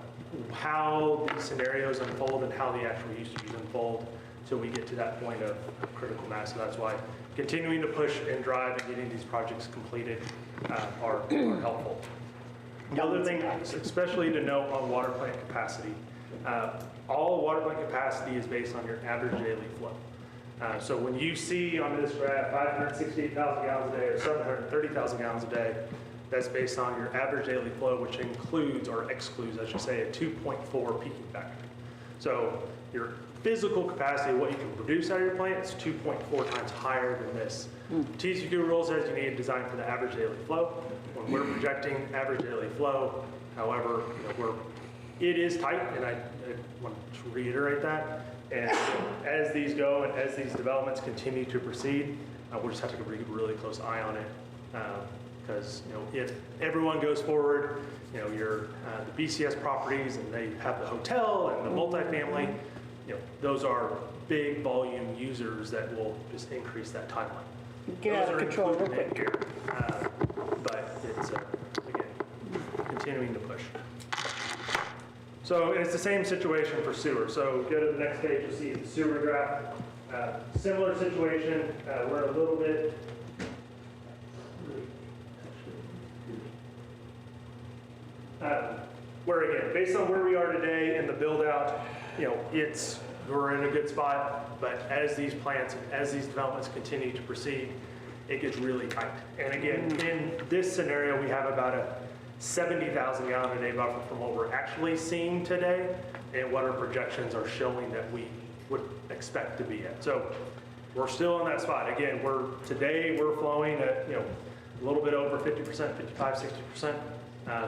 how the scenarios unfold and how the actual usages unfold till we get to that point of critical mass. So that's why continuing to push and drive and getting these projects completed are helpful. The other thing, especially to note on water plant capacity, all water plant capacity is based on your average daily flow. So when you see on this graph 568,000 gallons a day or 730,000 gallons a day, that's based on your average daily flow, which includes, or excludes, I should say, a 2.4 peaking factor. So your physical capacity of what you can produce out of your plant is 2.4 times higher than this. TCEQ rule says you need to design for the average daily flow. When we're projecting average daily flow, however, it is tight, and I want to reiterate that. And as these go and as these developments continue to proceed, we'll just have to keep a really close eye on it. Because if everyone goes forward, your the BCS properties and they have the hotel and the multifamily, those are big volume users that will just increase that timeline. Get out of control real quick. Here, but it's again continuing to push. So it's the same situation for sewer. So go to the next page, you'll see the sewer graph. Similar situation. We're a little bit. Where again, based on where we are today in the build out, we're in a good spot, but as these plants, as these developments continue to proceed, it gets really tight. And again, in this scenario, we have about a 70,000 gallon a day buffer from what we're actually seeing today and what our projections are showing that we would expect to be at. So we're still in that spot. Again, today we're flowing at, a little bit over 50%, 55, 60%.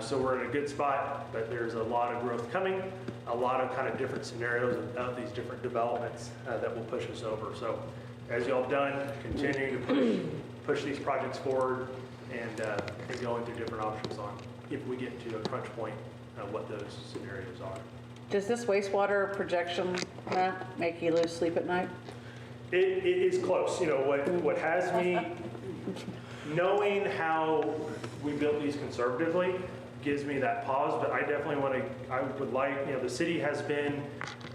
So we're in a good spot, but there's a lot of growth coming, a lot of kind of different scenarios of these different developments that will push us over. So as y'all have done, continuing to push these projects forward and going through different options on if we get to a crunch point, what those scenarios are. Does this wastewater projection make you lose sleep at night? It is close. What has me knowing how we built these conservatively gives me that pause, but I definitely would like, the city has been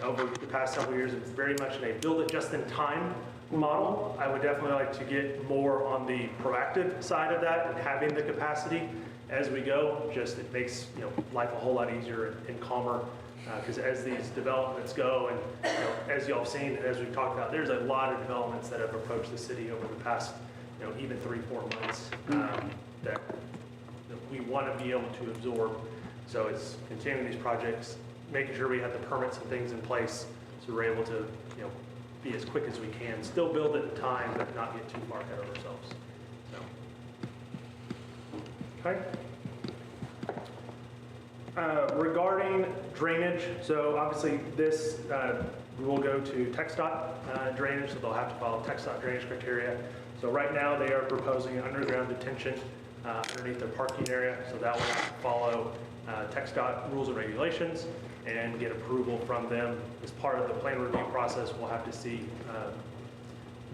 over the past several years very much in a build it just in time model. I would definitely like to get more on the proactive side of that and having the capacity as we go. Just it makes life a whole lot easier and calmer because as these developments go and as y'all have seen and as we've talked about, there's a lot of developments that have approached the city over the past even 3-4 months that we want to be able to absorb. So it's continuing these projects, making sure we have the permits and things in place so we're able to be as quick as we can, still build it in time, but not get too far ahead of ourselves. So, okay. Regarding drainage, so obviously this will go to TxDOT drainage, so they'll have to follow TxDOT drainage criteria. So right now they are proposing underground detention underneath their parking area, so that will have to follow TxDOT rules and regulations and get approval from them. As part of the plan review process, we'll have to see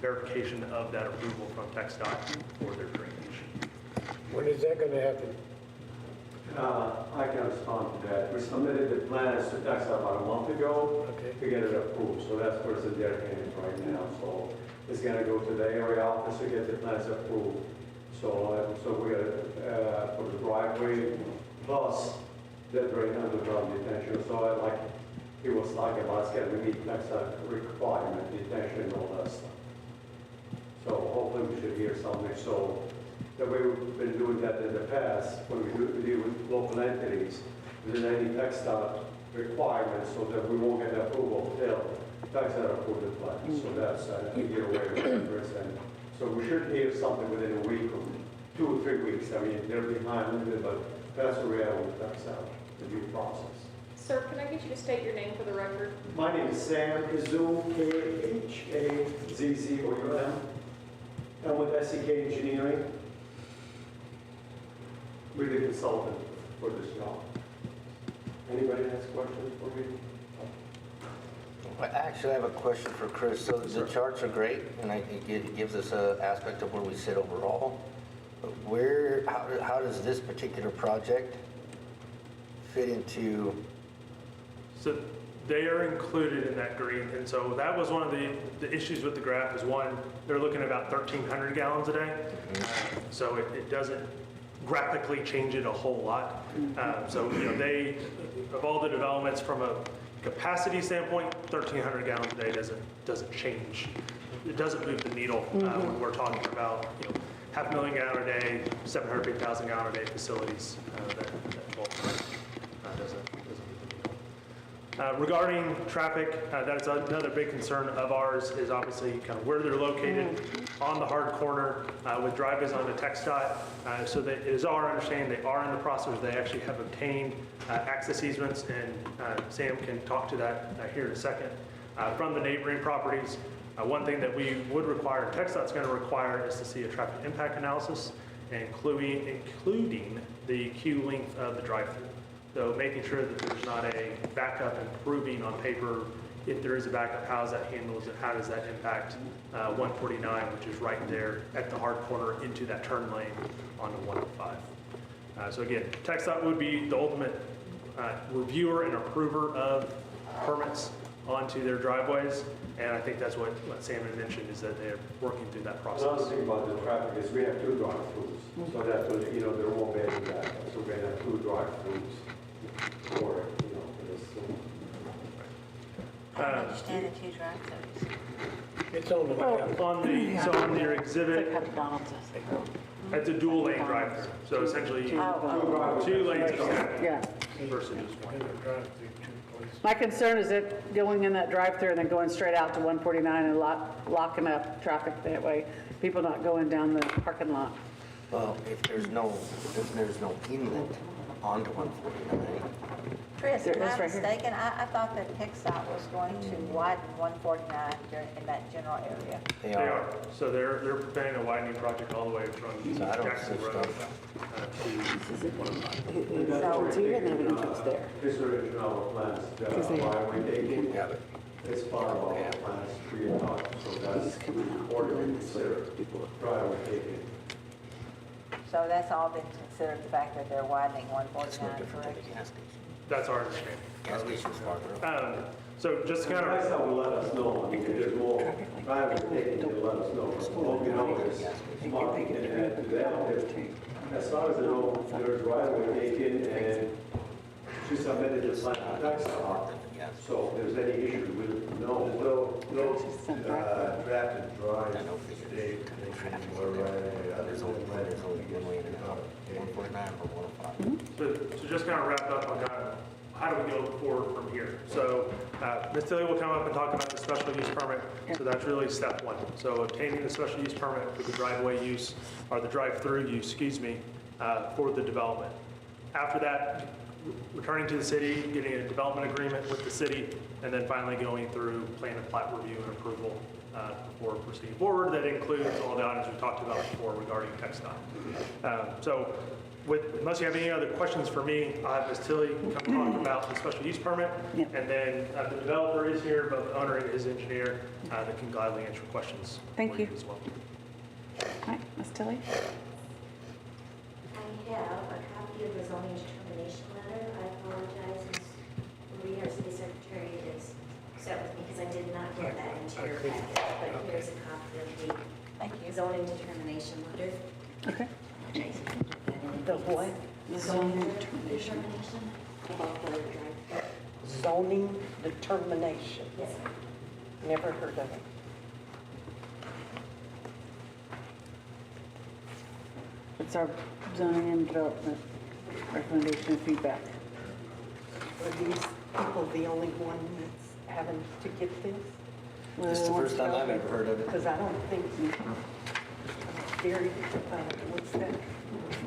verification of that approval from TxDOT for their drainage. When is that going to happen? I can respond to that. We submitted the plans to TxDOT about a month ago to get it approved. So that's what's in their hands right now. So it's going to go to the area office to get the plans approved. So we got for the driveway plus the drain underground detention. So he was talking about it's going to meet TxDOT requirement, detention, and all that stuff. So hopefully we should hear something. So the way we've been doing that in the past, when we deal with local entities, there's any TxDOT requirements so that we won't get approval till TxDOT approve the plan. So that's a year away from this. And so we should hear something within a week or 2 or 3 weeks. I mean, they're behind a little bit, but that's where we are with TxDOT, the due process. Sir, can I get you to state your name for the record? My name is Sam Kazoo, K-H-A-Z-Z-O-U-M. I'm with SEK Engineering. We're the consultant for this job. Anybody has questions for me? Actually, I have a question for Chris. So the charts are great, and it gives us an aspect of where we sit overall. But how does this particular project fit into? So they are included in that green, and so that was one of the issues with the graph is one, they're looking at about 1,300 gallons a day. So it doesn't graphically change it a whole lot. So they, of all the developments from a capacity standpoint, 1,300 gallons a day doesn't change. It doesn't move the needle when we're talking about 500,000 gallon a day, 750,000 gallon a day facilities that bulk doesn't move the needle. Regarding traffic, that is another big concern of ours is obviously kind of where they're located on the hard corner with driveways onto TxDOT. So that it is our understanding they are in the process. They actually have obtained access easements, and Sam can talk to that here in a second. From the neighboring properties, one thing that we would require, and TxDOT's going to require, is to see a traffic impact analysis, including the queue length of the drive-through. So making sure that there's not a backup and proving on paper if there is a backup, how does that handle it? How does that impact 149, which is right there at the hard corner into that turn lane onto 105. So again, TxDOT would be the ultimate reviewer and approver of permits onto their driveways, and I think that's what Sam had mentioned is that they're working through that process. Another thing about the traffic is we have 2 drive-throughs, so that there won't be any backup. So we're going to have 2 drive-throughs for this. I don't understand the 2 drive-throughs. It's on the map. On your exhibit, it's a dual lane drive-through. So essentially, 2 lanes versus just one. My concern is that going in that drive-through and then going straight out to 149 and locking up traffic that way, people not going down the parking lot. Well, if there's no inlet onto 149. Chris, There am is I right here. mistaken? I thought that TxDOT was going to widen 149 in that general area. They are. So they're preparing a widening project all the way from Jackson Road to 105. So it's here and then we can fix there. This original plans, why we taking it's part of our plans, so that's orderly considered driveway taking. So that's all been considered, the fact that they're widening 149, correct? That's our understanding. Gas station's farther up. So just kind Next of, time will let us know if there's more driveway taking, they'll let us know. Well, this Mark can add to that. As far as I know, there's driveway taken and she submitted the plan to TxDOT. ask. So if there's any issue with it, no, drafted drawings. I know figures. There's only one way in and out, 149 or 105. So just kind of wrap up on kind of how do we go forward from here? So Ms. Tilly will come up and talk about the special use permit. So that's really step one. So obtaining the special use permit for the driveway use, or the drive-through use, excuse me, for the development. After that, returning to the city, getting a development agreement with the city, and then finally going through plan and plat review and approval before proceeding forward. That includes all the items we talked about before regarding text dot. So unless you have any other questions for me, I'll have Ms. Tilly come talk about the special use permit. And then the developer is here, both the owner and his engineer, that can gladly answer questions. Thank for you. as well. All right, Ms. Tilly? I have a copy of the zoning determination letter. I apologize, Ms. Marie, our city secretary, is upset with me because I did not get that into your packet. But here's a copy of the zoning determination letter. Okay. The what? Zoning determination. About the drive. Zoning determination. Yes, ma'am. Never heard of it. It's our zoning and development recommendation and feedback. Are these people the only one that's having to get this? This is the first time I've ever heard of it. Because I don't think dairy, what's that?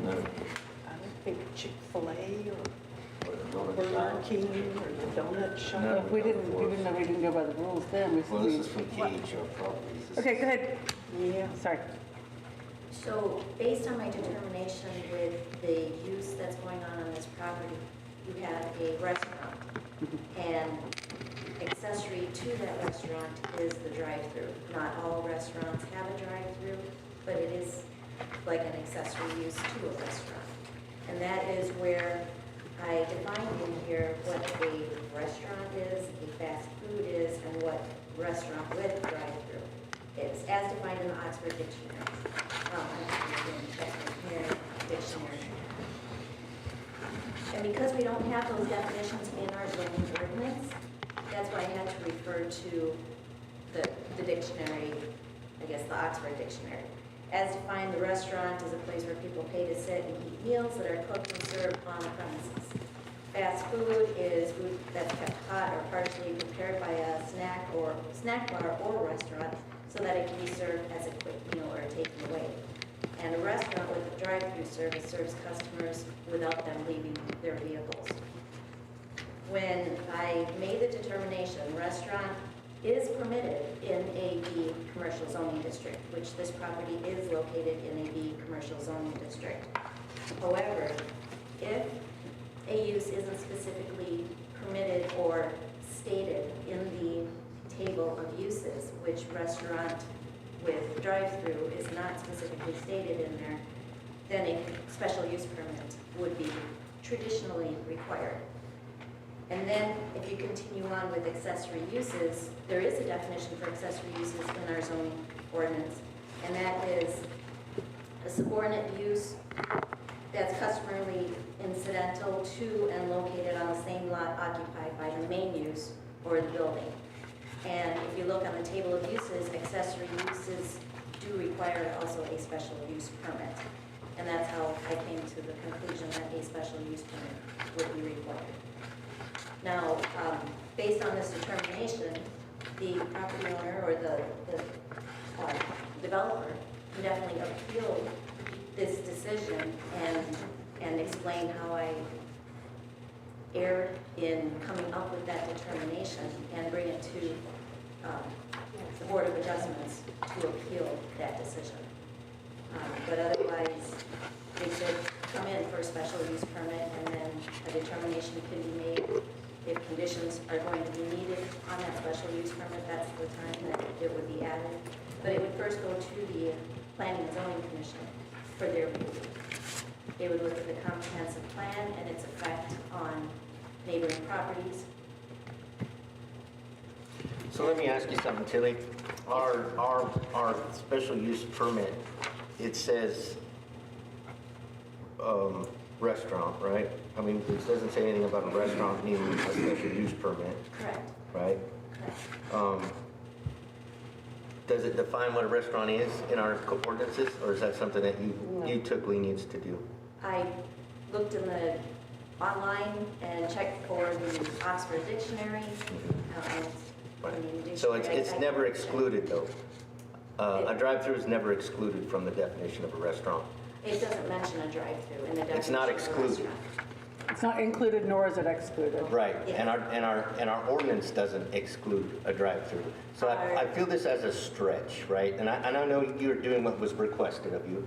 No. I don't think Chick-fil-A or Burger King or the donut shop. Well, if we didn't know we didn't go by the rules then. Well, this is from KHR Properties. Okay, go ahead. Yeah. Sorry. So based on my determination with the use that's going on this property, you have a restaurant. And accessory to that restaurant is the drive-through. Not all restaurants have a drive-through, but it is like an accessory use to a restaurant. And that is where I defined in here what a restaurant is, a fast food is, and what restaurant with drive-through is, as defined in the Oxford Dictionary. Dictionary. And because we don't have those definitions in our zoning ordinance, that's why I had to refer to the dictionary, I guess the Oxford Dictionary. As defined, the restaurant is a place where people pay to sit and eat meals that are cooked and served on the premises. Fast food is food that's kept hot or partially prepared by a snack bar or restaurant so that it can be served as a quick meal or taken away. And a restaurant with a drive-through service serves customers without them leaving their vehicles. When I made the determination, restaurant is permitted in a B commercial zoning district, which this property is located in a B commercial zoning district. However, if a use isn't specifically permitted or stated in the table of uses, which restaurant with drive-through is not specifically stated in there, then a special use permit would be traditionally required. And then if you continue on with accessory uses, there is a definition for accessory uses in our zoning ordinance, and that is a subordinate use that's customarily incidental to and located on the same lot occupied by the main use or the building. And if you look on the table of uses, accessory uses do require also a special use permit. And that's how I came to the conclusion that a special use permit would be required. Now, based on this determination, the property owner or the developer can definitely appeal this decision and explain how I erred in coming up with that determination and bring it to the Board of Adjustments to appeal that decision. But otherwise, they could come in for a special use permit and then a determination can be made. If conditions are going to be needed on that special use permit, that's the time that it would be added. But it would first go to the Planning and Zoning Commission for their review. They would look at the comprehensive plan and its effect on neighboring properties. So let me ask you something, Tilly. Our special use permit, it says restaurant, right? I mean, it doesn't say anything about a restaurant needing a special use permit, Correct, right? correct. Does it define what a restaurant is in our ordinances, or is that something that you took lenience to do? I looked in the online and checked for the Oxford Dictionary. So it's never excluded, though? A drive-through is never excluded from the definition of a restaurant? It doesn't mention a drive-through in the definition. It's not of a excluded? restaurant. It's not included, nor is it excluded. Right, and our ordinance doesn't exclude a drive-through. So I feel this as a stretch, right? And I know you're doing what was requested of you.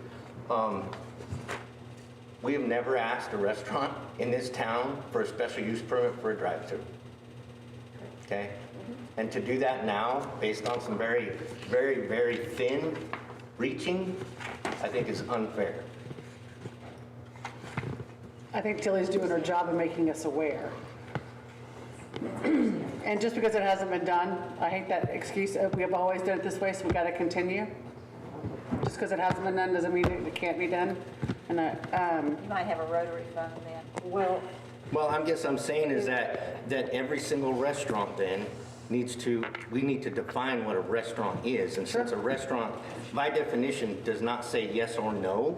We have never asked a restaurant in this town for a special use permit for a drive-through. Okay? And to do that now, based on some very, very, very thin reaching, I think is unfair. I think Tilly's doing her job of making us aware. And just because it hasn't been done, I hate that excuse, we have always done it this way, so we gotta continue. Just because it hasn't been done doesn't mean it can't be done. And You might have a rotary phone then. Well, I guess I'm saying is that every single restaurant then we need to define what a restaurant is. And since a restaurant, by definition, does not say yes or no,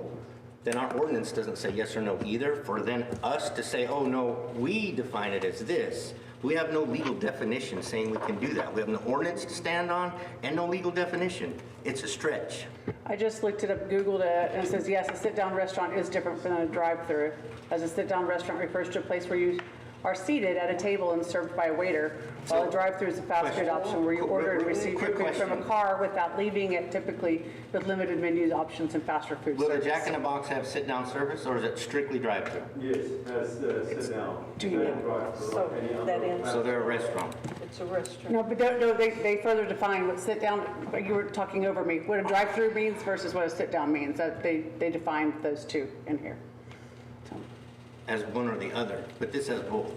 then our ordinance doesn't say yes or no either. For then us to say, oh no, we define it as this. We have no legal definition saying we can do that. We have no ordinance to stand on and no legal definition. It's a stretch. I just looked it up, Googled it, and it says, yes, a sit-down restaurant is different from a drive-through, as a sit-down restaurant refers to a place where you are seated at a table and served by a waiter, while a drive-through is a fast food option where you order and receive your food from a car without leaving it, typically with limited menu options and faster food Will service. the Jack in the Box have sit-down service, or is it strictly drive-through? Yes, that's sit down. Do you- So they're a restaurant. It's a restaurant. No, but no, they further define what sit-down, you were talking over me, what a drive-through means versus what a sit-down means. That they define those two in here. As one or the other, but this has both.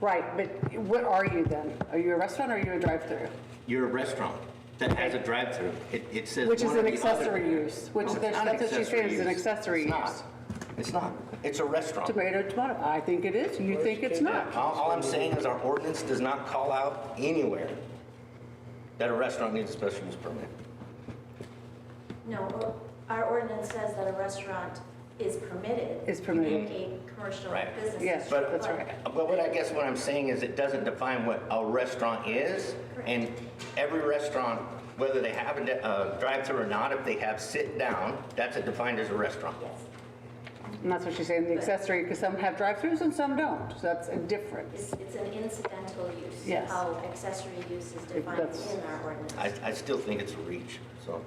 Right, but what are you then? Are you a restaurant or are you a drive-through? You're a restaurant that has a drive-through. It says Which is one or an the other. accessory use, which No, it's that's not what she's saying, accessory is an use. accessory It's not. use. It's not. It's a restaurant. Tomato, tomato. I think it is. You think it's not. All I'm saying is our ordinance does not call out anywhere that a restaurant needs a special use permit. No, our ordinance says that a restaurant is permitted. Is permitted. In a commercial Right. business. Yes, But, that's right. but what I guess what I'm saying is it doesn't define what a restaurant is. And every restaurant, whether they have a drive-through or not, if they have sit-down, that's defined as a restaurant. Yes. And that's what she's saying, the accessory, because some have drive-throughs and some don't. So that's a difference. It's an incidental use. Yes. How accessory use is defined that's- in our ordinance. I still think it's a reach, so.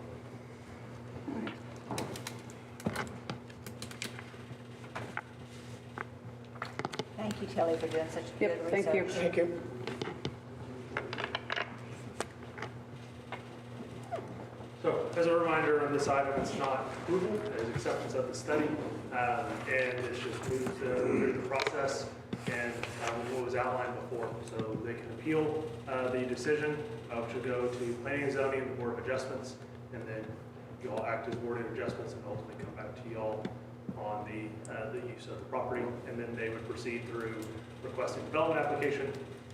Thank you, Kelly, for doing such good Yep, research. thank you. Thank you. So, as a reminder on this item, it's not approval, it's acceptance of the study, and it's just moved through the process and what was outlined before. So they can appeal the decision, which will go to planning and zoning, the board of adjustments, and then you all act as board of adjustments and ultimately come back to y'all on the use of the property. And then they would proceed through requesting development application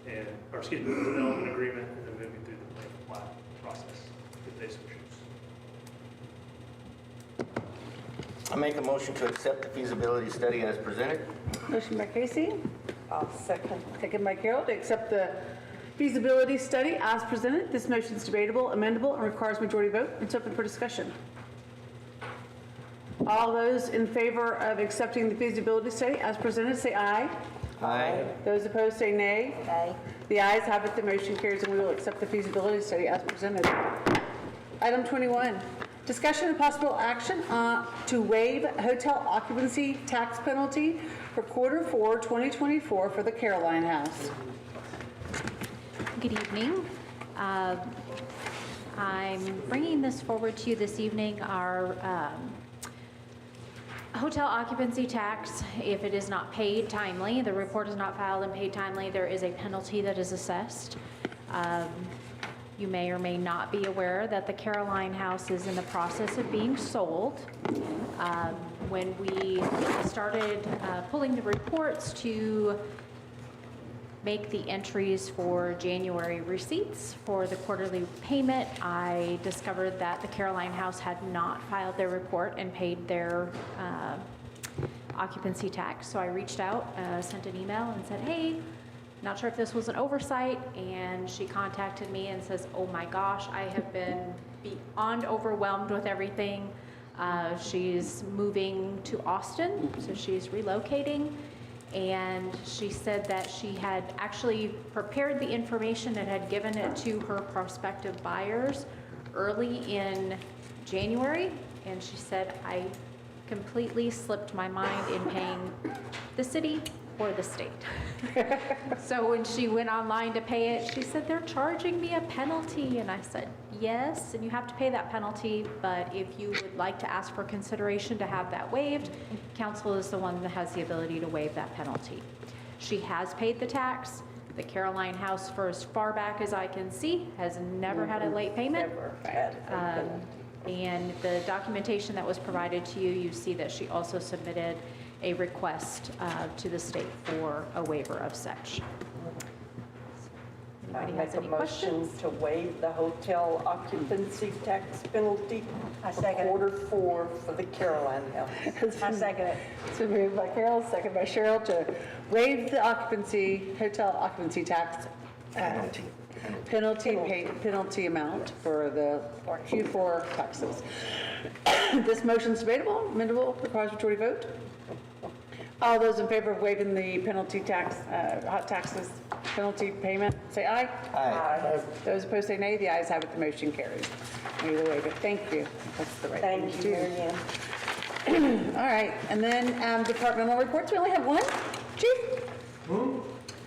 and, or excuse me, development agreement, and then moving through the plan plat process if they so choose. I make a motion to accept the feasibility study as presented. Motion by Casey, I'll second. second by Carol, to accept the feasibility study as presented. This motion is debatable, amendable, and requires majority vote. It's open for discussion. All those in favor of accepting the feasibility study as presented, say aye. Aye. Those opposed, say nay. Aye. The ayes have it, the motion carries, and we will accept the feasibility study as presented. Item 21, discussion and possible action to waive hotel occupancy tax penalty for Q4 2024 for the Caroline House. Good evening. I'm bringing this forward to you this evening. Our hotel occupancy tax, if it is not paid timely, the report is not filed and paid timely, there is a penalty that is assessed. You may or may not be aware that the Caroline House is in the process of being sold. When we started pulling the reports to make the entries for January receipts for the quarterly payment, I discovered that the Caroline House had not filed their report and paid their occupancy tax. So I reached out, sent an email and said, hey, not sure if this was an oversight, and she contacted me and says, oh my gosh, I have been beyond overwhelmed with everything. She's moving to Austin, so she's relocating, and she said that she had actually prepared the information and had given it to her prospective buyers early in January, and she said, I completely slipped my mind in paying the city or the state. So when she went online to pay it, she said, they're charging me a penalty. And I said, yes, and you have to pay that penalty, but if you would like to ask for consideration to have that waived, council is the one that has the ability to waive that penalty. She has paid the tax. The Caroline House, for as far back as I can see, has never had a late payment. Never had a penalty. And the documentation that was provided to you, you see that she also submitted a request to the state for a waiver of such. Anybody has any questions? To waive the hotel occupancy tax penalty I for second it. Q4 for the Caroline House. I second it. It's been moved by Carol, second by Cheryl to waive the hotel occupancy tax penalty amount for the Q4 taxes. This motion is debatable, amendable, requires majority vote. All those in favor of waiving the penalty tax, hot taxes penalty payment, say aye. Aye. Those opposed say nay. The ayes have it, the motion carries. We will waive it. Thank you. That's the right thing Thank to you, do. Mary Ann. All right, and then departmental reports, we only have one, Chief?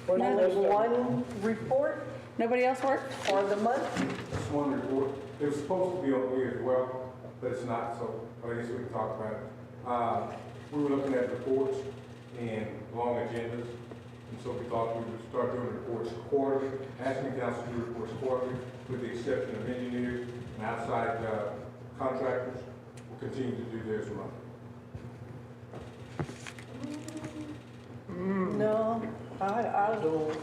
Only one report Nobody else worked? for the month? Just one report. It was supposed to be on here as well, but it's not, so I guess we can talk about it. We were looking at reports and long agendas, and so we thought we would start doing reports quarterly, asking council to do reports quarterly, with the exception of engineers and outside contractors. We'll continue to do theirs monthly. No, I don't.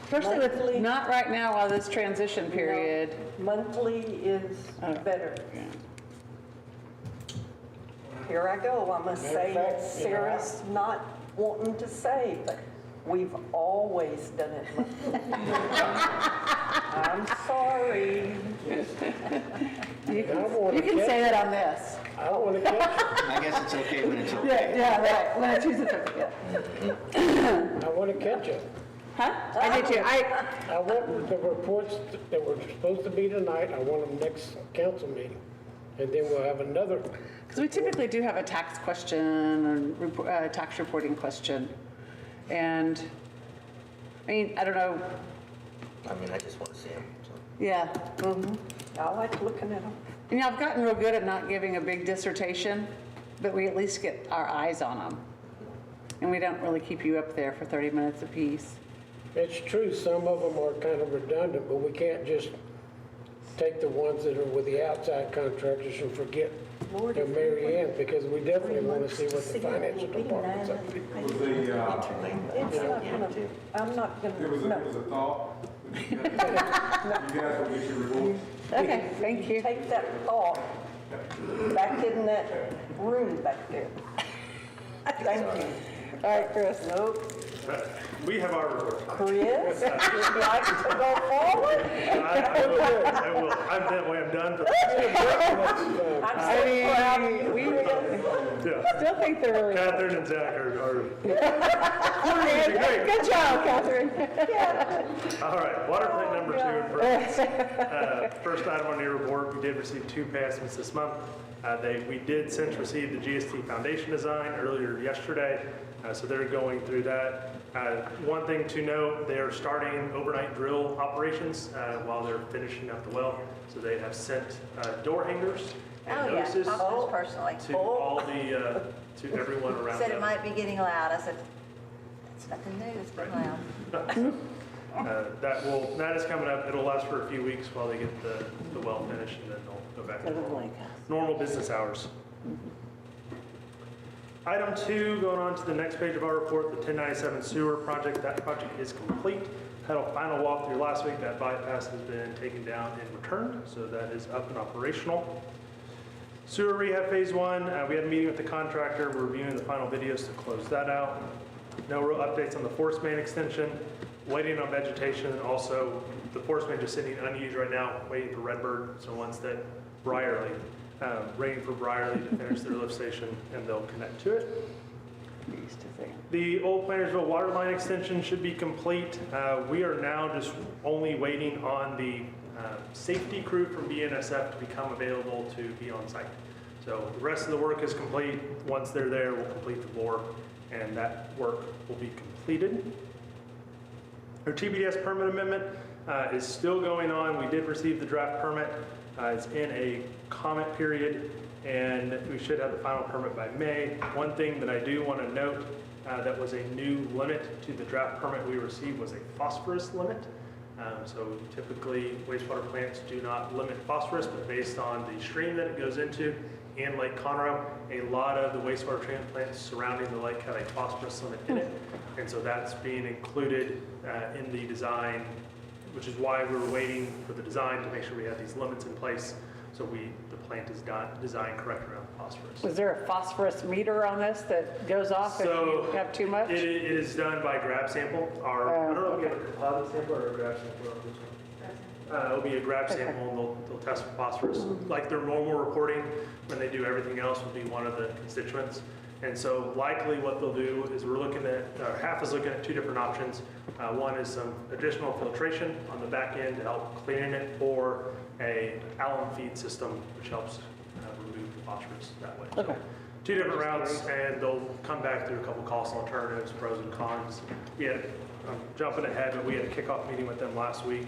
Especially with, not right now while this transition period. Monthly is better. Here I go, I must say, Sarah's not wanting to say, but we've always done it monthly. I'm sorry. You can say that on this. I don't want to catch I guess it's okay when it's okay. Yeah, right, when I choose a certificate. it. I want to catch it. Huh? I did too. I want the reports that were supposed to be tonight, I want them next council meeting. And then we'll have another. Because we typically do have a tax question or tax reporting question. And, I mean, I don't know. I mean, I just want to see them. So. Yeah. I like looking at them. And I've gotten real good at not giving a big dissertation, but we at least get our eyes on them. And we don't really keep you up there for 30 minutes apiece. It's true, some of them are kind of redundant, but we can't just take the ones that are with the outside contractors and forget Mary Ann, because we definitely want to see what the financial department's up to. It was I'm not gonna, it was a thought. You guys will get your reports. Okay, thank you. take that thought back in that room back there. Thank you. All right, Chris. Nope. We have our report. Chris, would you like to go forward? I will. I'm done for this. I'm so proud of you, Chris. Yeah. Still think they're really Catherine and Zach are Good job, Catherine. all right. Water plant number 2 in progress. First item on your report, we did receive 2 pay estimates this month. We did since receive the GST foundation design earlier yesterday, so they're going through that. One thing to note, they are starting overnight drill operations while they're finishing up the well. So they have sent door hangers and notices personally. to all the to everyone around Said it them. might be getting loud. I said, it's nothing new, it's been loud. That is coming up. It'll last for a few weeks while they get the well finished, and then they'll go back to normal business hours. Item 2, going on to the next page of our report, the 1097 sewer project. That project is complete. Had a final walkthrough last week. That bypass has been taken down and returned, so that is up and operational. Sewer rehab phase 1, we had a meeting with the contractor. We're reviewing the final videos to close that out. No real updates on the force main extension. Waiting on vegetation, and also the force main just sitting unused right now, waiting for Redbird. So once that Briarly, waiting for Briarly to finish their lift station, and they'll connect to it. The old Plantersville water line extension should be complete. We are now just only waiting on the safety crew from BNSF to become available to be on site. So the rest of the work is complete. Once they're there, we'll complete the bore, and that work will be completed. Our TBDS permit amendment is still going on. We did receive the draft permit. It's in a comment period, and we should have the final permit by May. One thing that I do want to note that was a new limit to the draft permit we received was a phosphorus limit. So typically wastewater plants do not limit phosphorus, but based on the stream that it goes into in Lake Conroe, a lot of the wastewater treatment plants surrounding the lake have a phosphorus limit in it. And so that's being included in the design, which is why we were waiting for the design to make sure we had these limits in place. So the plant is designed correct around phosphorus. Was there a phosphorus meter on this that goes off if you have too much? It is done by grab sample. I don't know if you have a composite sample or a grab sample on this one. It'll be a grab sample, and they'll test for phosphorus. Like their normal reporting, when they do everything else, will be one of the constituents. And so likely what they'll do is we're looking at, HAF is looking at 2 different options. One is some additional filtration on the back end to help clean it, or a alum feed system, which helps remove the phosphorus that way. Okay. So 2 different routes, and they'll come back through a couple cost alternatives, pros and cons. We had, I'm jumping ahead, but we had a kickoff meeting with them last week,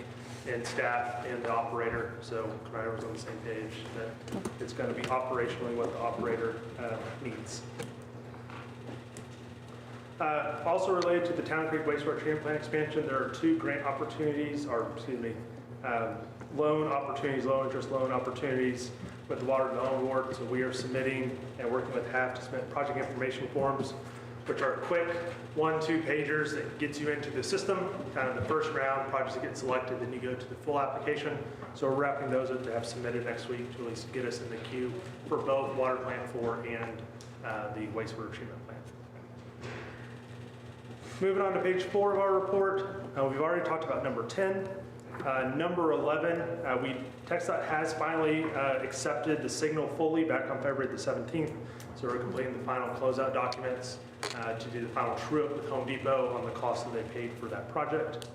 and staff and the operator, so everyone was on the same page that it's going to be operationally what the operator needs. Also related to the Town Creek wastewater treatment plant expansion, there are 2 grant opportunities, or excuse me, loan opportunities, low interest loan opportunities with the Water Development Board. So we are submitting and working with HAF to submit project information forms, which are quick 1-2 pagers that gets you into the system. Kind of the first round, projects that get selected, then you go to the full application. So we're wrapping those up to have submitted next week to at least get us in the queue for both Water Plant 4 and the wastewater treatment plant. Moving on to page 4 of our report, we've already talked about number 10. Number 11, TxDOT has finally accepted the signal fully back on February the 17th. So we're completing the final closeout documents to do the final true-up with Home Depot on the cost that they paid for that project.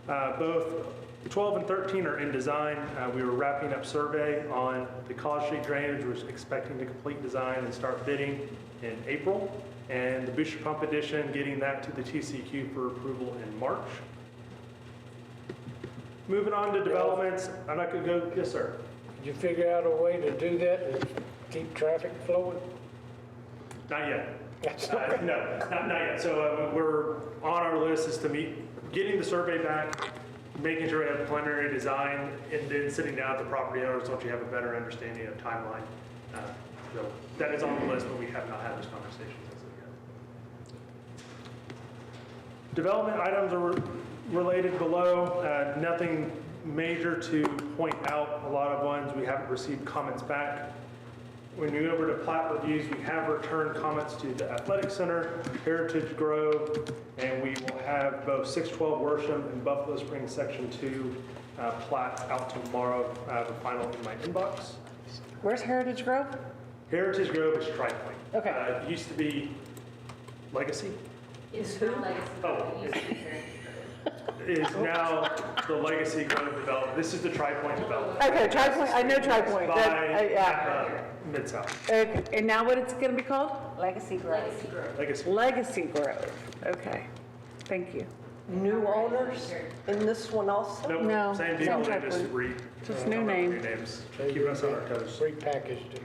Both 12 and 13 are in design. We were wrapping up survey on the College Street drainage. We're expecting to complete design and start bidding in April. And the booster pump addition, getting that to the TCQ for approval in March. Moving on to developments, I'm not going to go, yes, sir. Did you figure out a way to do that and keep traffic flowing? Not yet. No, not yet. So we're on our list is to getting the survey back, making sure we have preliminary design, and then sitting down with the property owners once you have a better understanding of timeline. So that is on the list, but we have not had those conversations as of yet. Development items are related below. Nothing major to point out. A lot of ones we haven't received comments back. When we go over to plat reviews, we have returned comments to the Athletic Center, Heritage Grove, and we will have both 612 Worsham and Buffalo Springs Section 2 plat out tomorrow. The final in my inbox. Where's Heritage Grove? Heritage Grove is Tri-Point. Okay. It used to be Legacy. It's not Legacy. Oh, It used to be is now the Legacy Grove development. This is the Tri-Point development. Okay, Tri-Point, I know Tri-Point. By Yeah. Mid-South. Okay, and now what it's going to be called? Legacy Grove. Legacy Grove. Legacy. Legacy Grove. Okay, thank you. New owners in this one also? Nope, No, same same people, they type just one. Just new name. New names, keep us on our toes. Repackaged it.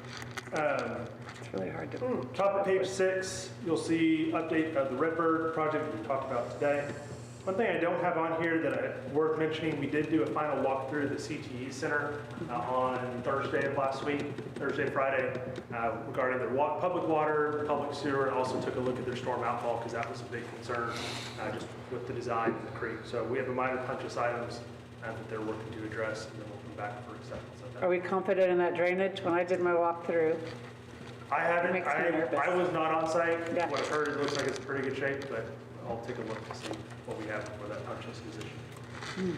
It's really hard to. Top of page 6, you'll see update of the Redbird project we talked about today. One thing I don't have on here that worth mentioning, we did do a final walkthrough of the CTE Center on Thursday of last week, Friday, regarding their public water, public sewer, and also took a look at their storm outfall because that was a big concern just with the design of the creek. So we have a minor punch list items that they're working to address, and then we'll come back for acceptance of that. Are we confident in that drainage? When I did my walkthrough, I haven't, makes me nervous. I was not on site. Yeah. What I've heard, it looks like it's in pretty good shape, but I'll take a look to see what we have for that punch list is issued.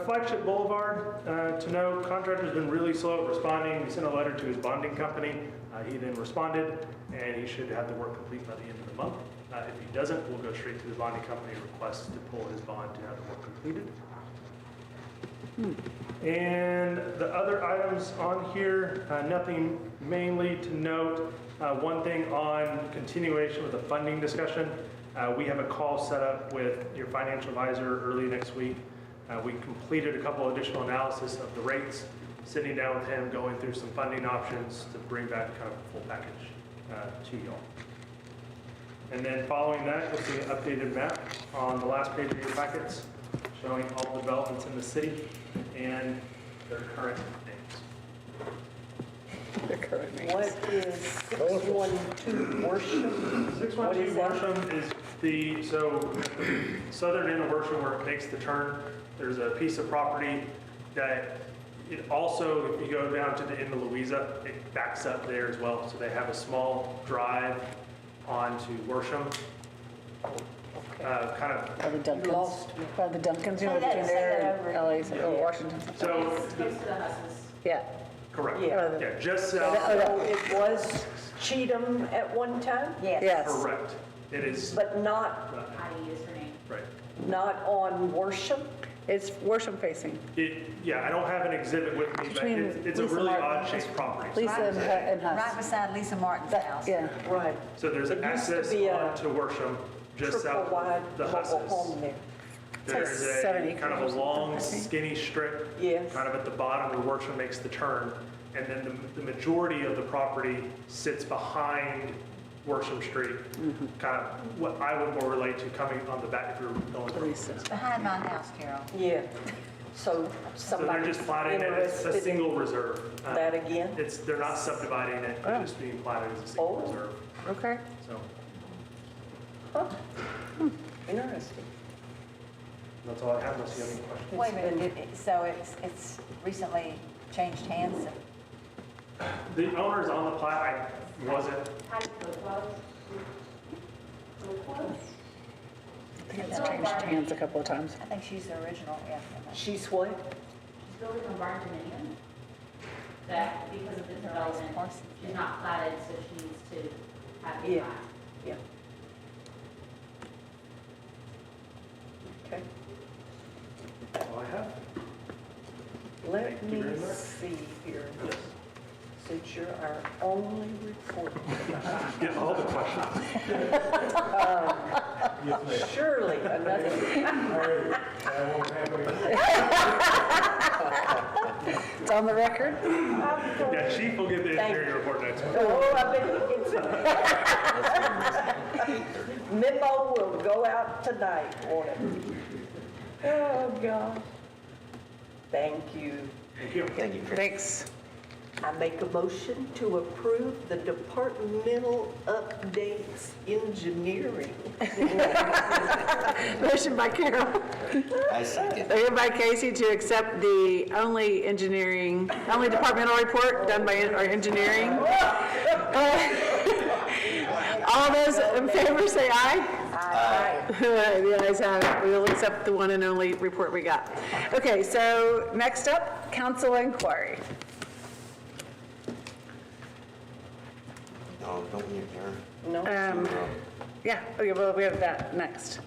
Flagship Boulevard, to note, contractor's been really slow at responding. We sent a letter to his bonding company. He then responded, and he should have the work complete by the end of the month. If he doesn't, we'll go straight to the bonding company and request to pull his bond to have the work completed. And the other items on here, nothing mainly to note. One thing on continuation with the funding discussion, we have a call set up with your financial advisor early next week. We completed a couple additional analysis of the rates, sitting down with him, going through some funding options to bring back kind of a full package to y'all. And then following that, you'll see an updated map on the last page of your packets, showing all the developments in the city and their current names. What is 612 Worsham? 612 Worsham is the, so the southern end of Worsham where it makes the turn, there's a piece of property that it also, if you go down to the end of Louisa, it backs up there as well. So they have a small drive onto Worsham. Kind of by the Duncans. By the Duncans, you know, Say that- between say there that and over. LA's or Washington. So, Close to the houses. Yeah. correct. Yeah. Yeah, just So south. it was Cheatham at one time? Yes. Correct. It is, But not, Patty is her name. right. not on Worsham? It's Worsham facing. Yeah, I don't have an exhibit with me, but Between it's a Lisa really Martin. odd-shaped property. Lisa and Right Huss. beside Lisa Martin's house. Yeah. Right. So there's It used to access be a onto Worsham, just triple south wide of the mobile Husses. home there. There's like 7 a kind of acres a or long, something, I think. skinny strip, Yes. kind of at the bottom where Worsham makes the turn. And then the majority of the property sits behind Worsham Street, kind of what I would more relate to coming on the back if you're going from Lisa. It's behind my house, Carol. Yeah. So So they're somebody just platting it as a interested in single reserve. that again? They're not subdividing it, they're just being platted as a single Oh. reserve. Okay. So Huh. Interesting. that's all I have, unless you have any questions. Wait a minute, so it's recently changed hands? The owner's on the plat, I wasn't. Patty Coatwell. I think it's changed hands a couple of times. I think she's the original, yeah. She's what? She's building a barn dominion. That, because of the development, she's not platted, so she needs to have it Yeah. plat. Yeah. Okay. That's all I have. Let Thank you me very much. see here. Since you're our only reporter. Get all the questions. Surely another. It's on the record. Yeah, Chief will get the engineering report next week. Oh, I bet he gets it. Memo will go out tonight on it. Oh, God. Thank you. Thank you. Thank you, Chris. Thanks. I make a motion to approve the departmental updates engineering. Motion by Carol. I second. Second by Casey to accept the only departmental report done by our engineering. All those in favor say aye. Aye. The ayes have it. We will accept the one and only report we got. Okay, so next up, council inquiry. No, don't mute her. No? Yeah, okay, well, we have that next.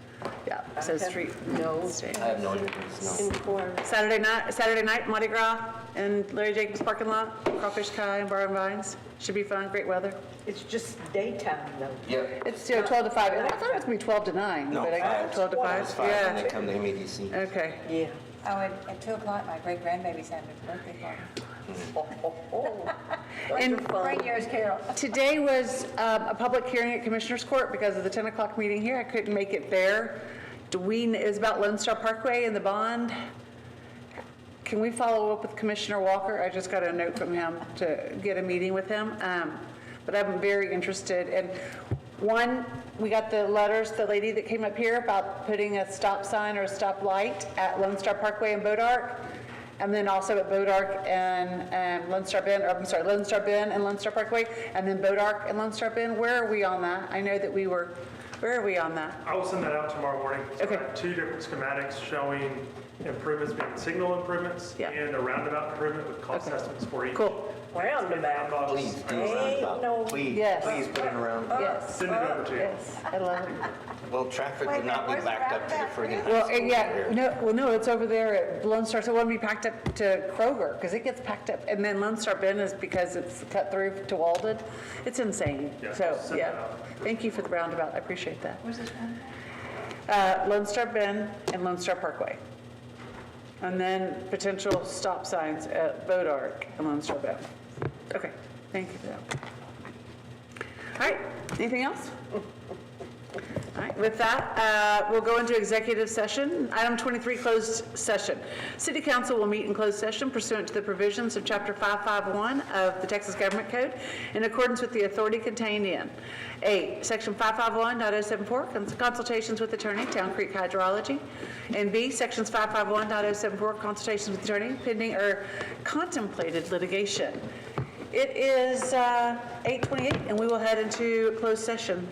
Yeah, so Okay. street. No. I have no idea. No. Inquiry. Saturday night, Mardi Gras, and Larry Jacobs parking lot, Crawfish Kai and Bar and Vines. Should be fun, great weather. It's just daytime though. Yep. It's 12 to 5. I thought it was going to be 12 to 9, No, but I got 12 to 5. It's fine when they Yeah. come to MEDC. Okay. Yeah. Oh, at 2 o'clock, my great grandbaby's having his birthday party. And Bring yours, Carol. today was a public hearing at Commissioners Court because of the 10 o'clock meeting here. I couldn't make it there. Is about Lone Star Parkway and the bond. Can we follow up with Commissioner Walker? I just got a note from him to get a meeting with him. But I'm very interested. And one, we got the letters, the lady that came up here about putting a stop sign or a stop light at Lone Star Parkway and Boat Arc. And then also at Boat Arc and Lone Star Bend, or I'm sorry, Lone Star Bend and Lone Star Parkway, and then Boat Arc and Lone Star Bend. Where are we on that? I know that where are we on that? I will send that out tomorrow morning. So Okay. I have 2 different schematics showing improvements, being signal improvements Yeah. and a roundabout improvement with cost estimates for each. Cool. Roundabout. Please do a Ain't roundabout. no- Please, Yes. please put it around. Yes. Send it over to you. Yes, I love it. Well, traffic would not be where's the backed up to the roundabout? friggin' high Well, school yeah, here. no, it's over there at Lone Star, so it won't be packed up to Kroger, because it gets packed up. And then Lone Star Bend is because it's cut through to Walden. It's insane. Yeah, So, I'll send yeah. that out. Thank you for the roundabout, I appreciate that. Where's this one? Lone Star Bend and Lone Star Parkway. And then potential stop signs at Boat Arc and Lone Star Bend. Okay, thank you for that. All right, anything else? All right, with that, we'll go into executive session. Item 23, closed session. City Council will meet in closed session pursuant to the provisions of Chapter 551 of the Texas Government Code in accordance with the authority contained in A, Section 551.074, consultations with attorney, Town Creek Hydrology, and B, Sections 551.074, consultations with attorney, pending or contemplated litigation. It is 8:28, and we will head into closed session.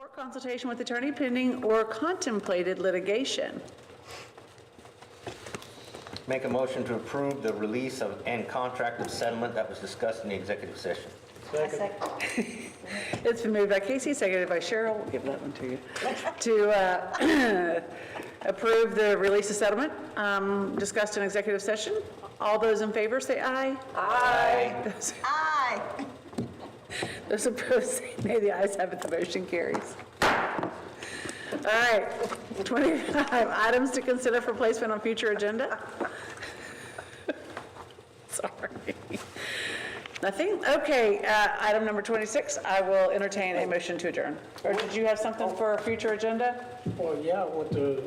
or consultation with attorney pending or contemplated litigation. Make a motion to approve the release of and contract of settlement that was discussed in the executive session. It's been moved by Casey, seconded by Cheryl. We'll give that one to you. To approve the release of settlement discussed in executive session. All those in favor say aye. Aye. Aye. Those opposed say nay. The ayes have it. The motion carries. All right, 25, items to consider for placement on future agenda. Sorry. Nothing? Okay, item number 26, I will entertain a motion to adjourn. Or did you have something for a future agenda? Well, yeah, I want to,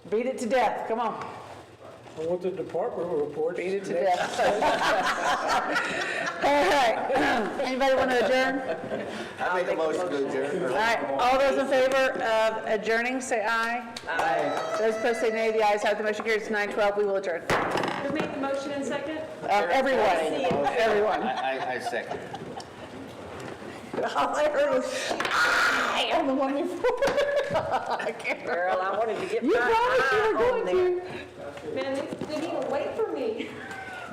Beat it to death, come on. I want the department reports. Beat it to death. All right, anybody want to adjourn? I make a motion to adjourn. All right, all those in favor of adjourning, say aye. Aye. Those opposed say nay. The ayes have the motion carries. 9:12, we will adjourn. Who made the motion and second? Everyone. I second. All I heard was, aye, on the one before. I can't remember. Girl, I wanted to get You my promised you eye were on going there. to. Man, they didn't even wait for me.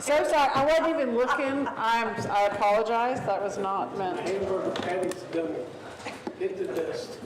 So sorry, I wasn't even looking. I apologize. That was not meant. Hamburger patties done. Hit the dust.